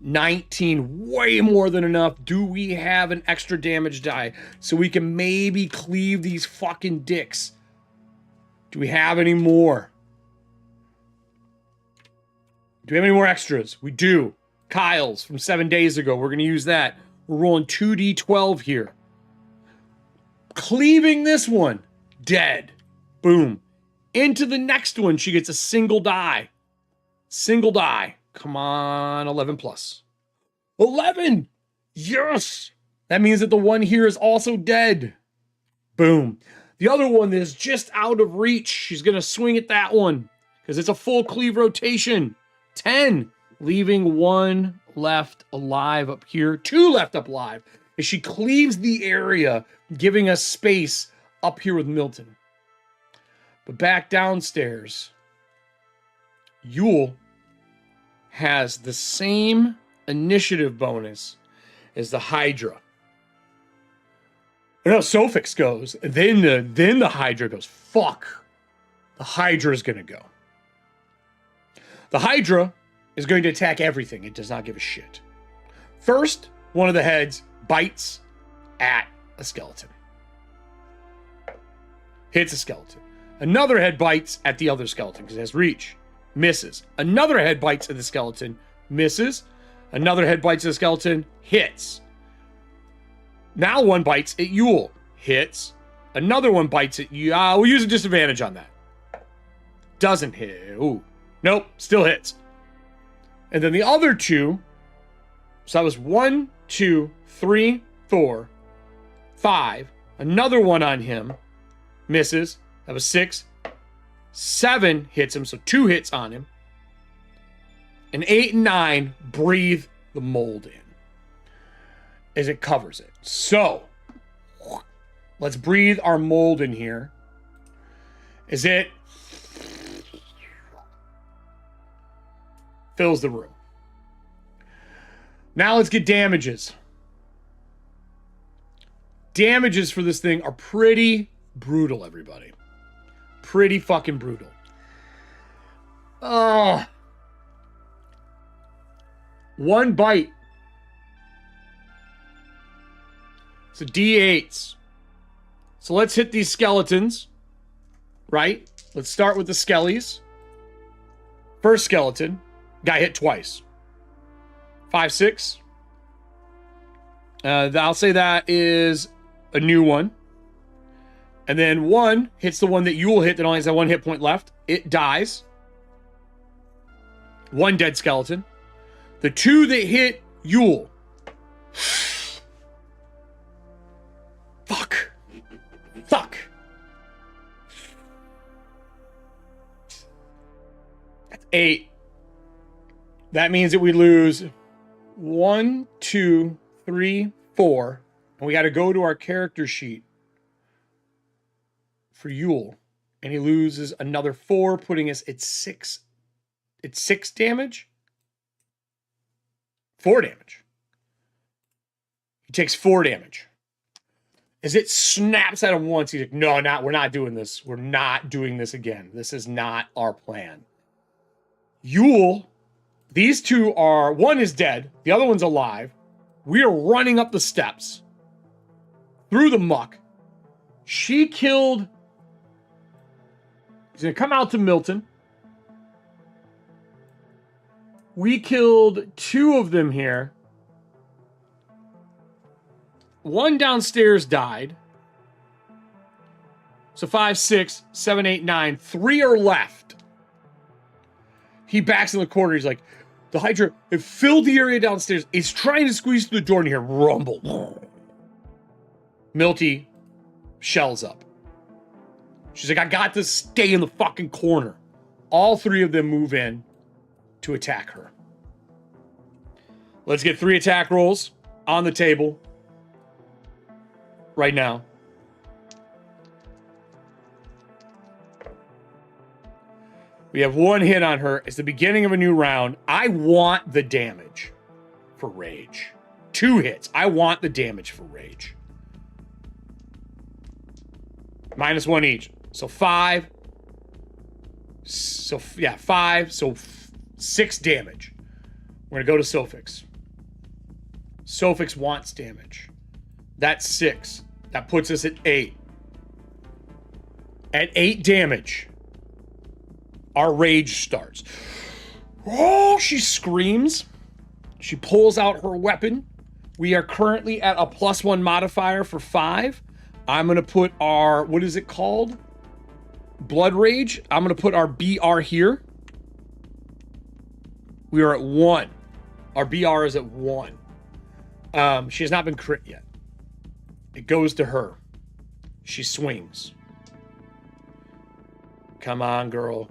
Speaker 1: 19, way more than enough. Do we have an extra damage die so we can maybe cleave these fucking dicks? Do we have any more? Do we have any more extras? We do. Kyle's from 7 days ago. We're going to use that. We're rolling 2d12 here. Cleaving this one. Dead. Boom. Into the next one, she gets a single die. Single die. Come on, 11 plus. 11! Yes! That means that the one here is also dead. Boom. The other one that is just out of reach, she's going to swing at that one because it's a full cleave rotation. 10, leaving one left alive up here. 2 left up alive as she cleaves the area, giving us space up here with Milton. But back downstairs, Yule has the same initiative bonus as the Hydra. No, Sofix goes, then the Hydra goes, fuck. The Hydra is going to go. The Hydra is going to attack everything. It does not give a shit. First, one of the heads bites at a skeleton. Hits a skeleton. Another head bites at the other skeleton because it has reach. Misses. Another head bites at the skeleton. Misses. Another head bites at the skeleton. Hits. Now one bites at Yule. Hits. Another one bites at you. We'll use a disadvantage on that. Doesn't hit. Ooh. Nope. Still hits. And then the other two. So that was 1, 2, 3, 4, 5. Another one on him. Misses. That was 6. 7 hits him. So 2 hits on him. And 8 and 9 breathe the mold in as it covers it. So let's breathe our mold in here. As it fills the room. Now let's get damages. Damages for this thing are pretty brutal, everybody. Pretty fucking brutal. One bite. So D8s. So let's hit these skeletons. Right? Let's start with the skellies. First skeleton. Got hit twice. 5, 6. I'll say that is a new one. And then 1 hits the one that you will hit that only has that 1 hit point left. It dies. 1 dead skeleton. The 2 that hit Yule. Fuck. Fuck. That's 8. That means that we lose 1, 2, 3, 4. And we got to go to our character sheet for Yule. And he loses another 4, putting us at 6. It's 6 damage? 4 damage. He takes 4 damage. As it snaps at him once, he's like, no, we're not doing this. We're not doing this again. This is not our plan. Yule, these two are, one is dead. The other one's alive. We are running up the steps. Through the muck. She killed... He's going to come out to Milton. We killed 2 of them here. 1 downstairs died. So 5, 6, 7, 8, 9. 3 are left. He backs in the corner. He's like, the Hydra, it filled the area downstairs. It's trying to squeeze through the door and hear rumble. Milty shells up. She's like, I got to stay in the fucking corner. All 3 of them move in to attack her. Let's get 3 attack rolls on the table right now. We have 1 hit on her. It's the beginning of a new round. I want the damage for rage. 2 hits. I want the damage for rage. -1 each. So 5. So, yeah, 5. So 6 damage. We're going to go to Sofix. Sofix wants damage. That's 6. That puts us at 8. At 8 damage, our rage starts. Oh, she screams. She pulls out her weapon. We are currently at a +1 modifier for 5. I'm going to put our, what is it called? Blood Rage. I'm going to put our BR here. We are at 1. Our BR is at 1. She has not been crit yet. It goes to her. She swings. Come on, girl.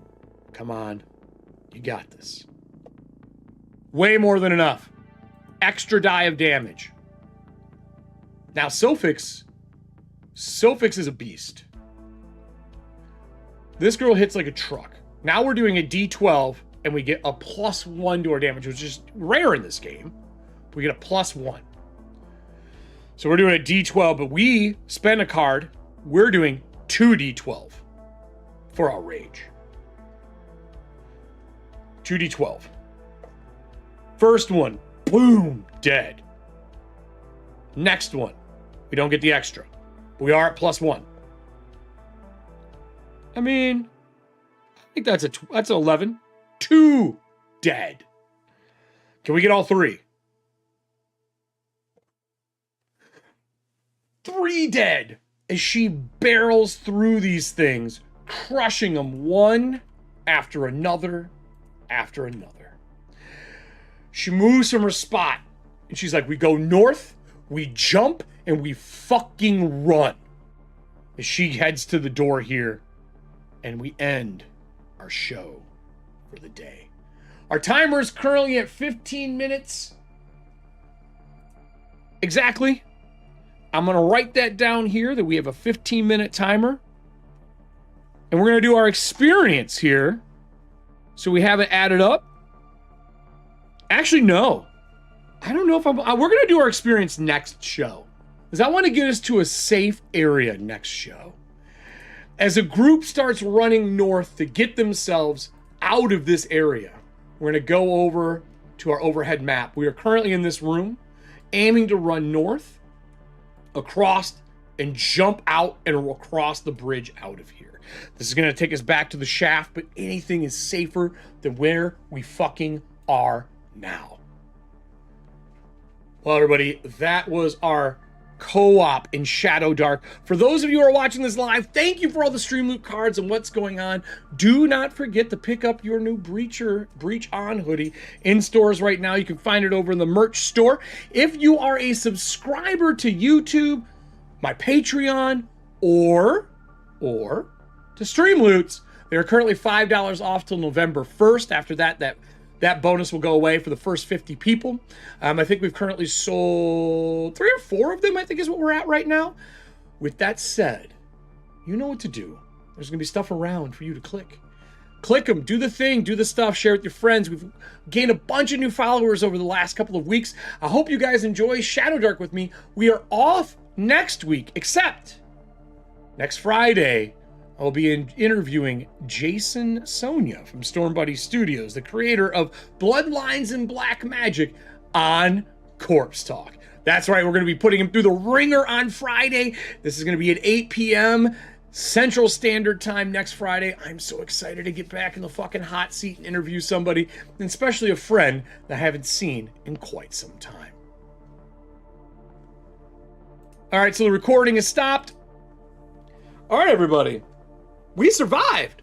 Speaker 1: Come on. You got this. Way more than enough. Extra die of damage. Now, Sofix is a beast. This girl hits like a truck. Now we're doing a D12 and we get a +1 to our damage, which is rare in this game. We get a +1. So we're doing a D12, but we spend a card. We're doing 2D12 for our rage. 2D12. First one, boom, dead. Next one, we don't get the extra. We are at +1. I mean, I think that's 11. 2 dead. Can we get all 3? 3 dead as she barrels through these things, crushing them one after another after another. She moves from her spot and she's like, we go north, we jump, and we fucking run. As she heads to the door here, and we end our show for the day. Our timer is currently at 15 minutes. Exactly. I'm going to write that down here that we have a 15-minute timer. And we're going to do our experience here. So we have it added up. Actually, no. I don't know if we're going to do our experience next show. Because I want to get us to a safe area next show. As a group starts running north to get themselves out of this area, we're going to go over to our overhead map. We are currently in this room, aiming to run north, across, and jump out and across the bridge out of here. This is going to take us back to the shaft, but anything is safer than where we fucking are now. Well, everybody, that was our co-op in Shadowdark. For those of you who are watching this live, thank you for all the Streamloot cards and what's going on. Do not forget to pick up your new Breach On hoodie in stores right now. You can find it over in the merch store. If you are a subscriber to YouTube, my Patreon, or to Streamloots, they are currently $5 off till November 1st. After that bonus will go away for the first 50 people. I think we've currently sold 3 or 4 of them, I think is what we're at right now. With that said, you know what to do. There's going to be stuff around for you to click. Click them, do the thing, do the stuff, share it with your friends. We've gained a bunch of new followers over the last couple of weeks. I hope you guys enjoy Shadowdark with me. We are off next week, except next Friday, I'll be interviewing Jason Sonia from Storm Buddy Studios, the creator of Bloodlines and Black Magic, on Corpse Talk. That's right, we're going to be putting him through the ringer on Friday. This is going to be at 8 p.m. Central Standard Time next Friday. I'm so excited to get back in the fucking hot seat and interview somebody, and especially a friend that I haven't seen in quite some time. All right, so the recording is stopped. All right, everybody. We survived.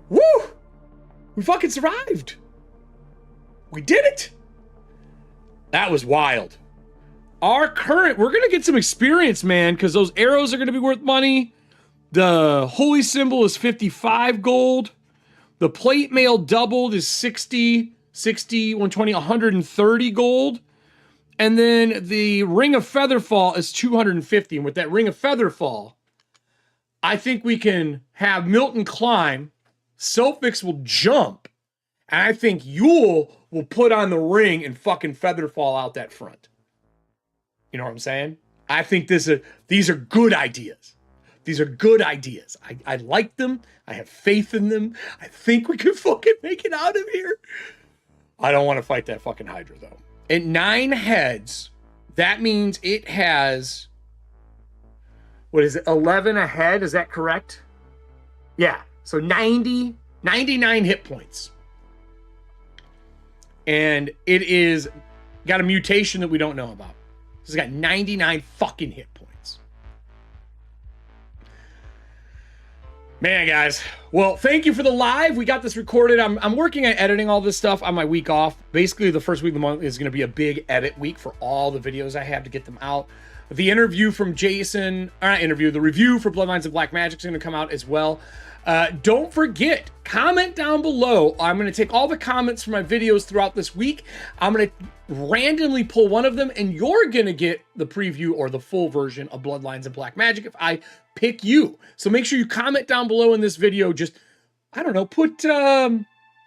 Speaker 1: Woo! We fucking survived. We did it. That was wild. We're going to get some experience, man, because those arrows are going to be worth money. The holy symbol is 55 gold. The plate mail doubled is 60, 120, 130 gold. And then the ring of featherfall is 250. And with that ring of featherfall, I think we can have Milton climb, Sofix will jump, and I think Yule will put on the ring and fucking featherfall out that front. You know what I'm saying? I think these are good ideas. These are good ideas. I like them. I have faith in them. I think we can fucking make it out of here. I don't want to fight that fucking Hydra, though. At 9 heads, that means it has... What is it, 11 ahead? Is that correct? Yeah, so 99 hit points. And it is got a mutation that we don't know about. It's got 99 fucking hit points. Man, guys. Well, thank you for the live. We got this recorded. I'm working on editing all this stuff on my week off. Basically, the first week of the month is going to be a big edit week for all the videos I have to get them out. The interview from Jason, or not interview, the review for Bloodlines of Black Magic is going to come out as well. Don't forget, comment down below. I'm going to take all the comments from my videos throughout this week. I'm going to randomly pull one of them, and you're going to get the preview or the full version of Bloodlines of Black Magic if I pick you. So make sure you comment down below in this video. Just, I don't know, put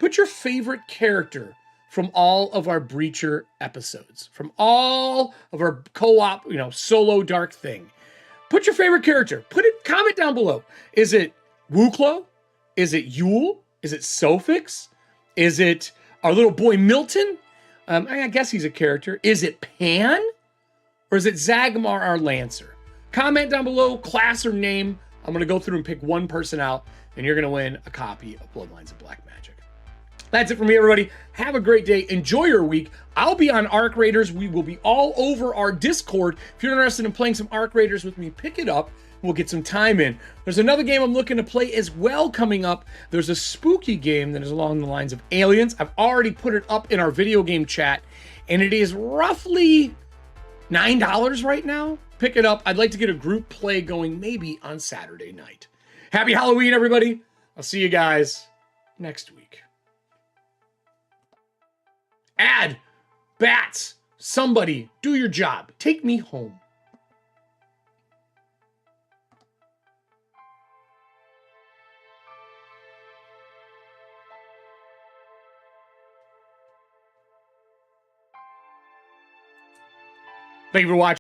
Speaker 1: Put your favorite character from all of our Breacher episodes, from all of our co-op, Solodark thing. Put your favorite character. Comment down below. Is it Wuklo? Is it Yule? Is it Sofix? Is it our little boy Milton? I guess he's a character. Is it Pan? Or is it Zagmar, our Lancer? Comment down below, class or name. I'm going to go through and pick one person out, and you're going to win a copy of Bloodlines of Black Magic. That's it for me, everybody. Have a great day. Enjoy your week. I'll be on Arc Raiders. We will be all over our Discord. If you're interested in playing some Arc Raiders with me, pick it up. We'll get some time in. There's another game I'm looking to play as well coming up. There's a spooky game that is along the lines of Aliens. I've already put it up in our video game chat, and it is roughly $9 right now. Pick it up. I'd like to get a group play going maybe on Saturday night. Happy Halloween, everybody. I'll see you guys next week. Ad, bats, somebody, do your job. Take me home. Thank you for watching.